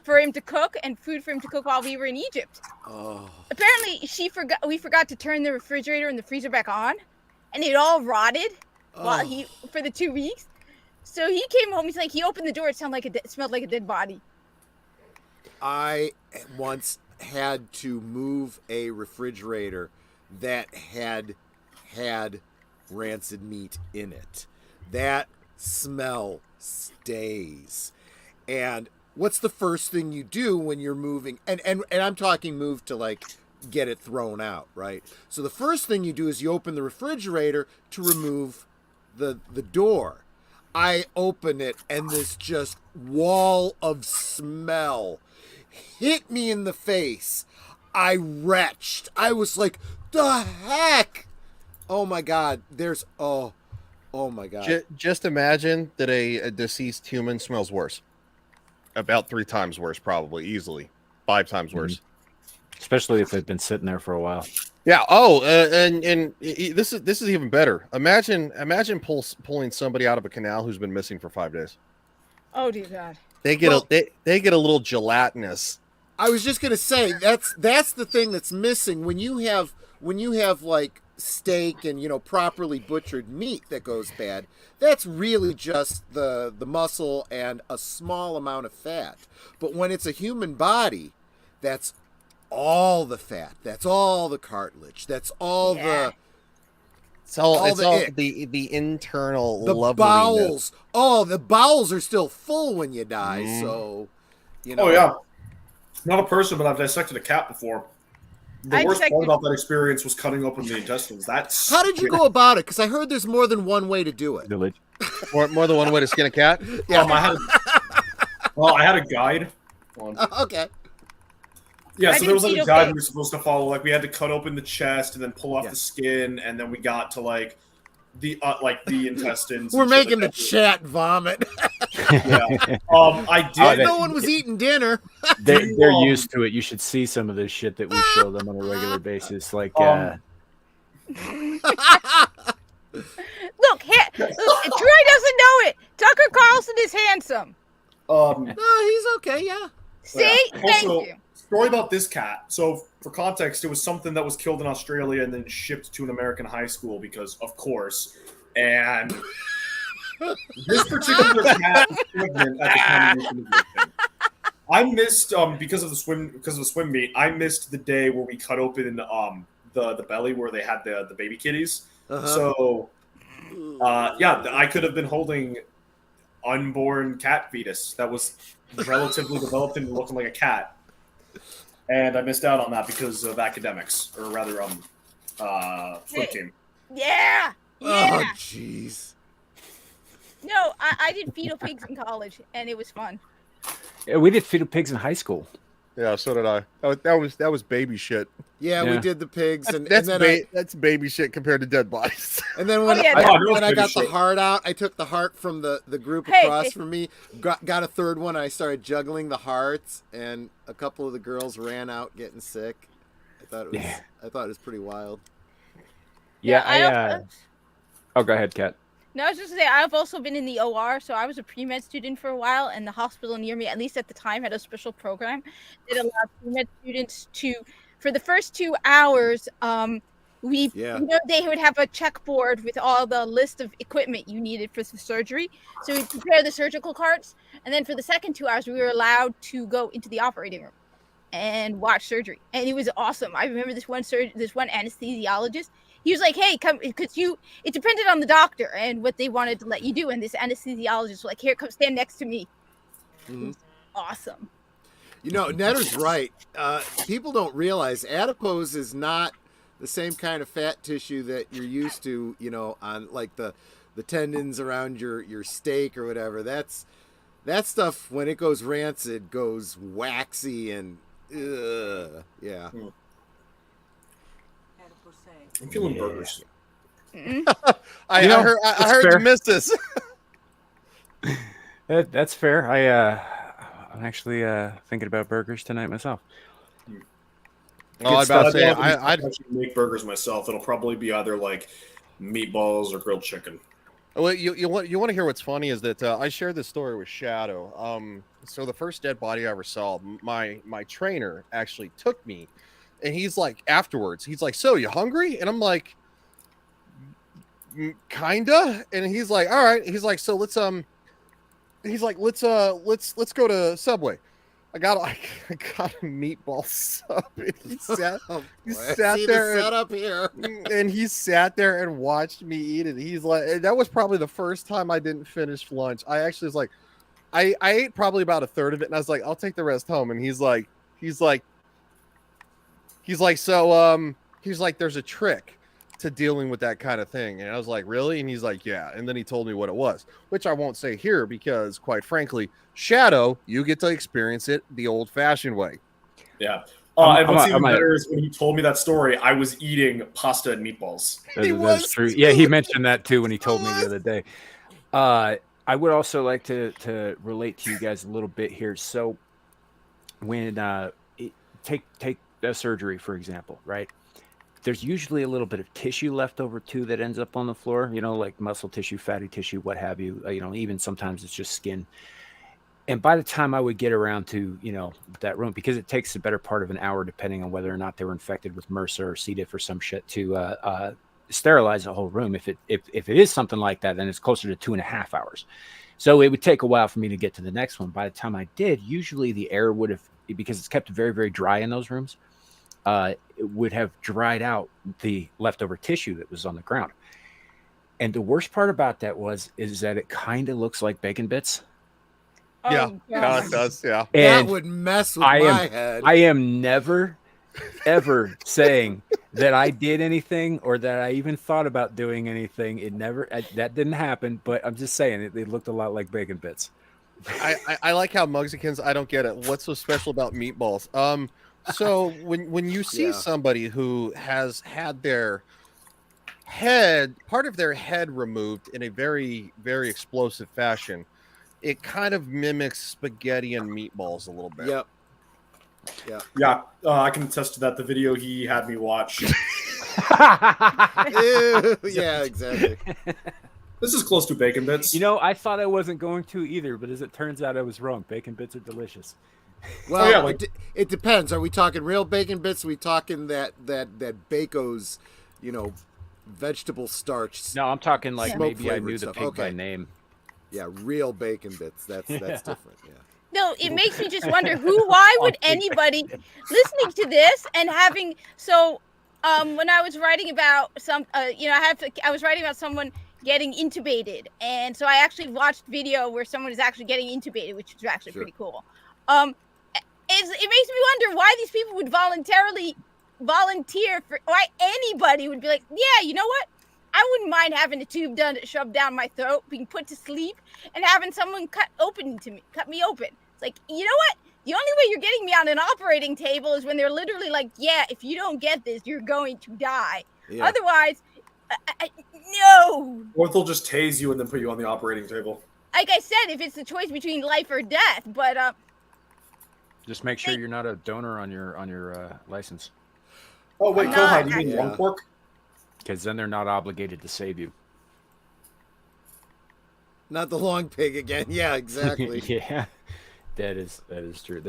to cook, and food for him to cook while we were in Egypt. Oh. Apparently, we forgot to turn the refrigerator and the freezer back on, and it all rotted for the 2 weeks. So he came home. He's like, he opened the door. It smelled like a dead body. I once had to move a refrigerator that had rancid meat in it. That smell stays. And what's the first thing you do when you're moving? And I'm talking move to like get it thrown out, right? So the first thing you do is you open the refrigerator to remove the door. I open it, and this just wall of smell hit me in the face. I retched. I was like, the heck? Oh my God. Oh my God. Just imagine that a deceased human smells worse. About 3 times worse, probably, easily. 5 times worse. Especially if they've been sitting there for a while. Yeah. Oh, and this is even better. Imagine pulling somebody out of a canal who's been missing for 5 days. Oh dear God. They get a little gelatinous. I was just gonna say that's the thing that's missing when you have like steak and properly butchered meat that goes bad. That's really just the muscle and a small amount of fat. But when it's a human body, that's all the fat. That's all the cartilage. That's all the. It's all the internal the loveliness. bowels. Oh, the bowels are still full when you die. So, Oh yeah. Not a person, but I've dissected a cat before. The worst part about that experience was cutting open the intestines. How did you go about it? Because I heard there's more than one way to do it. More than one way to skin a cat? Yeah. I had a guide. Okay. Yeah, so there was like a guide we were supposed to follow. Like we had to cut open the chest and then pull off the skin, and then we got to like the intestines. We're making the chat vomit. Yeah. I did. No one was eating dinner. They're used to it. You should see some of this shit that we show them on a regular basis. Like, Look, Troy doesn't know it. Tucker Carlson is handsome. No, he's okay. Yeah. See, thank you. Story about this cat. So, for context, it was something that was killed in Australia and then shipped to an American high school because, of course, and this particular cat was pregnant at the time of this interview. I missed because of the swim meet. I missed the day where we cut open the belly where they had the baby kitties. So, I could have been holding unborn cat fetus that was relatively developed into looking like a cat. And I missed out on that because of academics, or rather, swim team. Yeah. Oh, jeez. No, I did fetal pigs in college, and it was fun. Yeah, we did fetal pigs in high school. Yeah, so did I. That was baby shit. Yeah, we did the pigs, that's baby shit compared to dead bodies. And then when I got the heart out, I took the heart from the group across from me, got a third one, and I started juggling the hearts, and a couple of the girls ran out getting sick. I thought it was pretty wild. Yeah, Oh, go ahead, Kat. No, I was just going to say, I've also been in the OR, so I was a pre-med student for a while, and the hospital near me, at least at the time, had a special program that allowed pre-med students to, for the first 2 hours, they would have a checkboard with all the list of equipment you needed for the surgery. So we'd prepare the surgical carts, and then for the second 2 hours, we were allowed to go into the operating room and watch surgery. And it was awesome. I remember this one anesthesiologist. he was like, "Hey, come," because it depended on the doctor and what they wanted to let you do. And this anesthesiologist was like, "Here, come stand next to me." Mhm. It was awesome. You know, Netter's right. People don't realize adipose is not the same kind of fat tissue that you're used to, you know, on like the tendons around your steak or whatever. That stuff, when it goes rancid, goes waxy and yeah. I'm feeling burgers. I know, heard fair. you missed this. That's fair. I'm actually thinking about burgers tonight myself. Oh, I was about to say, I'd actually make burgers myself. It'll probably be either like meatballs or grilled chicken. Well, you want to hear what's funny is that I shared this story with Shadow. So the first dead body I ever saw, my trainer actually took me, and he's like, afterwards, he's like, "So you hungry?" And I'm like, "Kinda." And he's like, "All right." He's like, "So let's go to Subway." I got a meatball sub. He sat there setup here. and he sat there and watched me eat it. He's like, that was probably the first time I didn't finish lunch. I actually was like, I ate probably about a third of it, and I was like, I'll take the rest home. And he's like, so he's like, there's a trick to dealing with that kind of thing. And I was like, really? And he's like, yeah. And then he told me what it was, which I won't say here because, quite frankly, Shadow, you get to experience it the old-fashioned way. Yeah. And what's even better is when he told me that story, I was eating pasta and meatballs. That's true. Yeah, he mentioned that too when he told me the other day. I would also like to relate to you guys a little bit here. So when take a surgery, for example, right? There's usually a little bit of tissue left over too that ends up on the floor, you know, like muscle tissue, fatty tissue, what have you. You know, even sometimes it's just skin. And by the time I would get around to, you know, that room, because it takes the better part of an hour, depending on whether or not they were infected with MRSA or C. diff or some shit, to sterilize the whole room. If it is something like that, then it's closer to 2.5 hours. So it would take a while for me to get to the next one. By the time I did, usually the air would have, because it's kept very, very dry in those rooms, it would have dried out the leftover tissue that was on the ground. And the worst part about that is that it kind of looks like bacon bits. Yeah, Oh, yeah, it does. Yeah, that would mess with my head. I am never, ever saying that I did anything or that I even thought about doing anything. That didn't happen. But I'm just saying it looked a lot like bacon bits. I like how Mexicans. I don't get it. What's so special about meatballs? So when you see somebody who has had their part of their head removed in a very, very explosive fashion, it kind of mimics spaghetti and meatballs a little bit. Yep. Yeah, I can attest to that. The video he had me watch. Yeah, exactly. This is close to bacon bits. You know, I thought I wasn't going to either, but as it turns out, I was wrong. Bacon bits are delicious. Well, it depends. Are we talking real bacon bits? Are we talking that Baco's, you know, vegetable starch? No, I'm talking like maybe I knew the stuff. pig by name. Yeah, real bacon bits. That's different. Yeah. No, it makes me just wonder why would anybody listening to this and having when I was writing about I was writing about someone getting intubated, and so I actually watched video where someone is actually getting intubated, which is actually pretty cool. It makes me wonder why these people would volunteer for why anybody would be like, yeah, you know what? I wouldn't mind having a tube shoved down my throat, being put to sleep, and having someone cut me open. It's like, you know what? The only way you're getting me on an operating table is when they're literally like, yeah, if you don't get this, you're going to die. Yeah. Otherwise, no. Or they'll just tase you and then put you on the operating table. Like I said, if it's the choice between life or death, but just make sure you're not a donor on your license. Oh wait, Kohai, you mean long pork? Because then they're not obligated to save you. Not the long pig again. Yeah, exactly. Yeah, that is true.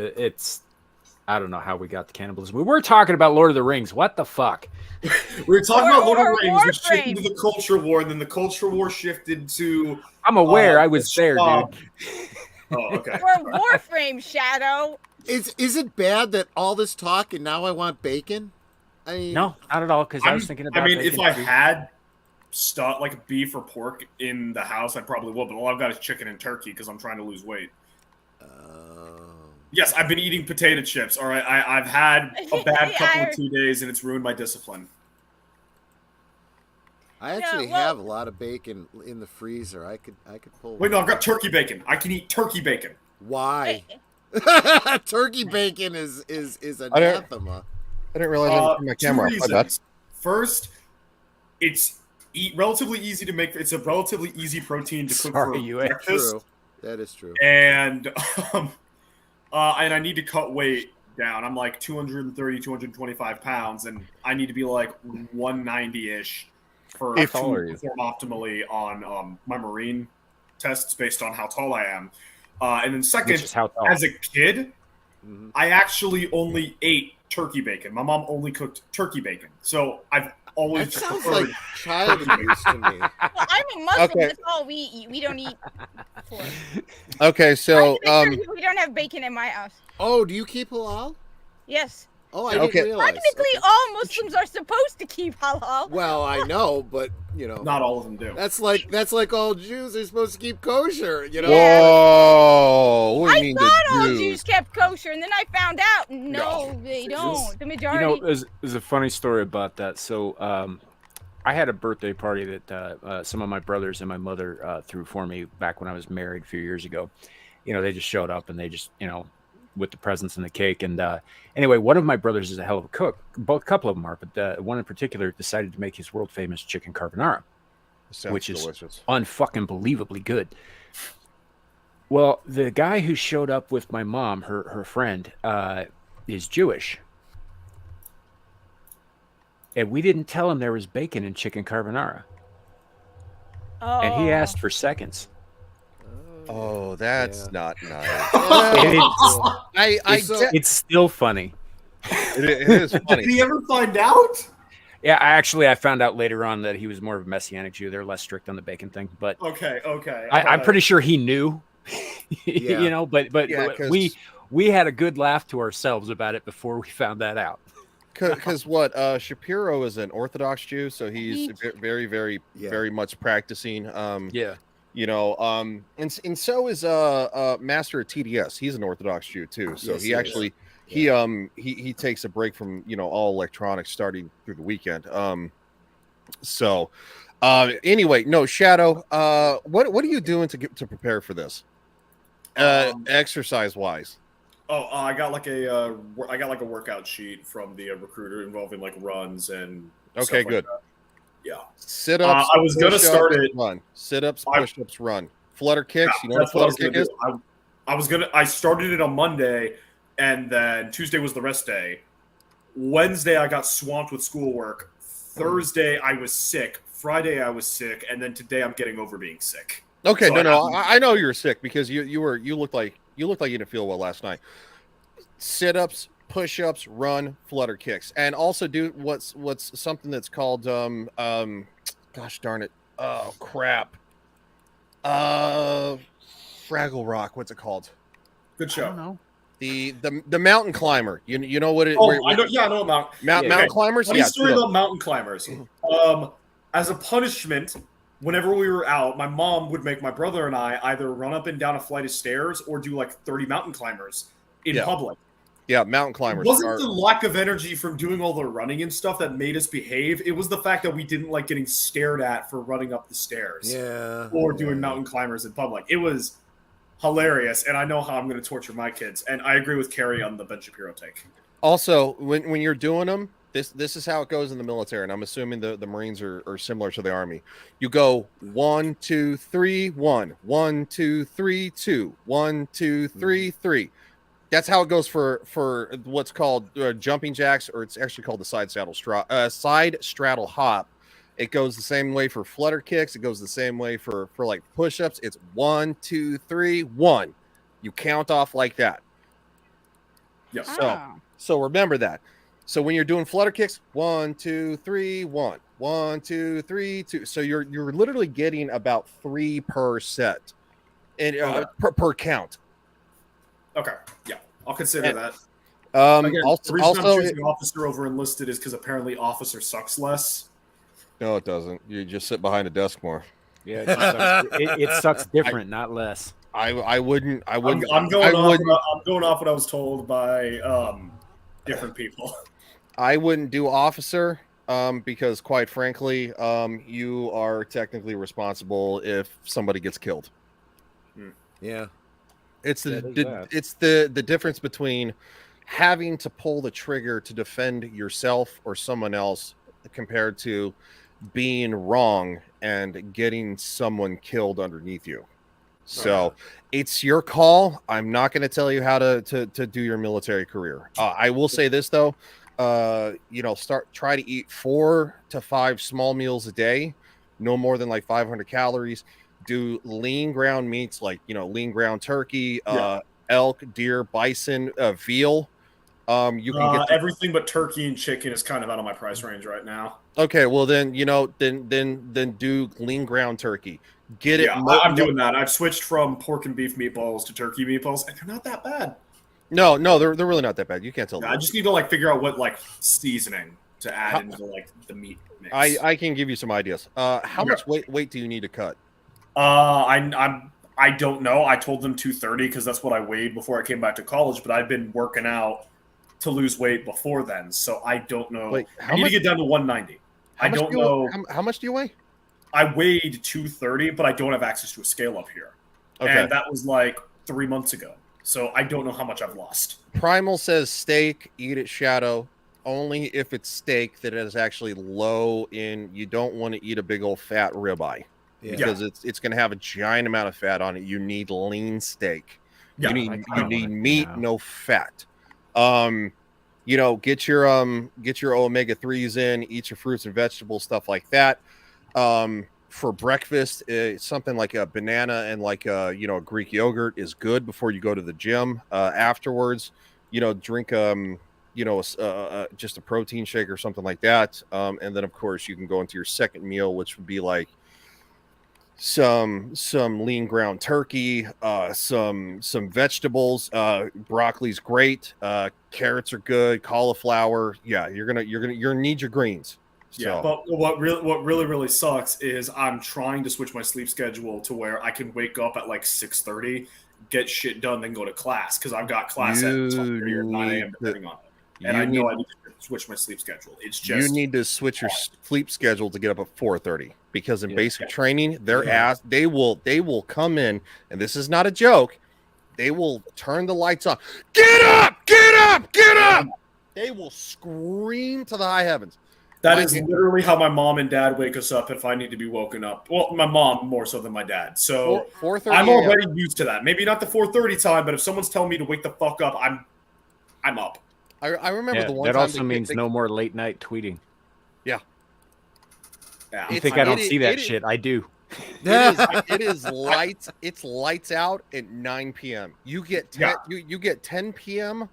I don't know how we got to cannibalism. We were talking about Lord of the Rings. What the fuck? We were talking about Lord of the Rings, which shifted to the culture war, and then the culture war shifted to. I'm aware. I was there, dude. Oh, okay. Or Warframe, Shadow. Is it bad that all this talk and now I want bacon? I mean, No, not at all. Because I was thinking about. I mean, if bacon I too. had stuff like beef or pork in the house, I probably would. But all I've got is chicken and turkey because I'm trying to lose weight. Yes, I've been eating potato chips. All right, I've had a bad couple of 2 days, and it's ruined my discipline. I actually have a lot of bacon in the freezer. I could pull. Wait, no, I've got turkey bacon. I can eat turkey bacon. Why? Turkey bacon is anathema. I didn't realize I was turning my camera off. My bad. First, it's relatively easy to make. It's a relatively easy protein to cook for breakfast. True. That is true. And I need to cut weight down. I'm like 230, 225 pounds, and I need to be like 190-ish to perform optimally on my marine tests based on how tall I am. And then second, as a kid, I actually only ate turkey bacon. My mom only cooked turkey bacon. So I've always that sounds like child abuse to me. Well, I'm a Muslim. Okay. That's all we eat. We don't eat pork. Okay, so we don't have bacon in my house. Oh, do you keep halal? Yes. Oh, I didn't realize. Technically, all Muslims are supposed to keep halal. Well, I know, but not all of them do. That's like all Jews are supposed to keep kosher. Whoa! What do you mean thought all Jews kept kosher, and then I found out no, they don't. The majority. There's a funny story about that. So, I had a birthday party that some of my brothers and my mother threw for me back when I was married a few years ago. They just showed up and they just with the presents and the cake. And anyway, one of my brothers is a hell of a cook. A couple of them are, but one in particular decided to make his world famous chicken carbonara, which is unfucking believably good. Well, the guy who showed up with my mom, her friend, is Jewish. And we didn't tell him there was bacon in chicken carbonara. Oh. And he asked for seconds. Oh, that's not nice. It's still funny. It is funny. Did he ever find out? Yeah, I found out later on that he was more of a Messianic Jew. They're less strict on the bacon thing. But okay. I'm pretty sure he knew. But we had a good laugh to ourselves about it before we found that out. Because Shapiro is an Orthodox Jew, so he's very, very, very much practicing. And so is Master of TDS. He's an Orthodox Jew too, so he actually he takes a break from all electronics starting through the weekend. Anyway, no, Shadow. What are you doing to prepare for this? Exercise wise. Oh, I got like a workout sheet from the recruiter involving like runs and. Okay, good. Like yeah. Sit-ups. I was gonna start it. Run. Sit-ups, push-ups, run. Flutter kicks. You know what a flutter kick is? I started it on Monday, and then Tuesday was the rest day. Wednesday I got swamped with schoolwork. Thursday I was sick. Friday I was sick, and then today I'm getting over being sick. Okay, so I know you're sick because you looked like you didn't feel well last night. Sit-ups, push-ups, run, flutter kicks, and also do what's something that's called gosh darn it, oh crap, Fraggle Rock. What's it called? Good show. I don't know. The mountain climber. You know what it? Oh, I know. Yeah, I know mountain climbers. Funny story about mountain climbers. As a punishment, whenever we were out, my mom would make my brother and I either run up and down a flight of stairs or do like 30 mountain climbers in public. Yeah, mountain climbers. It wasn't the lack of energy from doing all the running and stuff that made us behave. It was the fact that we didn't like getting stared at for running up the stairs. Yeah. Or doing mountain climbers in public. It was hilarious, and I know how I'm going to torture my kids. And I agree with Carrie on the Ben Shapiro take. Also, when you're doing them, this is how it goes in the military, and I'm assuming the Marines are similar to the Army. You go 1, 2, 3, 1, 1, 2, 3, 2, 1, 2, 3, 3. That's how it goes for what's called jumping jacks, or it's actually called the side straddle hop. It goes the same way for flutter kicks. It goes the same way for like push-ups. It's 1, 2, 3, 1. You count off like that. Yes. So remember that. So when you're doing flutter kicks, 1, 2, 3, 1, 1, 2, 3, 2. So you're literally getting about 3 per set, and per count. Okay, yeah, I'll consider that. Again, the Also, reason I'm also, choosing officer over enlisted is because apparently officer sucks less. no, it doesn't. You just sit behind a desk more. Yeah, it, just sucks. It sucks different, not less. I wouldn't. I'm going I off. wouldn't. I'm going off what I was told by different people. I wouldn't do officer. Because quite frankly, you are technically responsible if somebody gets killed. Yeah. It's That is that. it's the difference between having to pull the trigger to defend yourself or someone else compared to being wrong and getting someone killed underneath you. So it's your call. I'm not going to tell you how to do your military career. I will say this though, try to eat 4 to 5 small meals a day, no more than like 500 calories. Do lean ground meats like lean ground turkey, elk, deer, bison, veal. You can get everything but turkey and chicken is kind of out of my price range right now. okay. Well, then then do lean ground turkey. Get it. Yeah, I'm doing that. I've switched from pork and beef meatballs to turkey meatballs, and they're not that bad. No, they're really not that bad. You can't tell. I just need to figure out what seasoning to add into the meat mix. I can give you some ideas. How much weight do you need to cut? I don't know. I told them 230 because that's what I weighed before I came back to college. But I've been working out to lose weight before then, so I don't know. Wait, I need to get down to 190. I don't know. How much do you weigh? I weighed 230, but I don't have access to a scale up here, and that was like 3 months ago. So I don't know how much I've lost. Primal says steak, eat at Shadow. Only if it's steak that is actually low in. You don't want to eat a big old fat ribeye because it's going to have a giant amount of fat on it. You need lean steak. Yeah, you need meat, no fat. Get your omega-3s in, eat your fruits and vegetables, stuff like that. For breakfast, something like a banana and a Greek yogurt is good before you go to the gym. Afterwards, drink just a protein shake or something like that. And then of course you can go into your second meal, which would be like some lean ground turkey, some vegetables. Broccoli's great. Carrots are good. Cauliflower. Yeah, you're gonna need your greens. So. Yeah, but what really sucks is I'm trying to switch my sleep schedule to where I can wake up at like 6:30, get shit done, then go to class because I've got class at 12:30 or 9 a.m. depending on it. And I need to switch my sleep schedule. It's just you need to switch your sleep schedule to get up at 4:30 because in basic training, they will come in, and this is not a joke. They will turn the lights on. Get up! Get up! Get up! They will scream to the high heavens. That is literally how my mom and dad wake us up if I need to be woken up. Well, my mom more so than my dad. So 4:30 I'm already used to that. Maybe not the 4:30 time, but if someone's telling me to wake the fuck up, I'm up. I remember the one that time also means no more late night tweeting. Yeah. You think I don't see that shit? I do. It is lights. It's lights out at 9 p.m. You get 10 p.m.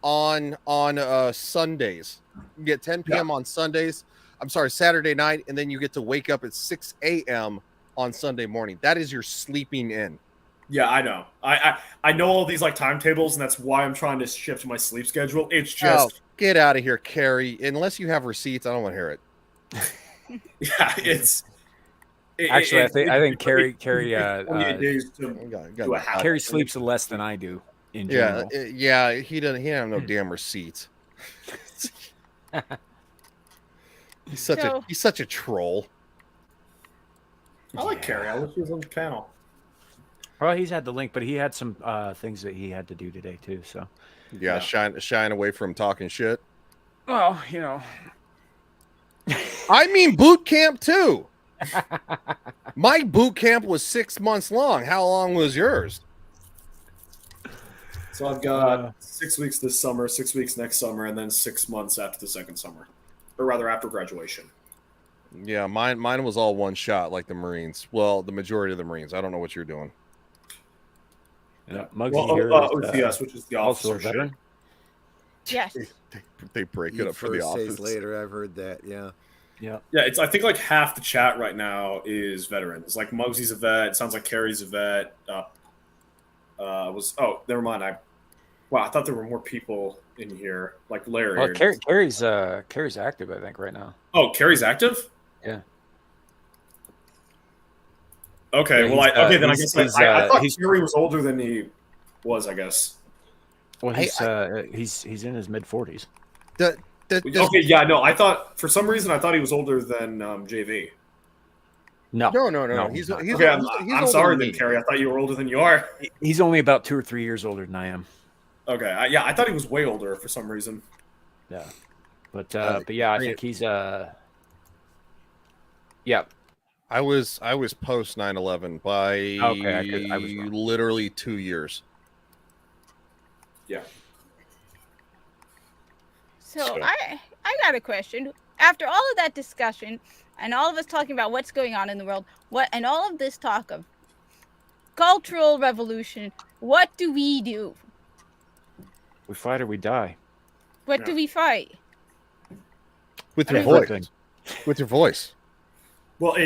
on Sundays. You get 10 p.m. on Sundays. I'm sorry, Saturday night, and then you get to wake up at 6 a.m. on Sunday morning. That is your sleeping in. Yeah, I know. I know all these timetables, and that's why I'm trying to shift my sleep schedule. It's just get out of here, Carrie. Unless you have receipts, I don't want to hear it. Yeah, it's. Actually, I think Carrie Carrie sleeps less than I do in general. Yeah, he doesn't have no damn receipts. He's such a troll. I like Carrie. I wish he was on the panel. Well, he's had the link, but he had some things that he had to do today too. So yeah. Shine away from talking shit. Well, I mean boot camp too. My boot camp was 6 months long. How long was yours? So I've got 6 weeks this summer, 6 weeks next summer, and then 6 months after the second summer, or rather after graduation. Yeah, mine was all one shot, like the Marines. Well, the majority of the Marines. I don't know what you're doing. Yeah, OCS, which is the officer also a veteran. Yes. They break it up for the office. Days later, I've heard that. Yeah. Yeah. It's I think half the chat right now is veterans. Like Muggsy's a vet. It sounds like Carrie's a vet. Never mind. Wow, I thought there were more people in here, like Larry. Well, Carrie's active, I think, right now. Oh, Carrie's active? Yeah. Okay, Yeah, well, he's, then I he's- guess he's, I thought he's- Carrie was older than he was, I guess. Well, he's in his mid-40s. Okay, yeah, no, I thought, for some reason, I thought he was older than JV. No. No. He's Okay, he's I'm older sorry than then, me. Carrie. I thought you were older than you are. He's only about 2 or 3 years older than I am. Okay, I thought he was way older for some reason. Yeah. But yeah, I think he's yeah. I was post 9/11 by I was wrong. literally 2 years. Yeah. So I got a question. After all of that discussion and all of us talking about what's going on in the world, and all of this talk of cultural revolution, what do we do? We fight or we die. What do we fight? With your Everything. voice. With your voice. Well,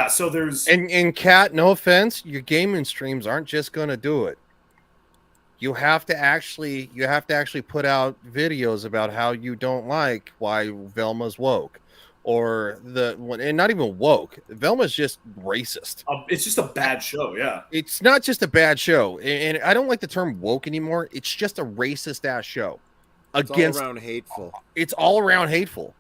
so there's And Kat, no offense, your gaming streams aren't just gonna do it. You have to actually put out videos about how you don't like why Velma's woke, or and not even woke. Velma's just racist. it's just a bad show. Yeah. It's not just a bad show, and I don't like the term woke anymore. It's just a racist ass show. It's all around hateful. It's all around hateful.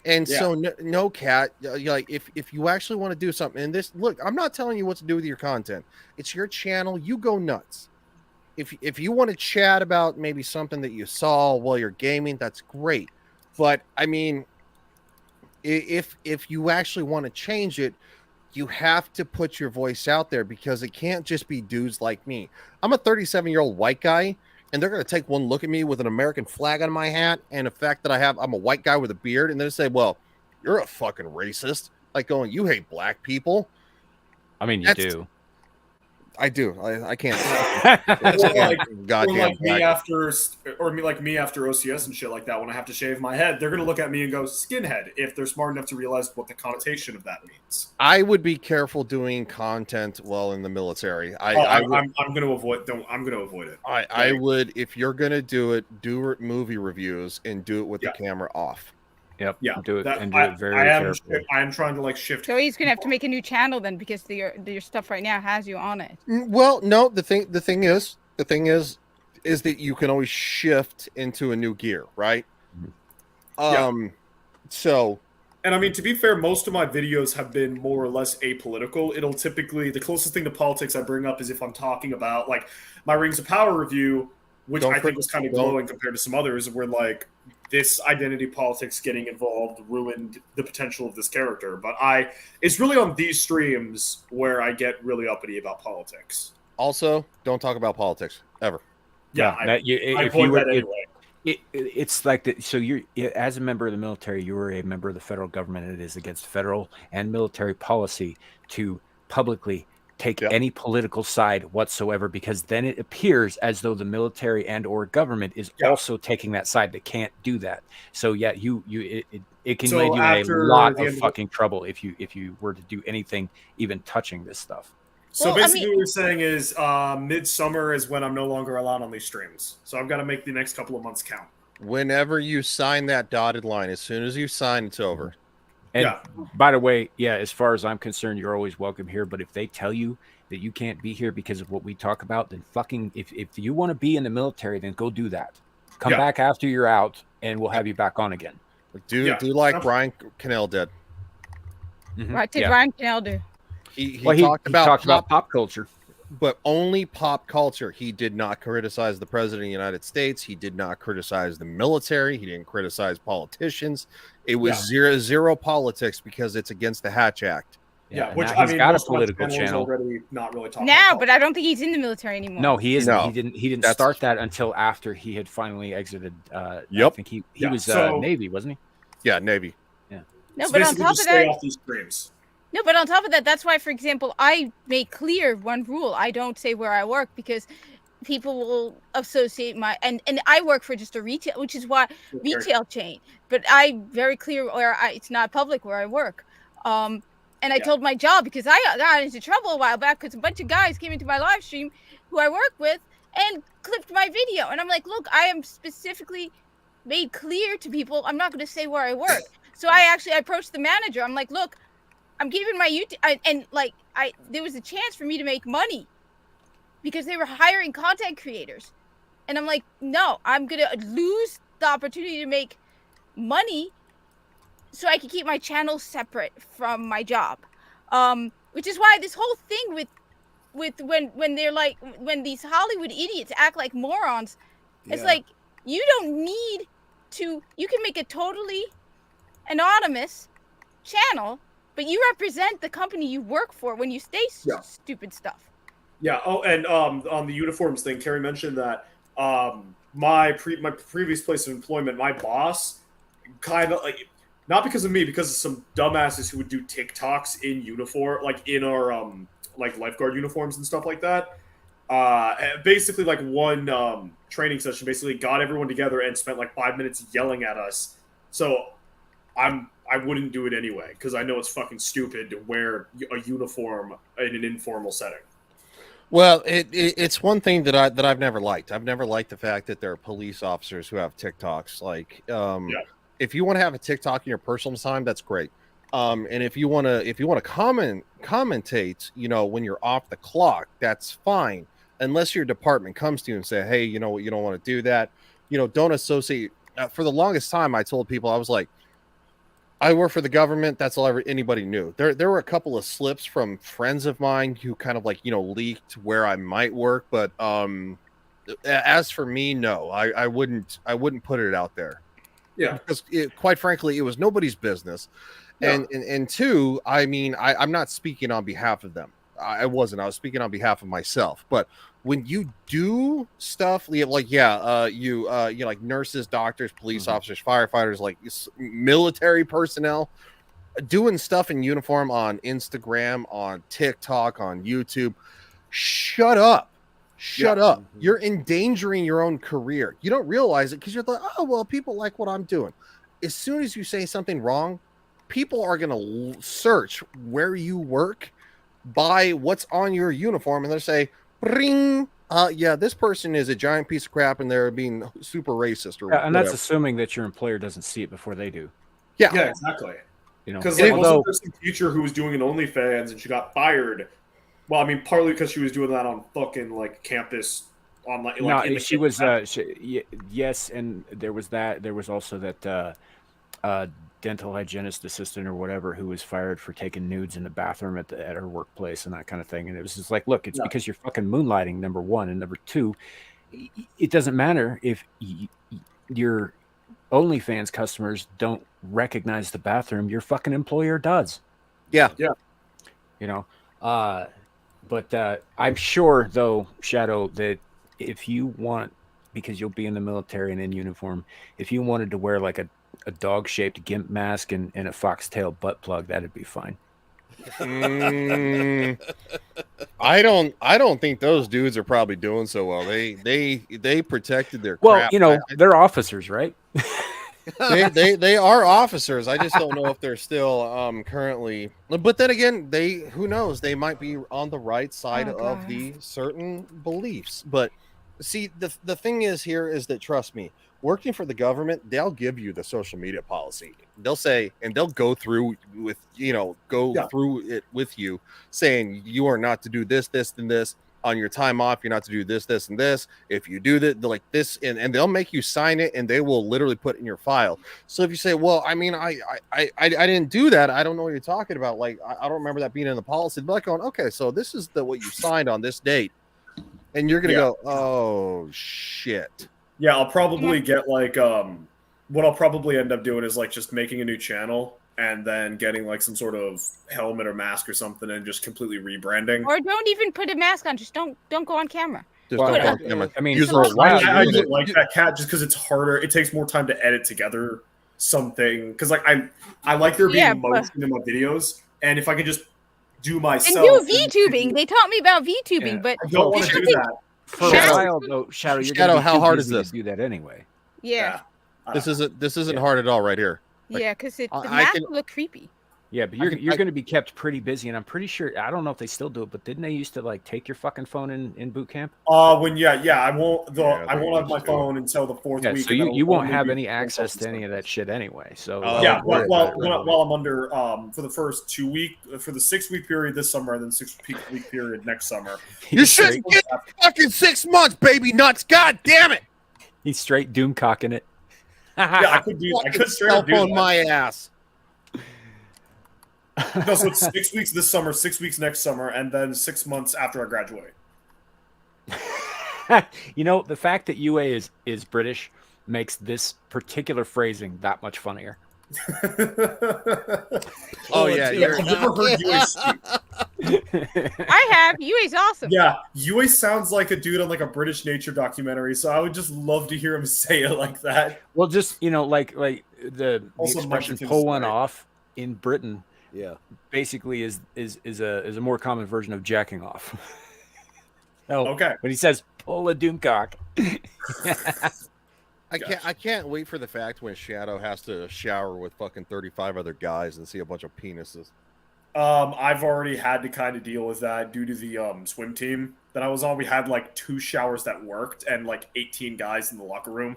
And Yeah. so no, Kat, like if you actually want to do something, and this, look, I'm not telling you what to do with your content. It's your channel. You go nuts. If you want to chat about maybe something that you saw while you're gaming, that's great. But I mean, if you actually want to change it, you have to put your voice out there, because it can't just be dudes like me. I'm a 37-year-old white guy, and they're going to take one look at me with an American flag on my hat and the fact that I'm a white guy with a beard, and they're say, well, you're a fucking racist. Like going, you hate black people. I mean, you do. I do. I can't. Goddamn. Me after OCS and shit like that, when I have to shave my head, they're gonna look at me and go skinhead if they're smart enough to realize what the connotation of that means. I would be careful doing content while in the military. I'm gonna avoid. I'm gonna avoid it. I would, if you're gonna do it, do movie reviews and do it with the camera off. Yep. Yeah. Do it very carefully. I am trying to like shift. So he's gonna have to make a new channel then, because your stuff right now has you on it. Well, no. The thing is that you can always shift into a new gear, right? So. And I mean, to be fair, most of my videos have been more or less apolitical. It'll typically, the closest thing to politics I bring up is if I'm talking about like my Rings of Power review, which I think was kind of glowing compared to some others, where like this identity politics getting involved ruined the potential of this character. But it's really on these streams where I get really uppity about politics. Also, don't talk about politics ever. Yeah, I avoid that anyway. It's like that. So you're, as a member of the military, you are a member of the federal government, and it is against federal and military policy to publicly take any political side whatsoever, because then it appears as though the military and or government is also taking that side. They can't do that. So yeah, it can land you in a lot of fucking trouble if you were to do anything even touching this stuff. So basically what we're saying is midsummer is when I'm no longer allowed on these streams. So I've got to make the next couple of months count. Whenever you sign that dotted line, as soon as you sign, it's over. And by the way, as far as I'm concerned, you're always welcome here. But if they tell you that you can't be here because of what we talk about, then fucking, if you want to be in the military, then go do that. Come back after you're out, and we'll have you back on again. Do like Brian Cannell did. Mm-hmm. What did Brian Cannell do? He talked about pop culture, but only pop culture. He did not criticize the president of the United States. He did not criticize the military. He didn't criticize politicians. It was zero politics, because it's against the Hatch Act. Yeah, which he's got a political channel. Already not really talking now, but I don't think he's in the military anymore. No, he isn't. No. He didn't start that until after he had finally exited. I think he was Navy, wasn't he? Yeah, Navy. Yeah. No, so but on top of stay off these streams. No, but on top of that, that's why, for example, I make clear one rule. I don't say where I work, because people will associate and I work for just a retail, which is why retail chain. But I'm very clear where it's not public where I work. And I told my job, because I got into trouble a while back because a bunch of guys came into my live stream who I work with, and clipped my video. And I'm like, look, I am specifically made clear to people I'm not going to say where I work. So I approached the manager. I'm like, look, I'm giving my YouTube, and like there was a chance for me to make money because they were hiring content creators. And I'm like, no, I'm going to lose the opportunity to make money so I can keep my channel separate from my job. Which is why this whole thing with when they're like, when these Hollywood idiots act like morons, it's like, you don't need to, you can make a totally anonymous channel, but you represent the company you work for when you say stupid stuff. Yeah. Oh, and on the uniforms thing, Carrie mentioned that my previous place of employment, my boss kind of like, not because of me, because of some dumbasses who would do TikToks in uniform, like in our like lifeguard uniforms and stuff like that. Basically, like one training session basically got everyone together and spent like 5 minutes yelling at us. So I wouldn't do it anyway because I know it's fucking stupid to wear a uniform in an informal setting. Well, it's one thing that I've never liked. I've never liked the fact that there are police officers who have TikToks. Like, if you want to have a TikTok in your personal time, that's great. And if you want to commentate, you know, when you're off the clock, that's fine. Unless your department comes to you and say, hey, you know what, you don't want to do that. You know, don't associate. For the longest time, I told people, I was like, I work for the government. That's all anybody knew. There were a couple of slips from friends of mine who kind of like, you know, leaked where I might work. But as for me, no, I wouldn't put it out there. Yeah, because quite frankly, it was nobody's business. Yeah. And two, I mean, I'm not speaking on behalf of them. I wasn't. I was speaking on behalf of myself. But when you do stuff like, you like nurses, doctors, police officers, firefighters, like military personnel, doing stuff in uniform on Instagram, on TikTok, on YouTube, shut up. Shut up. You're endangering your own career. You don't realize it because you're like, oh, well, people like what I'm doing. As soon as you say something wrong, people are going to search where you work by what's on your uniform, and they'll say, ring. Yeah, this person is a giant piece of crap and they're being super racist. Or and that's assuming that your employer doesn't see it before they do. Yeah, exactly. You know, because like, wasn't there some teacher who was doing an OnlyFans and she got fired? Well, I mean, partly because she was doing that on fucking like campus online. Like, no, she was. Yes, and there was that. There was also that dental hygienist assistant or whatever who was fired for taking nudes in the bathroom at her workplace and that kind of thing. And it was just like, look, it's because you're fucking moonlighting. Number one, and number two, it doesn't matter if your OnlyFans customers don't recognize the bathroom. Your fucking employer does. Yeah. You know. But I'm sure, though, Shadow, that if you want, because you'll be in the military and in uniform, if you wanted to wear like a dog-shaped gimp mask and a foxtail butt plug, that'd be fine. I don't think those dudes are probably doing so well. They protected their well, crap. You know, they're officers, right? they are officers. I just don't know if they're still currently. But then again, who knows? They might be on the right side of the certain beliefs. But see, the thing is here is that, trust me, working for the government, they'll give you the social media policy. They'll say, and they'll go through with through it with you, saying you are not to do this, this, and this. On your time off, you're not to do this, this, and this. If you do that, like this, and they'll make you sign it, and they will literally put it in your file. So if you say, well, I mean, I didn't do that, I don't know what you're talking about. Like, I don't remember that being in the policy. They're like going, okay, so this is what you signed on this date, and you're gonna go, oh shit. Yeah, I'll probably get like what I'll probably end up doing is like just making a new channel and then getting like some sort of helmet or mask or something and just completely rebranding. Or don't even put a mask on. Just don't go on camera. I mean, I just like that cat just because it's harder. It takes more time to edit together something because like I like there being motion in my videos, and if I could just do myself and do VTubing. They taught me about VTubing, but I don't want to do that. For a while, though, Shadow, how hard is this? To do that anyway. Yeah. This isn't hard at all right here. Like, yeah, because the masks look creepy. Yeah, but you're going to be kept pretty busy, and I'm pretty sure, I don't know if they still do it, but didn't they used to like take your fucking phone in boot camp? I won't have my to. phone until the 4th Yeah, week. so you won't have any access to any of that shit anyway. So while I'm under for the first 2 week for the 6 week period this summer and then 6 week period next summer. You shouldn't get fucking 6 months, baby nuts. God damn it. He's straight doom-cocking it. Yeah, I could straight up do on that. my ass. No, so it's 6 weeks this summer, 6 weeks next summer, and then 6 months after I graduate. You know, the fact that UA is British makes this particular phrasing that much funnier. Oh yeah, I've never heard UA speak. I have. UA's awesome. Yeah, UA sounds like a dude on like a British nature documentary, so I would just love to hear him say it like that. Well, just, you know, like the Also expression Mexican "pull one style. off" in Britain, Yeah. basically is a more common version of jacking off. Oh, Okay. when he says "pull a doomcock," I can't wait for the fact when Shadow has to shower with fucking 35 other guys and see a bunch of penises. I've already had to kind of deal with that due to the swim team that I was on. We had like 2 showers that worked and like 18 guys in the locker room.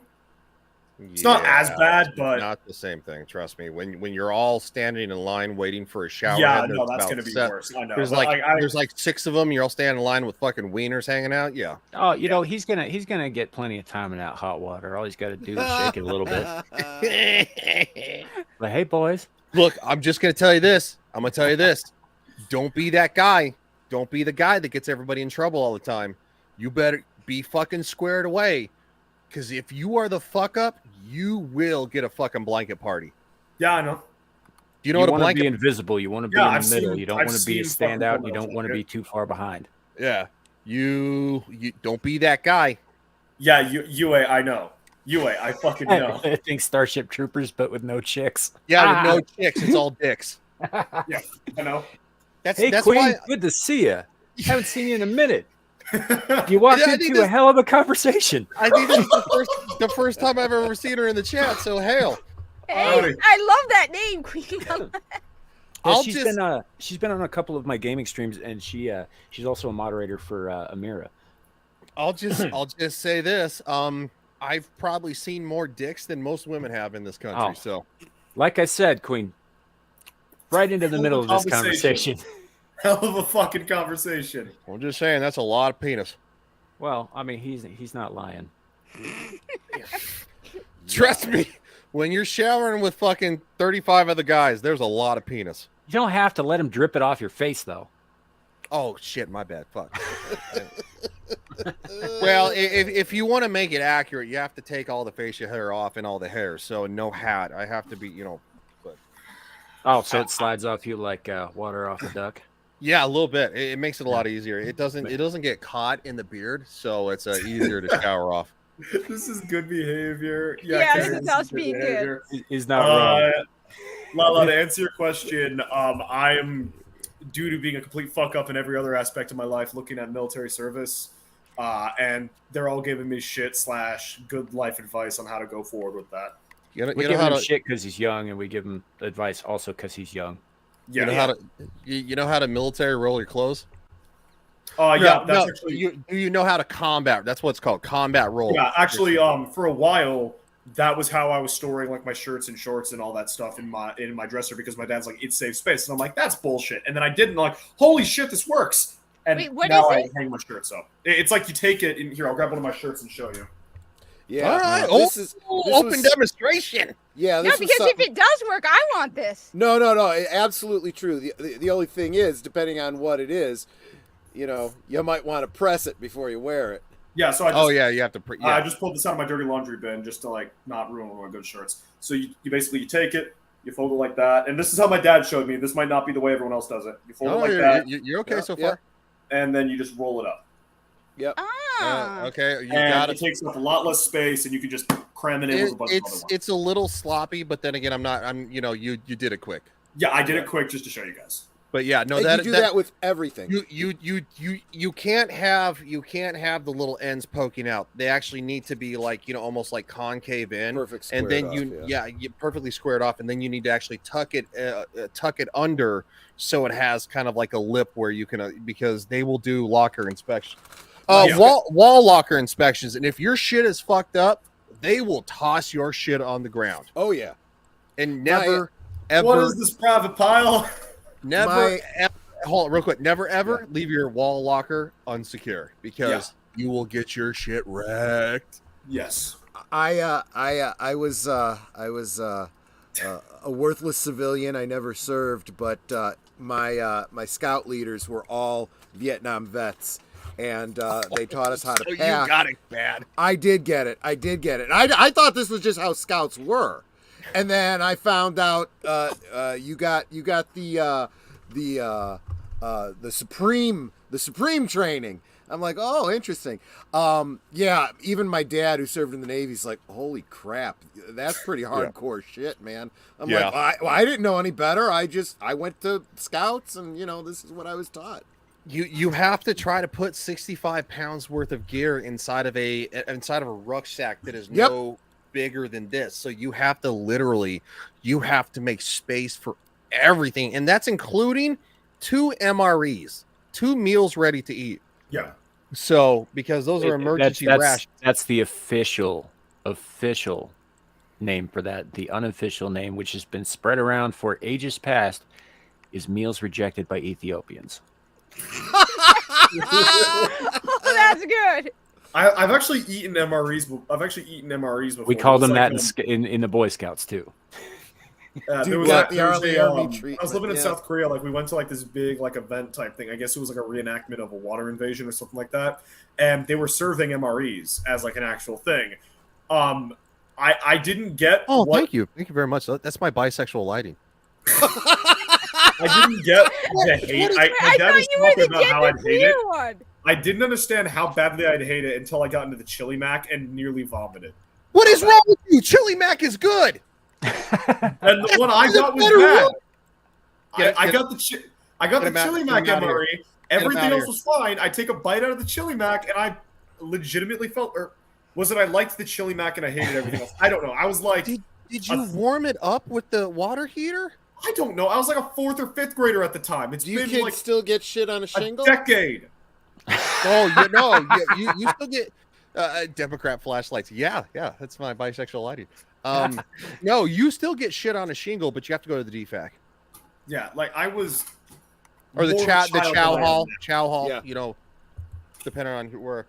It's not as bad, but not the same thing. Trust me. When you're all standing in line waiting for a shower, yeah, no, that's gonna be worse. I know. There's there's like 6 of them. You're all standing in line with fucking wieners hanging out. Yeah. oh, you know, he's gonna get plenty of time in that hot water. All he's got to do is shake it a little bit. But hey, boys, Look, I'm just gonna tell you this. I'm gonna tell you this. Don't be that guy. Don't be the guy that gets everybody in trouble all the time. You better be fucking squared away. Because if you are the fuck up, you will get a fucking blanket party. Yeah, I know. Do you know what a want to blanket? be invisible. You want to be Yeah, in the I've middle. seen- You don't I've want to be a seen fucking standout. You photos don't want to like be it. too far behind. Yeah. You don't be that guy. Yeah, UA, I know. UA, I fucking know. I think Starship Troopers, but with no chicks. Yeah, with no chicks. It's all dicks. Yeah, I know. That's Hey, that's Queen, why. good to see you. Haven't seen you in a minute. You walked Yeah, I think into a hell of a conversation. I think this is the first time I've ever seen her in the chat. So hail. Hey, Howdy. I love that name, Queen. Yeah, I'll she's been on a couple of my gaming streams, and she's also a moderator for Amira. I'll just say this. I've probably seen more dicks than most women have in this country. Oh. So Like I said, Queen, right into the middle of this conversation. Hell of a fucking conversation. I'm just saying that's a lot of penis. Well, I mean, he's not lying. Trust me, when you're showering with fucking 35 other guys, there's a lot of penis. You don't have to let him drip it off your face, though. Oh shit, my bad. Fuck. Well, if you want to make it accurate, you have to take all the facial hair off and all the hair. So no hat. I have to be, But Oh, so it slides off you like water off a duck. yeah, a little bit. It makes it a lot easier. It doesn't get caught in the beard, so it's easier to shower off. This is good behavior. Yeah, Karen, this is us being good. behavior. He's not wrong. Lala, to answer your question, I am, due to being a complete fuck up in every other aspect of my life, looking at military service, and they're all giving me shit / good life advice on how to go forward with that. You know, We you give know how him to shit because he's young, and we give him advice also because he's young. Yeah, you know how to you know how to military roll your clothes. yeah, that's actually you know how to combat. That's what it's called, combat roll. yeah. Actually, for a while, that was how I was storing like my shirts and shorts and all that stuff in my dresser because my dad's like, it saves space, and I'm like, that's bullshit. And then I didn't like, holy shit, this works. And Wait, what now is I it? hang my shirts up. It's like you take it in here. I'll grab one of my shirts and show you. Yeah. All right. This Open was- demonstration. Yeah. No, This was because if something- it does work, I want this. No, absolutely true. The only thing is, depending on what it is, you might want to press it before you wear it. Yeah. So I just, You have to. I just pulled this out of my dirty laundry bin just to like not ruin one of my good shirts. So you basically you take it, you fold it like that, and this is how my dad showed me. This might not be the way everyone else does it. You fold it like that, You're okay Yeah, so yeah. far. and then you just roll it up. Yep. Ah. Okay, you And got it it. takes up a lot less space, and you can just cram it in with a bunch of other ones. It's a little sloppy, but then again, I'm you did it quick. Yeah, I did it quick just to show you guys. But yeah, no, And that you do that with everything. you can't have the little ends poking out. They actually need to be like, almost like concave in, Perfect and then squared off, you perfectly squared off, and then you need to actually tuck it under so it has kind of like a lip where you can because they will do locker inspection, wall locker inspections, and if your shit is fucked up, they will toss your shit on the ground. Oh yeah, and never ever. What is this private pile? Ever, hold on, real quick. Never ever leave your wall locker unsecure because you will get your shit wrecked. Yes. I was a worthless civilian. I never served, but my scout leaders were all Vietnam vets, and they taught us how to pack. You got it bad. I did get it. I thought this was just how scouts were, and then I found out you got the supreme training. I'm like, oh, interesting. Yeah, even my dad, who served in the Navy, is like, holy crap, that's pretty hardcore shit, man. I'm like, I didn't know any better. I went to scouts, and this is what I was taught. You have to try to put 65 pounds worth of gear inside of a rucksack that is no bigger than this. So you have to make space for everything, and that's including 2 MREs, 2 meals ready to eat. Yeah. So because those are emergency rations. That's the official name for that. The unofficial name, which has been spread around for ages past, is meals rejected by Ethiopians. Oh, that's good. I've actually eaten MREs. Before. We call them that in the Boy Scouts too. There was I was living in South Korea. Like we went to like this big like event type thing. I guess it was like a reenactment of a water invasion or something like that. And they were serving MREs as like an actual thing. I didn't get. Oh, thank you very much. That's my bisexual lighting. I didn't get the hate. My dad was talking about how I'd hate it. I didn't understand how badly I'd hate it until I got into the chili mac and nearly vomited. What is wrong with you? Chili mac is good. And the one I got was bad. I got the chili mac MRE. Everything else was fine. I take a bite out of the chili mac, and I legitimately felt, or was it I liked the chili mac and I hated everything else? I don't know. I was like, did you warm it up with the water heater? I don't know. I was like a 4th or 5th grader at the time. It's been kids like still get shit on a shingle? A decade. Oh, you still get Democrat flashlights. Yeah, that's my bisexual lighting. No, you still get shit on a shingle, but you have to go to the DFAC. Yeah, like I was, or the chow hall, yeah. Depending on where.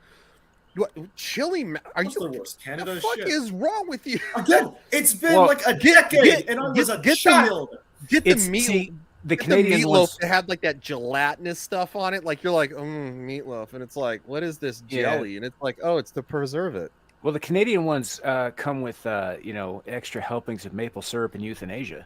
What chili? Are you the worst? Canada? What the fuck is wrong with you? Again, it's been like a decade, and I was a child. Get the meat. See, the Canadian meatloaf that had like that gelatinous stuff on it. Like you're like, meatloaf, and it's like, what is this jelly? Yeah. And it's like, oh, it's to preserve it. Well, the Canadian ones come with extra helpings of maple syrup and euthanasia.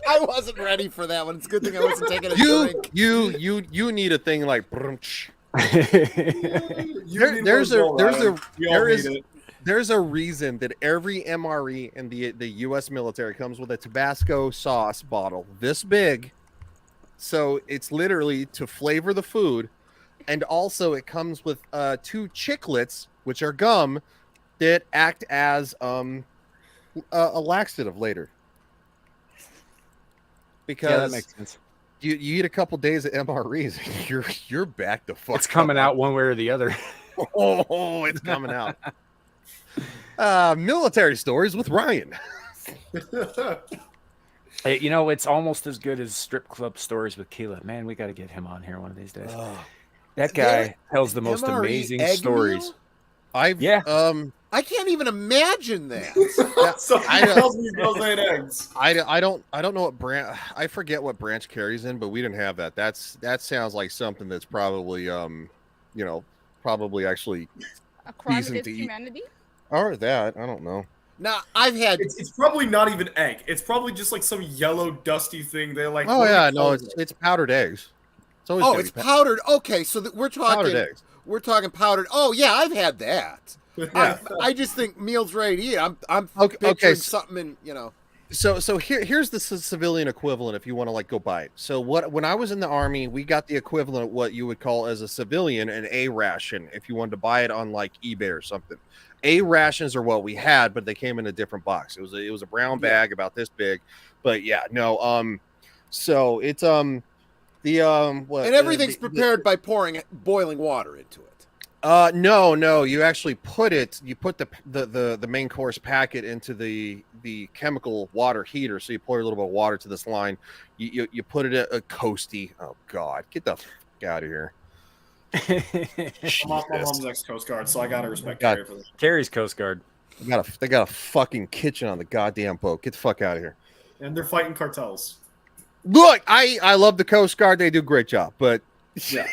I wasn't ready for that one. It's a good thing I wasn't taking a drink. You need a thing like brunch. There's a reason that every MRE in the U.S. military comes with a Tabasco sauce bottle this big. So it's literally to flavor the food, and also it comes with 2 chiclets, which are gum, that act as a laxative later. Because that makes sense. You eat a couple days of MREs, you're back to fuck. It's coming out one way or the other. Oh, it's coming out. Military stories with Ryan. Hey, it's almost as good as strip club stories with Keela. Man, we got to get him on here one of these days. That guy tells the most MRE amazing egg stories. meal? I can't even imagine that. So he tells me those ain't eggs. I don't know what branch. I forget what branch carries in, but we didn't have that. That sounds like something that's probably probably actually A crime decent against to eat. humanity? Or that, I don't know. Now I've had. It's probably not even egg. It's probably just like some yellow dusty thing. They're like, Oh yeah, no, it's powdered eggs. It's always it's powdered. Okay, so we're talking. powdered eggs. We're talking powdered. Oh yeah, I've had that. I just think meals ready to eat. I'm picturing something in So here's the civilian equivalent if you want to like go buy it. So when I was in the army, we got the equivalent of what you would call as a civilian an A ration if you wanted to buy it on like eBay or something. A rations are what we had, but they came in a different box. It was a brown bag about this big. But yeah, no, so it's what, and everything's prepared by pouring boiling water into it. No, you actually put the main course packet into the chemical water heater. So you pour a little bit of water to this line. You put it at a coasty. Oh God, get the fuck out of here. My mom's ex-Coast Guard, so I gotta respect God. Carrie for this. Carrie's Coast Guard. They got a fucking kitchen on the goddamn boat. Get the fuck out of here. And they're fighting cartels. Look, I love the Coast Guard. They do a great job, but Yeah.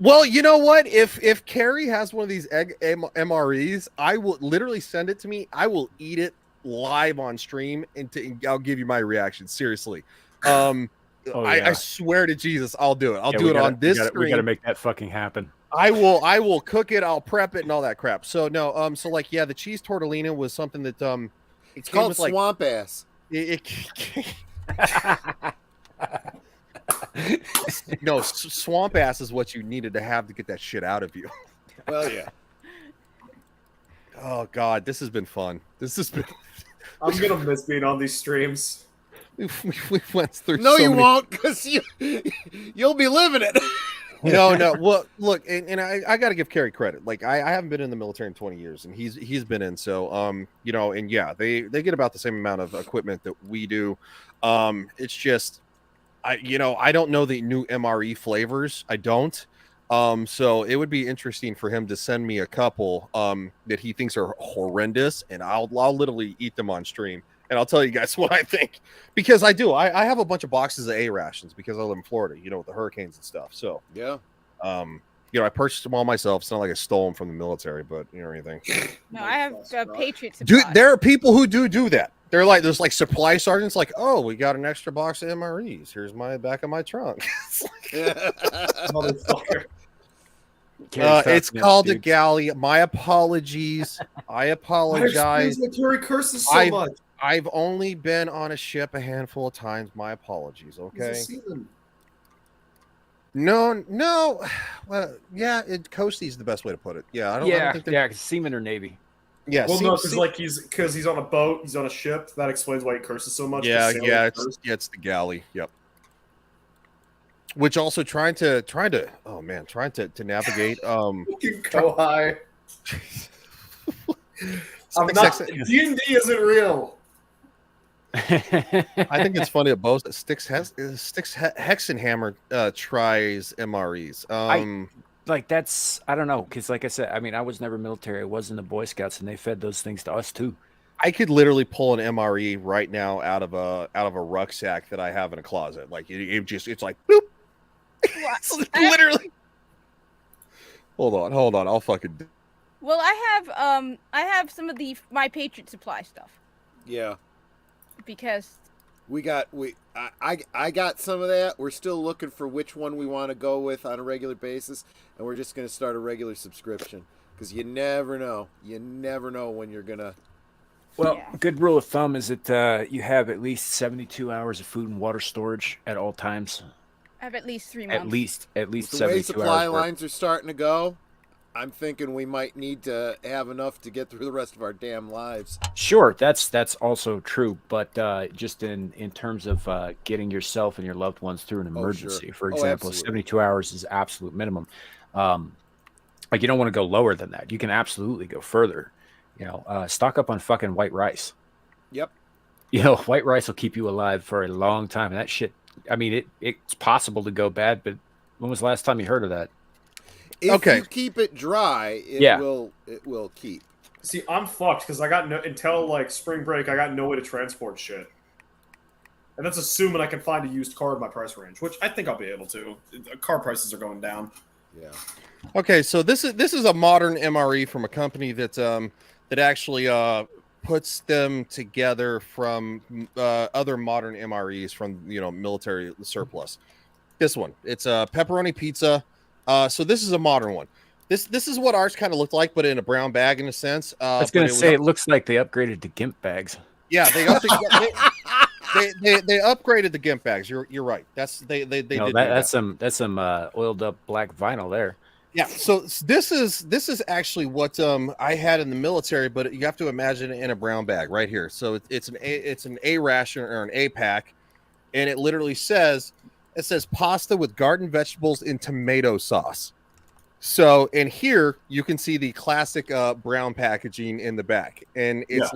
well, you know what? If Carrie has one of these egg MREs, I will literally send it to me. I will eat it live on stream, and I'll give you my reaction. Seriously, I swear to Jesus, I'll do it. I'll do it on this stream. We gotta make that fucking happen. I will cook it. I'll prep it and all that crap. So no, so like the cheese tortellini was something that it's called swamp ass. No, swamp ass is what you needed to have to get that shit out of you. Well, yeah. Oh God, this has been fun. This has been. I'm gonna miss being on these streams. We went through. No, you won't, because you'll be living it. No. Well, look, and I got to give Carrie credit. Like I haven't been in the military in 20 years, and he's been in. So and yeah, they get about the same amount of equipment that we do. It's just. I don't know the new MRE flavors. I don't. So it would be interesting for him to send me a couple that he thinks are horrendous, and I'll literally eat them on stream, and I'll tell you guys what I think, because I do. I have a bunch of boxes of A rations because I live in Florida, with the hurricanes and stuff. So yeah. I purchased them all myself. It's not like I stole them from the military, but anything. No, I have Patriots. Dude, there are people who do that. They're like, there's like supply sergeants, like, oh, we got an extra box of MREs. Here's my back of my trunk. Motherfucker. It's called a galley. My apologies. I apologize. Carrie curses so much. I've only been on a ship a handful of times. My apologies. Okay. No. Well, yeah, coasty is the best way to put it. Yeah, I don't think because seamen or navy. Yeah, well, no, because he's on a boat, he's on a ship. That explains why he curses so much. Yeah, it's the galley. Yep. Which also trying to navigate. Go high. I'm not. D&D isn't real. I think it's funny that both Sticks Hexenhammer tries MREs. That's I don't know, because like I said, I mean, I was never military. I was in the Boy Scouts, and they fed those things to us too. I could literally pull an MRE right now out of a rucksack that I have in a closet. Like it's like boop. It's literally. Hold on. I'll fucking. Well, I have some of my Patriot Supply stuff. Yeah. Because. I got some of that. We're still looking for which one we want to go with on a regular basis, and we're just going to start a regular subscription, because you never know. You never know when you're gonna. Well, good rule of thumb is that you have at least 72 hours of food and water storage at all times. I have at least 3 months. At least the 72 way hours. supply lines are starting to go, I'm thinking we might need to have enough to get through the rest of our damn lives. Sure, that's also true, but just in terms of getting yourself and your loved ones through an emergency, for example, 72 hours is absolute minimum. Like, you don't want to go lower than that. You can absolutely go further. Stock up on fucking white rice. Yep. White rice will keep you alive for a long time, and that shit. I mean, it's possible to go bad, but when was the last time you heard of that? If you keep it dry, it will keep. See, I'm fucked because I got until like spring break, I got no way to transport shit, and that's assuming I can find a used car in my price range, which I think I'll be able to. Car prices are going down. Yeah. Okay, so this is a modern MRE from a company that actually puts them together from other modern MREs from military surplus. This one, it's a pepperoni pizza. So this is a modern one. This is what ours kind of looked like, but in a brown bag in a sense. I was going to say it looks like they upgraded to GIMP bags. Yeah, they upgraded the gimp bags. You're right. They did do that's some oiled up black vinyl there. Yeah, so this is actually what I had in the military, but you have to imagine it in a brown bag right here. So it's an A ration or an A pack, and it literally says pasta with garden vegetables and tomato sauce. So in here you can see the classic brown packaging in the back, and it's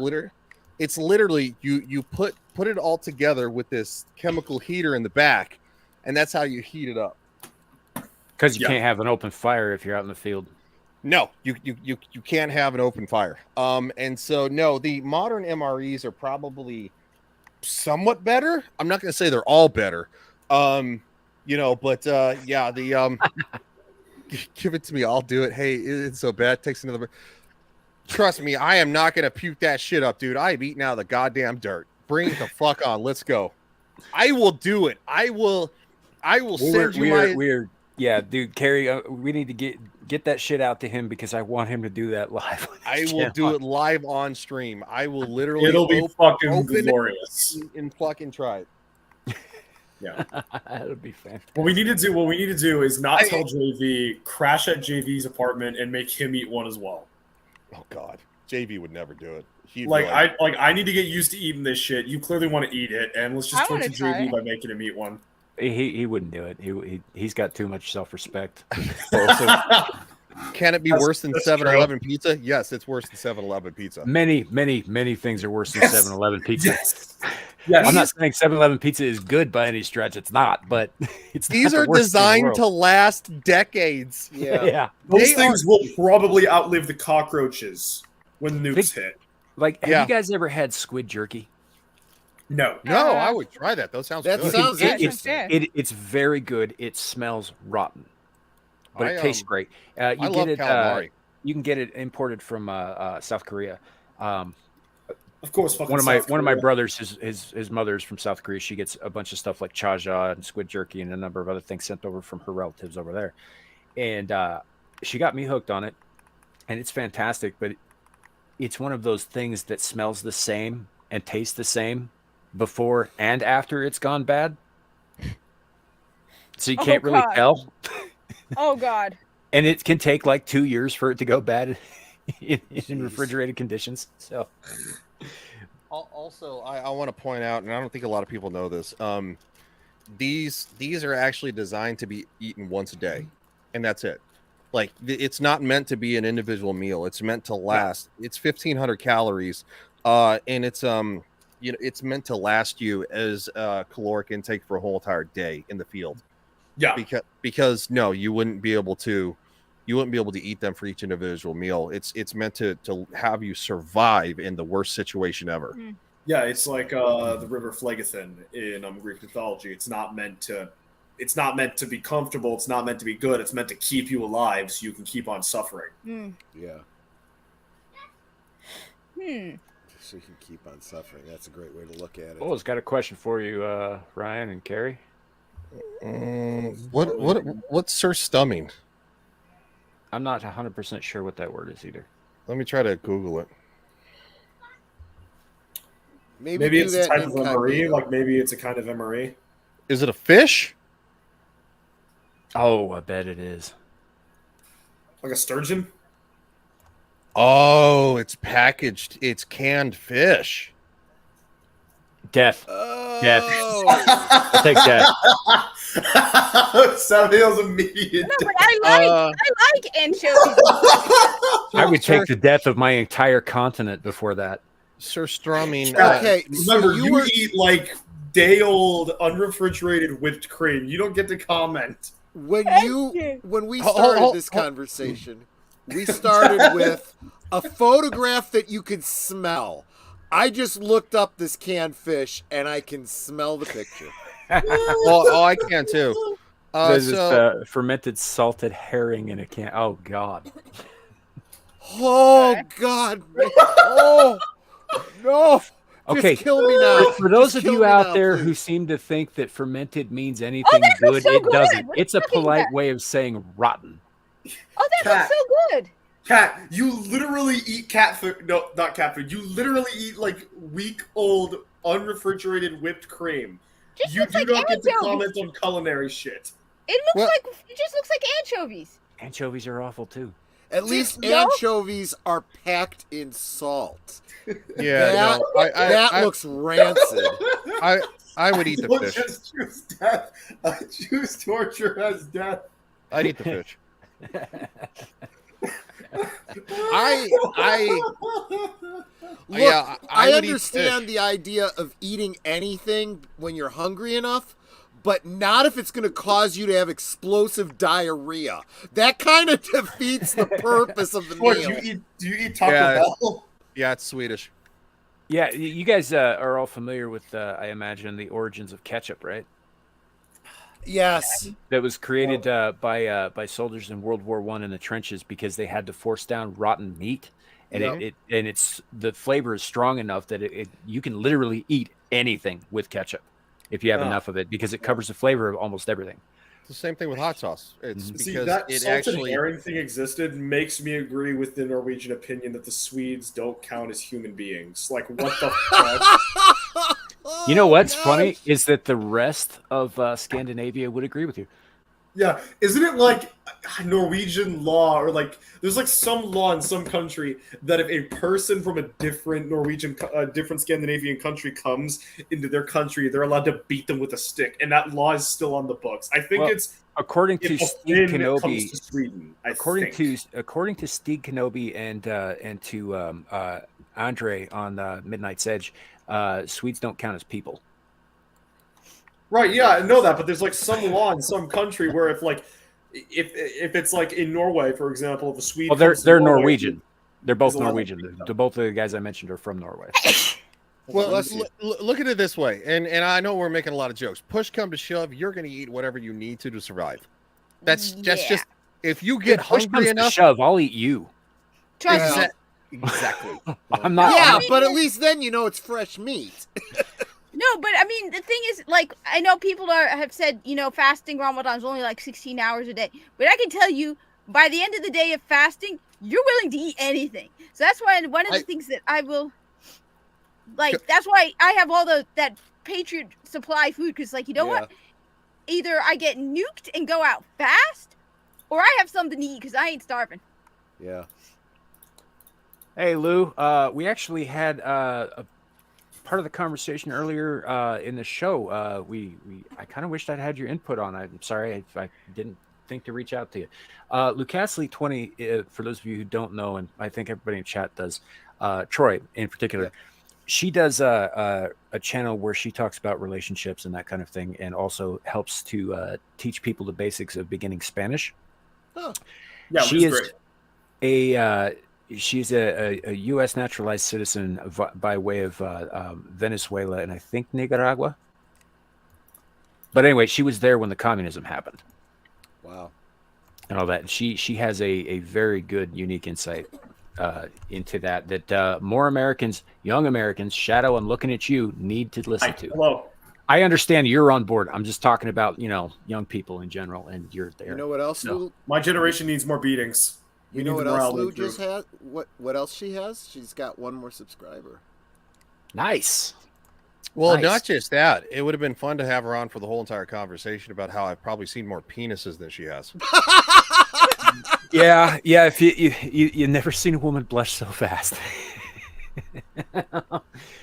literally you put it all together with this chemical heater in the back, and that's how you heat it up. Because you can't have an open fire if you're out in the field. No, you can't have an open fire. And so no, the modern MREs are probably somewhat better. I'm not going to say they're all better. But yeah, the give it to me, I'll do it. Hey, it's so bad. It takes another. Trust me, I am not going to puke that shit up, dude. I am eating out of the goddamn dirt. Bring it the fuck on. Let's go. I will do it. I will send you my. Yeah, dude, Carrie, we need to get that shit out to him because I want him to do that live. I will do it live on stream. I will literally. It'll be fucking glorious and fucking try it. Yeah, that'll be fantastic. What we need to do is not tell JV, crash at JV's apartment, and make him eat one as well. Oh God, JV would never do it. I need to get used to eating this shit. You clearly want to eat it, and let's just torture JV by making him eat one. He wouldn't do it. He's got too much self-respect. Can it be worse than 7-Eleven pizza? Yes, it's worse than 7-Eleven pizza. Many things are worse than 7-Eleven pizza. Yes. Yes. I'm not saying 7-Eleven pizza is good by any stretch. It's not, but these are designed to last decades. Yeah. Those things will probably outlive the cockroaches when nukes hit. Like, have you guys ever had squid jerky? No, I would try that. That sounds good. Sounds interesting. It's very good. It smells rotten, but it tastes great. I love calamari. You can get it imported from South Korea. Of course, one of my brothers, his mother's from South Korea. She gets a bunch of stuff like chaja and squid jerky and a number of other things sent over from her relatives over there, and she got me hooked on it, and it's fantastic. But it's one of those things that smells the same and tastes the same before and after it's gone bad, so you can't really tell. Oh God. And it can take like 2 years for it to go bad in refrigerated conditions. So also I want to point out, and I don't think a lot of people know this, these are actually designed to be eaten once a day, and that's it. Like, it's not meant to be an individual meal. It's meant to last. It's 1,500 calories, and it's it's meant to last you as caloric intake for a whole entire day in the field. Yeah, because no, you wouldn't be able to eat them for each individual meal. It's meant to have you survive in the worst situation ever. Yeah, it's like the river Phlegethon in Greek mythology. It's not meant to be comfortable. It's not meant to be good. It's meant to keep you alive so you can keep on suffering. Yeah. So you can keep on suffering. That's a great way to look at it. Oh, it's got a question for you, Ryan and Carrie. What's Sir Stumming? I'm not 100% sure what that word is either. Let me try to Google it. Maybe it's a type of MRE. Like maybe it's a kind of MRE. Is it a fish? Oh, I bet it is. Like a sturgeon? Oh, it's packaged. It's canned fish. Death. Oh. Death. I'll take death. Samuel's immediate. No, but I like anchovies. I would take the death of my entire continent before that. Sir Strumming. Okay, remember, you eat like day-old unrefrigerated whipped cream. You don't get to comment. When we started this conversation, we started with a photograph that you could smell. I just looked up this canned fish and I can smell the picture. I can too. There's fermented salted herring in a can. Oh God. Oh God. Oh no. Okay, just kill me now. For those of you out there who seem to think that fermented means anything good, it doesn't. It's a polite way of saying rotten. Oh, that looks so good. Cat, you literally eat cat food. No, not cat food. You literally eat like week-old, unrefrigerated whipped cream. Just You looks do like not get to anchovies. comment on culinary shit. It just looks like anchovies. Anchovies are awful too. At least No? anchovies are packed in salt. Yeah, That looks rancid. I would eat the Don't fish. just choose death. I choose torture as death. I'd eat the fish. Look, Yeah, I would eat understand fish. the idea of eating anything when you're hungry enough, but not if it's going to cause you to have explosive diarrhea. That kind of defeats the purpose of the What, meal. do you eat Taco Yeah. Bell? Yeah, it's Swedish. Yeah, you guys are all familiar with, I imagine, the origins of ketchup, right? Yes. That was created by soldiers in World War I in the trenches because they had to force down rotten meat, and Yep. it's the flavor is strong enough that you can literally eat anything with ketchup if you have enough of it because it covers the flavor of almost everything. It's the same thing with hot sauce. It's See, because that it salt and actually. herring thing existed makes me agree with the Norwegian opinion that the Swedes don't count as human beings. Like, what the fuck? You know what's gosh. funny is that the rest of Scandinavia would agree with you. Yeah, isn't it like Norwegian law or like there's like some law in some country that if a person from a different different Scandinavian country comes into their country, they're allowed to beat them with a stick, and that law is still on the books. I think Well, it's according to if Steve when it comes Kenobi, to Sweden. according to Steve Kenobi and to Andre on Midnight's Edge, Swedes don't count as people. Right, yeah, I know that, but there's like some law in some country where if it's like in Norway, for example, if a Swede Well, comes to they're Norway, Norwegian. They're both There's a lot of- Norwegian. Both of the guys I mentioned are from Norway. Well, Let's see. look at it this way, and I know we're making a lot of jokes. Push come to shove, you're going to eat whatever you need to survive. That's just if you get If push hungry comes to enough. shove, I'll eat you. Trust me. Exactly. I'm not. Yeah, I'm- but at least then you know it's fresh meat. No, but I mean, the thing is, like, I know people have said, fasting Ramadan is only like 16 hours a day. But I can tell you, by the end of the day of fasting, you're willing to eat anything. So that's why one of the things that I will, like, that's why I have all that Patriot supply food. Because, like, you know what? Either I get nuked and go out fast, or I have something to eat because I ain't starving. Yeah. Hey, Lou. We actually had a part of the conversation earlier in the show. I kind of wished I'd had your input on. I'm sorry if I didn't think to reach out to you. Lucasley 20, for those of you who don't know, and I think everybody in chat does, Troy in particular, she does a channel where she talks about relationships and that kind of thing, and also helps to teach people the basics of beginning Spanish. Oh. Yeah, which She is is great. she's a U.S. naturalized citizen by way of Venezuela and I think Nicaragua. But anyway, she was there when the communism happened. Wow. And all that. And she has a very good, unique insight into that more Americans, young Americans, Shadow, I'm looking at you, need to listen to. Hello. I understand you're on board. I'm just talking about, young people in general, and you're there. You know what else, Lou? My generation needs more beatings. You know what else Lou just had? What else she has? She's got one more subscriber. Nice. Well, Nice. not just that. It would have been fun to have her on for the whole entire conversation about how I've probably seen more penises than she has. Yeah. If you never seen a woman blush so fast. The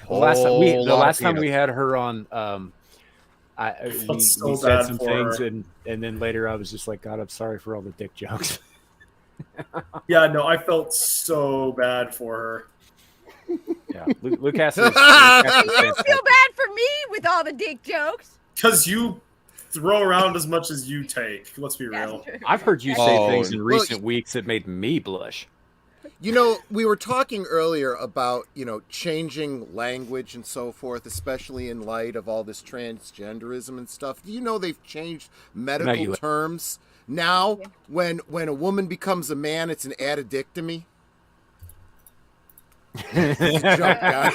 last time we had her on, we so said bad some for things, her. and then later I was just like, God, I'm sorry for all the dick jokes. Yeah, no, I felt so bad for her. Yeah, Lucas. You feel bad for me with all the dick jokes. Because you throw around as much as you take. Let's be real. I've heard you say Oh, things in well, recent weeks that made me blush. We were talking earlier about, changing language and so forth, especially in light of all this transgenderism and stuff. Do you know they've changed medical terms? Now, when a woman becomes a man, it's an addictomy. Joke, guys.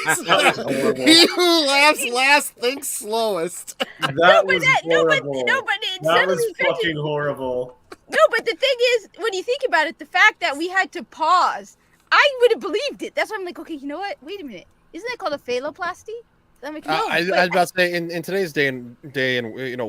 He who laughs last thinks slowest. That was but horrible. no, but it That was suddenly fucking horrible. No, but the thing is, when you think about it, the fact that we had to pause, I would have believed it. That's why I'm like, okay, you know what? Wait a minute. Isn't that called a phalloplasty? I was about to say in today's day and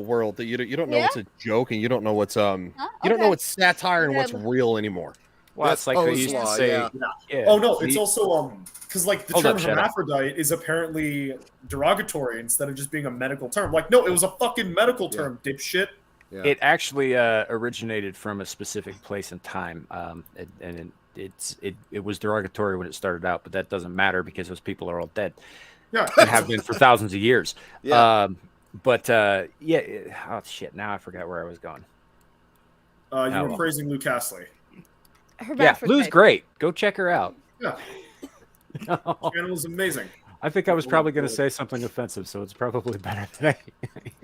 world that you don't know what's a joke and you don't know what's you don't know what's satire and what's real anymore. Well, it's like they used to say. Yeah. Oh no, it's also because like the term hermaphrodite is apparently derogatory instead of just being a medical term. Like, no, it was a fucking medical term, dipshit. Yeah. It actually originated from a specific place and time, and it was derogatory when it started out, but that doesn't matter because those people are all dead. Yeah, and have been for thousands of years. Yeah. Oh shit! Now I forgot where I was going. You were praising Lou Castley. Lou's great. Go check her out. Yeah, channel is amazing. I think I was probably going to say something offensive, so it's probably better than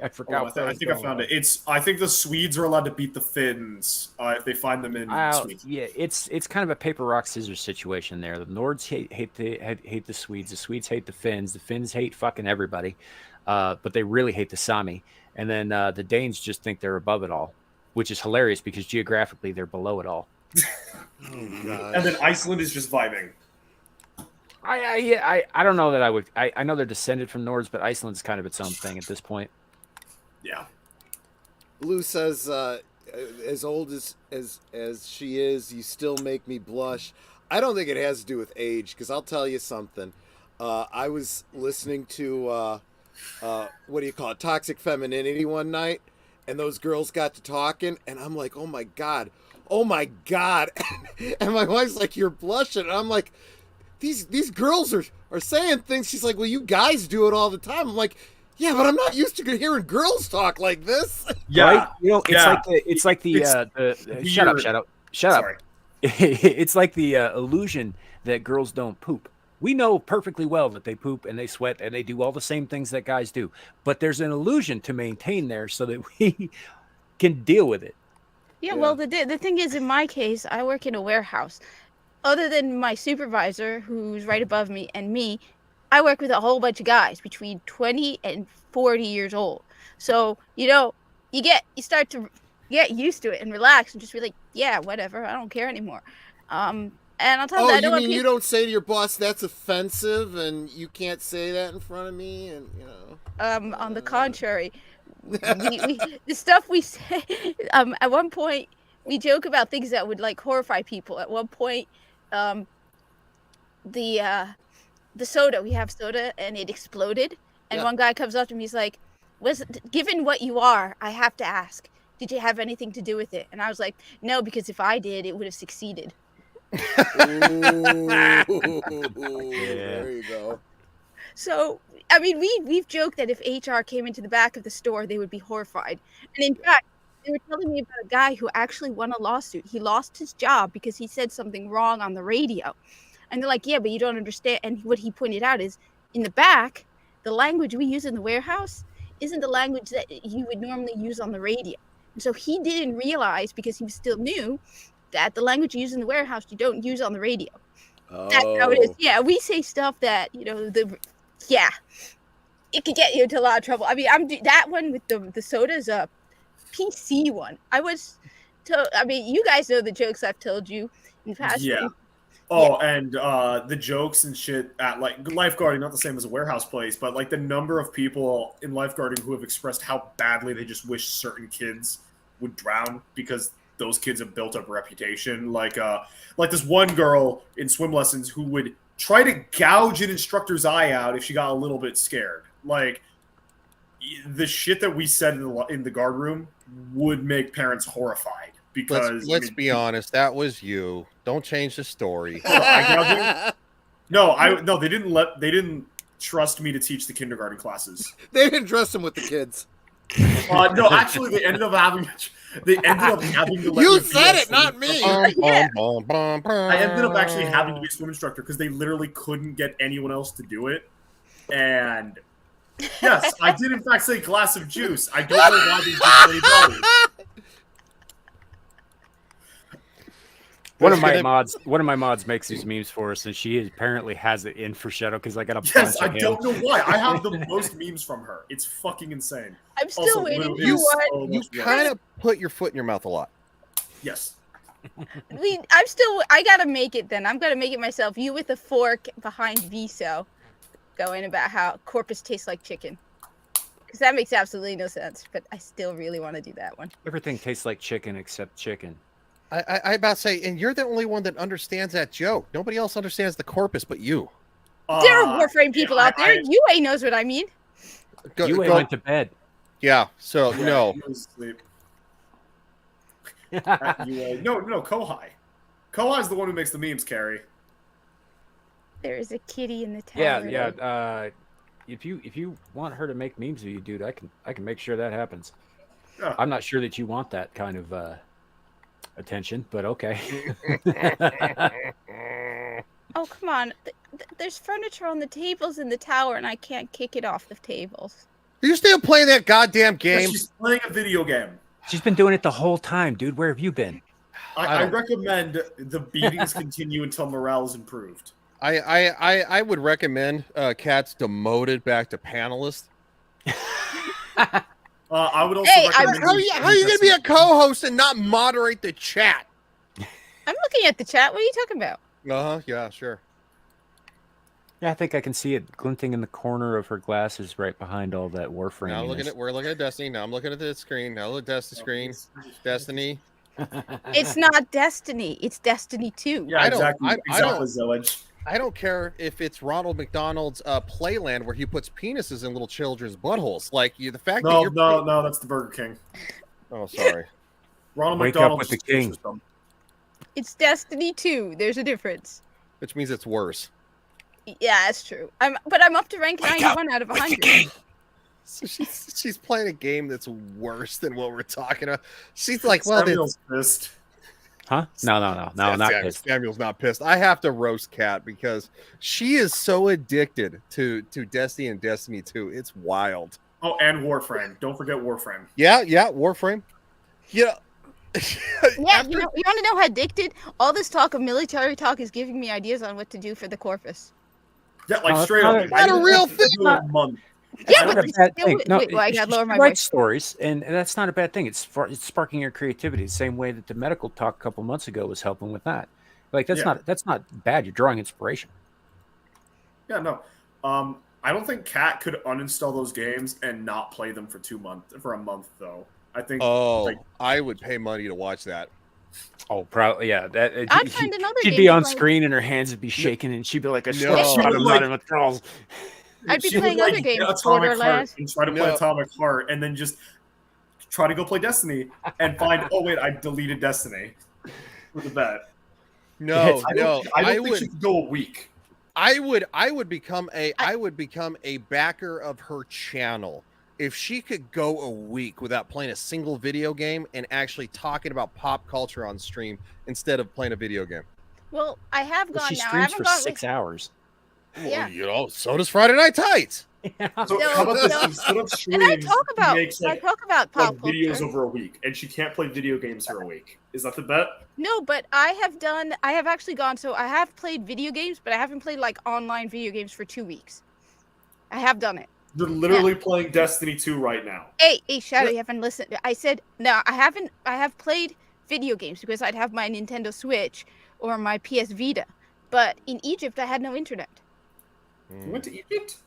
I forgot. I think I found it. I think the Swedes are allowed to beat the Finns if they find them in Sweden. Yeah, it's kind of a paper rock scissors situation there. The Nords hate the Swedes. The Swedes hate the Finns. The Finns hate fucking everybody, but they really hate the Sami. And then the Danes just think they're above it all, which is hilarious because geographically they're below it all. And then Iceland is just vibing. I don't know that I would. I know they're descended from Nords, but Iceland's kind of its own thing at this point. Yeah. Lou says, as old as she is, you still make me blush. I don't think it has to do with age, because I'll tell you something. I was listening to what do you call it, Toxic Femininity one night, and those girls got to talking, and I'm like, oh my god, and my wife's like, you're blushing, and I'm like, these girls are saying things. She's like, well, you guys do it all the time. I'm like, yeah, but I'm not used to hearing girls talk like this. Yeah, right? It's like the shut up. Sorry. It's like the illusion that girls don't poop. We know perfectly well that they poop and they sweat and they do all the same things that guys do, but there's an illusion to maintain there so that we can deal with it. Yeah, well, the thing is, in my case, I work in a warehouse. Other than my supervisor, who's right above me, and me, I work with a whole bunch of guys between 20 and 40 years old. So, you start to get used to it and relax and just be like, yeah, whatever, I don't care anymore. And on top of that, you don't say to your boss that's offensive and you can't say that in front of me, and on the contrary, the stuff we say, at one point we joke about things that would like horrify people. At one point, the soda, we have soda and it exploded, and one guy comes up to me, he's like, given what you are, I have to ask, did you have anything to do with it? And I was like, no, because if I did, it would have succeeded. There you go. So, I mean, we've joked that if HR came into the back of the store, they would be horrified. And in fact, they were telling me about a guy who actually won a lawsuit. He lost his job because he said something wrong on the radio. And they're like, yeah, but you don't understand. And what he pointed out is, in the back, the language we use in the warehouse isn't the language that you would normally use on the radio. And so he didn't realize, because he was still new, that the language you use in the warehouse you don't use on the radio. Oh. That's how it is. Yeah, we say stuff that, it could get you into a lot of trouble. I mean, that one with the soda's a PC one. You guys know the jokes I've told you in the past. Yeah. And the jokes and shit at like lifeguarding, not the same as a warehouse place, but like the number of people in lifeguarding who have expressed how badly they just wish certain kids would drown because those kids have built up a reputation. Like this one girl in swim lessons who would try to gouge an instructor's eye out if she got a little bit scared. Like, the shit that we said in the guard room would make parents horrified. Because let's be honest, that was you. Don't change the story. No, they didn't trust me to teach the kindergarten classes. They didn't trust him with the kids. No, actually, they ended up having to let you said it, not me. I ended up actually having to be a swim instructor because they literally couldn't get anyone else to do it. And yes, I did in fact say glass of juice. I don't know why they did $20. One of my mods makes these memes for us, and she apparently has it in for Shadow because I got a bunch Yes, I of don't know why. I have the most memes from her. It's fucking insane. I'm still waiting for You kind of put your foot in your mouth a lot. Yes. I gotta make it then. I'm gonna make it myself. You with a fork behind Viso, going about how corpus tastes like chicken. Because that makes absolutely no sense, but I still really want to do that one. Everything tastes like chicken except chicken. I about to say, and you're the only one that understands that joke. Nobody else understands the corpus but you. There are Warframe people out there. UA knows what I mean. UA went to bed. Yeah, so no. He was asleep. At UA. No, Kohai. Kohai's the one who makes the memes, Carrie. There is a kitty in the tower. Yeah. If you want her to make memes of you, dude, I can make sure that happens. Yeah. I'm not sure that you want that kind of attention, but okay. Oh, come on. There's furniture on the tables in the tower, and I can't kick it off the tables. Are you still playing that goddamn game? She's playing a video game. She's been doing it the whole time, dude. Where have you been? I recommend the beatings continue until morale is improved. I would recommend Kat's demoted back to panelist. I would also recommend. How are you going to be a co-host and not moderate the chat? I'm looking at the chat. What are you talking about? Yeah, sure. Yeah, I think I can see it glinting in the corner of her glasses right behind all that Warframe. Now we're looking at Destiny. Now I'm looking at the screen. Now look at the screen. Destiny. It's not Destiny. It's Destiny 2. Yeah, exactly. I don't care if it's Ronald McDonald's Playland where he puts penises in little children's buttholes. Like the fact that you're no, that's the Burger King. Oh, sorry. Ronald Wake McDonald up with the king. It's Destiny 2. There's a difference. Which means it's worse. Yeah, that's true. But I'm up to rank 91 out of 100. So she's playing a game that's worse than what we're talking about. She's like, well, Samuel's pissed. Huh? No, not pissed. Samuel's not pissed. I have to roast Kat because she is so addicted to Destiny and Destiny 2. It's wild. Oh, and Warframe. Don't forget Warframe. Yeah, Warframe. Yeah. Yeah, you want to know how addicted? All this talk of military talk is giving me ideas on what to do for the corpus. Yeah, like straight up. Not a real thing. Yeah, but wait, I got to lower my write voice. stories, and that's not a bad thing. It's sparking your creativity, the same way that the medical talk a couple months ago was helping with that. Like that's not bad. You're drawing inspiration. Yeah, no. I don't think Kat could uninstall those games and not play them for a month though. I think. Oh, I would pay money to watch that. Oh, probably yeah. I'd find another. She'd be on screen and her hands would be shaking, and she'd be like, "I swear to God, I'm not in withdrawals." I'd be playing other games, Borderlands, and try to play Atomic Heart, and then just try to go play Destiny and find. Oh wait, I deleted Destiny with a bet. No, I don't think she could go a week. I would become a backer of her channel if she could go a week without playing a single video game and actually talking about pop culture on stream instead of playing a video game. Well, I have gone she now. streams for 6 hours. Yeah. Well, so does Friday Night Tights. So how about this? Instead of streams, and I talk about pop culture. Videos over a week, and she can't play video games for a week. Is that the bet? No, but I have actually gone. So I have played video games, but I haven't played like online video games for 2 weeks. I have done it. You're literally playing Destiny 2 right now. Hey, Shadow, you haven't listened. I said no. I haven't. I have played video games because I'd have my Nintendo Switch or my PS Vita. But in Egypt, I had no internet. You went to Egypt?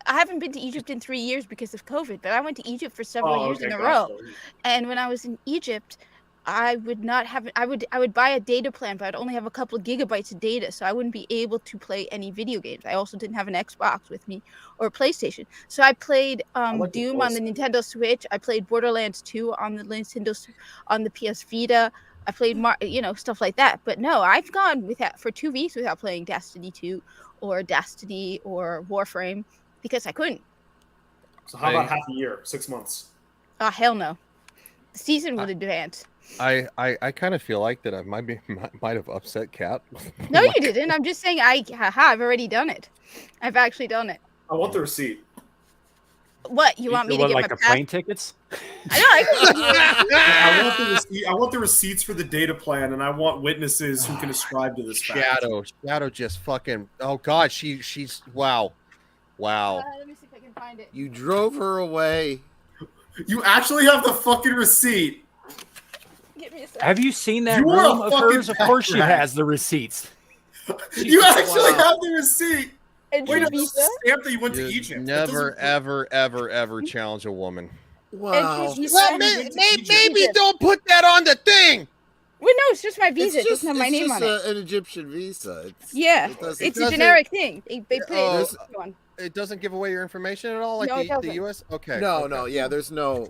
I haven't been to Egypt in 3 years because of COVID, but I went to Egypt for several years in a row. And when I was in Egypt, I would not have. I would buy a data plan, but I'd only have a couple of gigabytes of data, so I wouldn't be able to play any video games. I also didn't have an Xbox with me or a PlayStation, so I played Doom on the Nintendo Switch. I played Borderlands 2 on the PS Vita. I played stuff like that. But no, I've gone for 2 weeks without playing Destiny 2 or Destiny or Warframe because I couldn't. So how about half a year, 6 months? Oh hell no, the season would advance. I kind of feel like that I might have upset Kat. No, you didn't. I'm just saying I've already done it. I've actually done it. I want the receipt. What you want me to get like my plane tickets? I want the receipts for the data plan, and I want witnesses who can ascribe to this fact. Shadow just fucking. Oh God, she's wow. Let me see if I can find it. You drove her away. You actually have the fucking receipt. me a sec. Have you seen that You are a room of fucking hers? Of course she brat. has the receipts. You actually have the receipt. And Wait, your it's visa? a stamp that you went to You Egypt. That never, doesn't- ever challenge a woman. Wow. And your Well, visa? maybe don't put that on the thing. Well, no, it's just my visa. It doesn't have my it's name just on it. an Egyptian visa. Yeah, it doesn't- it's a doesn't- generic thing. They put it Oh, in one. It doesn't give away your information at all, like No, it the doesn't. U.S. Okay. No, okay. no, yeah, there's no,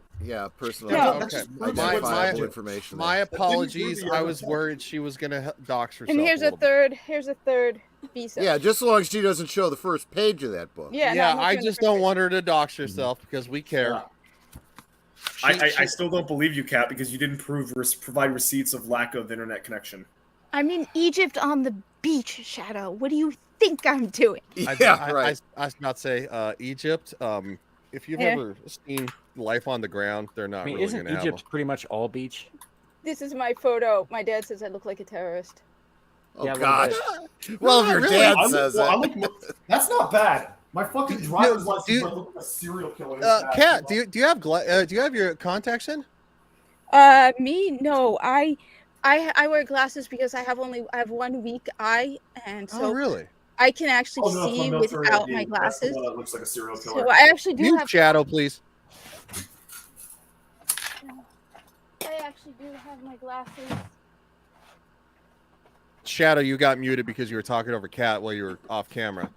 personal No. That's just proves My- identifiable my- information. My there. apologies. That didn't I prove was the worried she was gonna dox herself. And here's a little bit. third. Here's a third visa. Yeah, just as long as she doesn't show the first page of that book. Yeah. no, Yeah, I'm not I doing the just don't first want her to dox herself because we care. Yeah. I still don't believe you, Kat, because you didn't provide receipts of lack of internet connection. page. I'm in Egypt on the beach, Shadow. What do you think I'm doing? Yeah, right. I was about to say, Egypt. If you've Yeah. ever seen life on the ground, they're not I mean, really isn't gonna Egypt have pretty much all beach? This is my photo. My dad says I look like a terrorist. Oh, Yeah, a little gosh. bit. Well, if your Really? dad says it. That's not bad. My fucking driver's Do- license do- might look like a serial killer. Kat, do you have do you have your contacts in? Me? No. I wear glasses because I have one weak eye, and so Oh, really? I can actually Oh, no, it's see my military without ID. my That's the glasses. one that looks like a serial killer. So I actually do Mute have. Shadow, please. I actually do have my glasses. Shadow, you got muted because you were talking over Kat while you were off camera.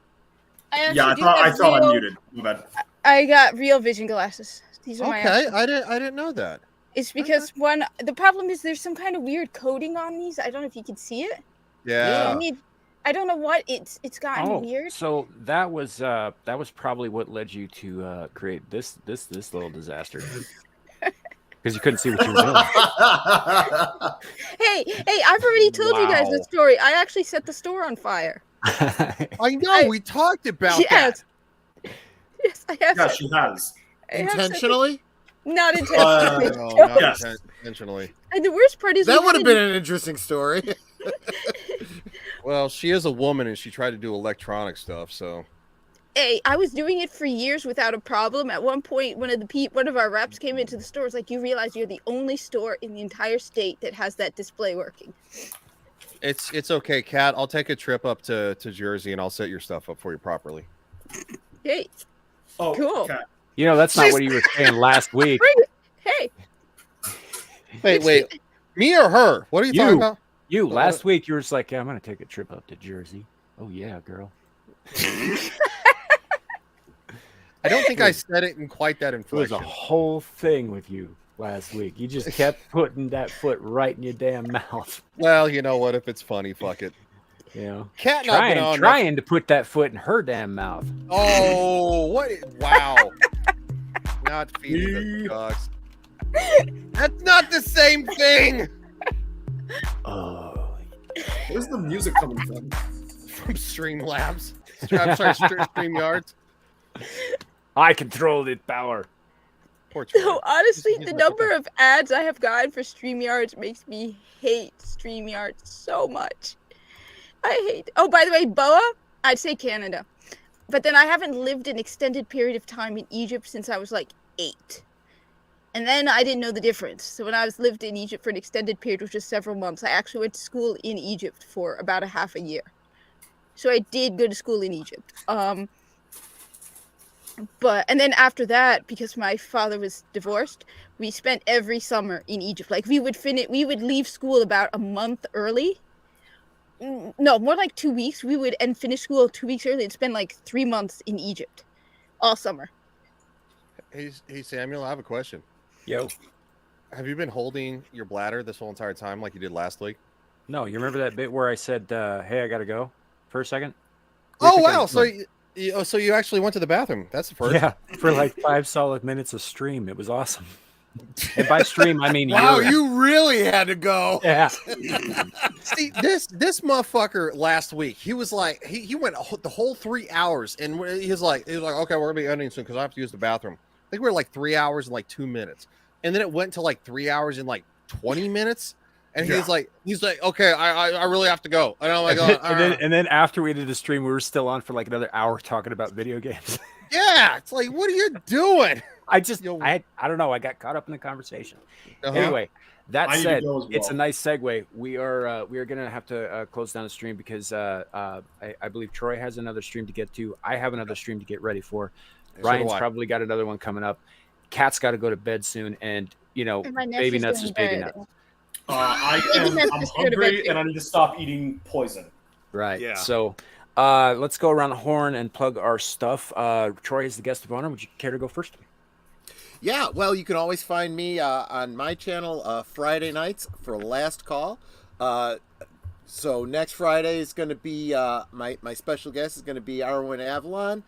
Yeah, I thought I muted. My bad. I got real vision glasses. These are my Okay, actual- I didn't know that. It's because the problem is there's some kind of weird coating on these. I don't know if you can see it. Yeah. I don't know what it's gotten weird. So that was probably what led you to create this little disaster. Because you couldn't see what you were doing. Hey, I've already told you guys the Wow. story. I actually set the store on fire. I know, we talked about Yes. that. Yes, I have. Yeah, she has. I have set the- Intentionally? Not intentionally. No, No. not Yes. intentionally. And the worst part is That we would have had been an interesting story. Well, she is a woman and she tried to do electronic stuff, so Hey, I was doing it for years without a problem. At one point, one of our reps came into the store. Was like, "You realize you're the only store in the entire state that has that display working." it's okay, Kat. I'll take a trip up to Jersey and I'll set your stuff up for you properly. Hey, Oh, Cool. Kat. You know, that's not what you were saying last week. bring it. Hey, Wait, me or her? What are you talking about? You last week you were just like, yeah, I'm gonna take a trip up to Jersey. Oh yeah, girl. I don't think I said it in quite that It was a inflection. whole thing with you last week. You just kept putting that foot right in your damn mouth. Well, you know what? If it's funny, fuck it. You know, Kat and I've been on trying to put that foot in her damn mouth. Oh, what? Wow. Not feeding the dogs. That's not the same thing. Oh, Where's the music coming from? From Streamlabs. I'm sorry, StreamYards. I control the power. Poor Troy. so honestly, He's the not number of ads I have gotten for StreamYards makes me hate StreamYards so much. I hate. Oh, by the way, Boa, I'd say Canada, but then I haven't lived an extended period of time in Egypt since I was like 8. And then I didn't know the difference. So when I lived in Egypt for an extended period, which was several months, I actually went to school in Egypt for about a half a year. So I did go to school in Egypt. And then after that, because my father was divorced, we spent every summer in Egypt. Like we would leave school about a month early. No, more like 2 weeks. We would finish school 2 weeks early and spend like 3 months in Egypt, all summer. Hey, Samuel, I have a question. Yo, Have you been holding your bladder this whole entire time like you did last week? no, you remember that bit where I said, "Hey, I gotta go for a second? Oh, wow. So you actually went to the bathroom. That's the first. Yeah, for like 5 solid minutes of stream. It was awesome. And by stream, I mean Wow, urine. you really had to go. Yeah. See, this motherfucker last week, he was like, he went the whole 3 hours, and he was like, okay, we're gonna be ending soon because I have to use the bathroom. I think we were like 3 hours and like 2 minutes, and then it went to like 3 hours and like 20 minutes, and he's like, okay, I really have to go. And I'm like, and then after we did the stream, we were still on for like another hour talking about video games. yeah, it's like, what are you doing? I don't know. I got caught up in the conversation. Uh-huh. Anyway, That I need to said, go as it's a well. nice segue. We are gonna have to close down the stream because I believe Troy has another stream to get to. I have another stream to get ready for. So Ryan's do I. probably got another one coming up. Kat's got to go to bed soon, and And my baby nephew's nuts going is to baby bed. nuts. I'm Just go to bed hungry too. and I need to stop eating poison. Right. Yeah. So let's go around the horn and plug our stuff. Troy is the guest of honor. Would you care to go first? Yeah, well, you can always find me on my channel Friday nights for Last Call. So next Friday is going to be my special guest is going to be Arwen Avalon.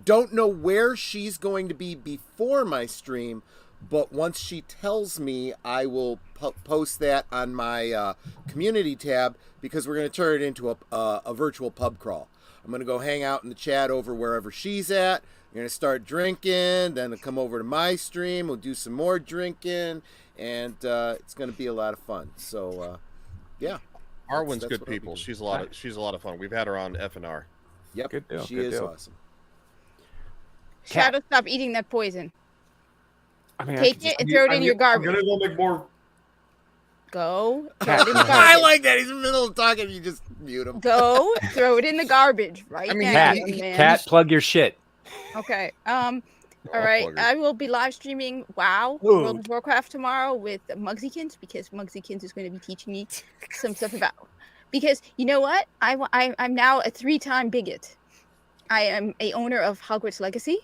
Don't know where she's going to be before my stream, but once she tells me, I will post that on my community tab because we're going to turn it into a virtual pub crawl. I'm going to go hang out in the chat over wherever she's at. We're going to start drinking, then we'll come over to my stream. We'll do some more drinking, and it's going to be a lot of fun. So, yeah. Arwen's That's good what I'll be people. doing. She's a lot of fun. We've had her on FNR. Yep, Good deal, she good is deal. awesome. Shadow, stop eating that poison. I mean, Take it and throw it in your I'm garbage. gonna go make more. Go throw Cat, it in the go ahead. I garbage. like that. He's in the middle of talking. You just mute him. Go throw it in the garbage right I mean, now, Cat, young man. Cat, plug your shit. Okay. I'll All right. plug her. I will be live streaming WoW, Ooh. World of Warcraft tomorrow with Muggsykins because Muggsykins is going to be teaching me some stuff about. Because you know what? I'm now a 3-time bigot. I am a owner of Hogwarts Legacy,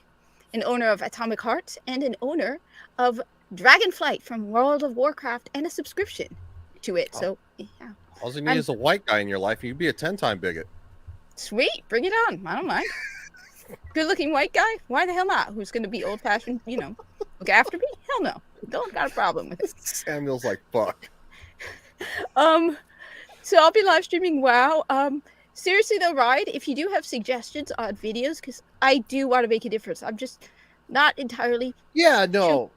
an owner of Atomic Hearts, and an owner of Dragonflight from World of Warcraft and a subscription to it. So yeah, All you need is a white guy in your life. You'd be a 10-time bigot. sweet. Bring it on. I don't mind. Good-looking white guy? Why the hell not? Who's going to be old-fashioned? Look after me? Hell no. Don't got a problem with it. Samuel's like, fuck. So I'll be live streaming WoW. Seriously though, Ryan, if you do have suggestions on videos, because I do want to make a difference. I'm just not entirely. Yeah, no.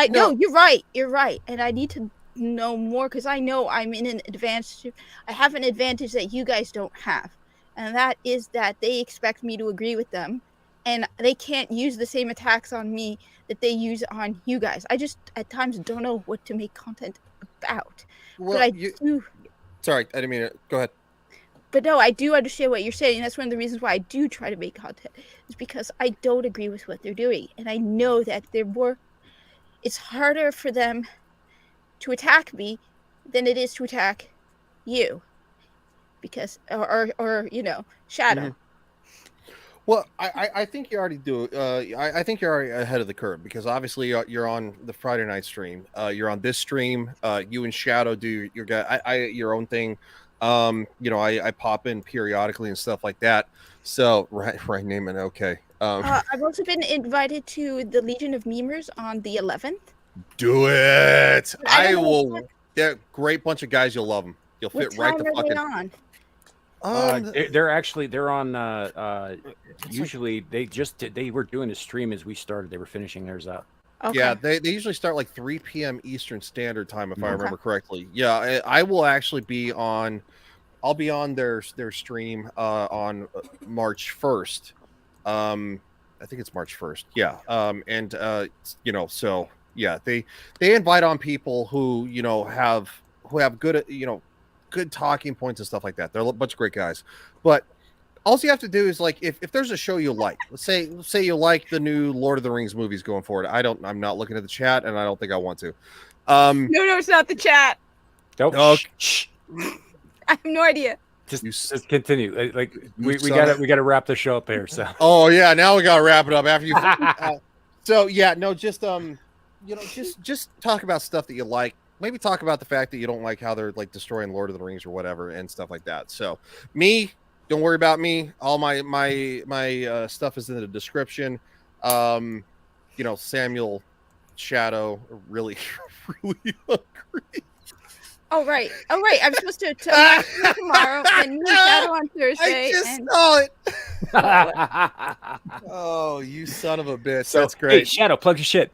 No, you're right. You're right, and I need to know more because I know I'm in an advantage. I have an advantage that you guys don't have, and that is that they expect me to agree with them, and they can't use the same attacks on me that they use on you guys. I just at times don't know what to make content about. Well, But I do. Sorry, I didn't mean it. Go ahead. But no, I do understand what you're saying. That's one of the reasons why I do try to make content, is because I don't agree with what they're doing, and I know that it's harder for them to attack me than it is to attack you, because or Shadow. Mhm. Well, I think you already do. I think you're already ahead of the curve because obviously you're on the Friday night stream. You're on this stream. You and Shadow do your own thing. I pop in periodically and stuff like that. So right, Naaman, okay. I've also been invited to the Legion of Memers on the 11th. Do it. I I don't know will. They're a great bunch of guys. You'll love them. You'll What fit right time the are they fucking. on? They're on. Usually they were doing a stream as we started. They were finishing theirs up. Okay. Yeah, they usually start like 3 p.m. Eastern Standard Time, if I Okay. remember correctly. Yeah, I will actually be on. I'll be on their stream on March 1st. I think it's March 1st. Yeah. So yeah, they invite on people who have good good talking points and stuff like that. They're a bunch of great guys, but all you have to do is like if there's a show you like, let's say you like the new Lord of the Rings movies going forward. I'm not looking at the chat, and I don't think I want to. No, it's not the chat. Nope. Oh, Shh. I have no idea. Just continue. Like we son gotta of- we gotta wrap the show up here. So Oh yeah, now we gotta wrap it up after you. So yeah, no, just just talk about stuff that you like. Maybe talk about the fact that you don't like how they're like destroying Lord of the Rings or whatever and stuff like that. So don't worry about me. All my stuff is in the description. Samuel, Shadow, really hungry. Oh right. I'm supposed to talk tomorrow and me and Shadow on Thursday. I just and saw it. Oh, you son of a bitch! So, That's great. Hey, Shadow, plug your shit.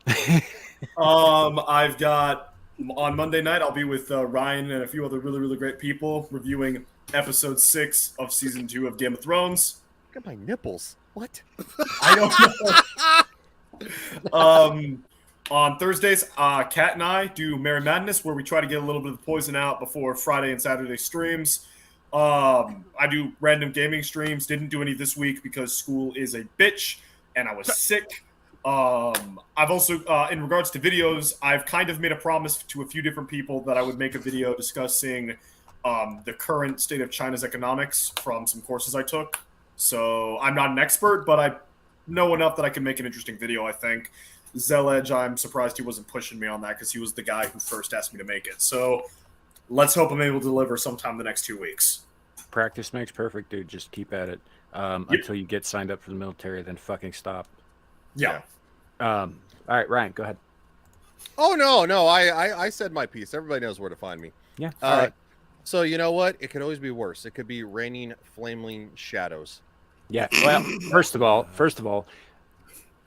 I've got on Monday night. I'll be with Ryan and a few other really, really great people reviewing episode 6 of season 2 of Game of Thrones. Look at my nipples. What? I don't know. On Thursdays, Kat and I do Merry Madness, where we try to get a little bit of the poison out before Friday and Saturday streams. I do random gaming streams. Didn't do any this week because school is a bitch and I was sick. I've also, in regards to videos, I've kind of made a promise to a few different people that I would make a video discussing the current state of China's economics from some courses I took. So I'm not an expert, but I know enough that I can make an interesting video, I think. Zeledge, I'm surprised he wasn't pushing me on that because he was the guy who first asked me to make it. So let's hope I'm able to deliver sometime the next 2 weeks. Practice makes perfect, dude. Just keep at it until you get signed up for the military, then fucking stop. Yeah. All right, Ryan, go ahead. Oh, no. I said my piece. Everybody knows where to find me. Yeah. All right. So you know what? It could always be worse. It could be raining flaming shadows. Yeah. Well, first of all,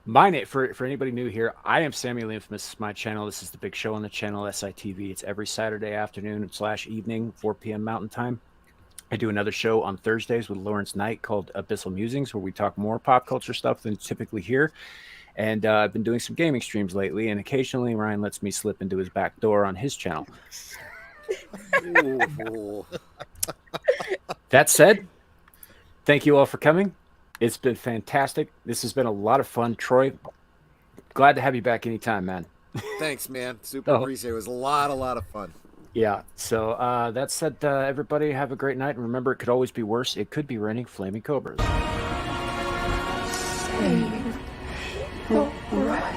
my name, for anybody new here, I am Samuel Infamous. This is my channel. This is the big show on the channel, SITV. It's every Saturday afternoon / evening, 4 p.m. Mountain Time. I do another show on Thursdays with Lawrence Knight called Abyssal Musings, where we talk more pop culture stuff than typically here. And I've been doing some gaming streams lately, and occasionally Ryan lets me slip into his back door on his channel. That said, thank you all for coming. It's been fantastic. This has been a lot of fun. Troy, glad to have you back anytime, man. Thanks, man. Super appreciate it. It was a lot of fun. Yeah. So that said, everybody have a great night. And remember, it could always be worse. It could be raining flaming cobras.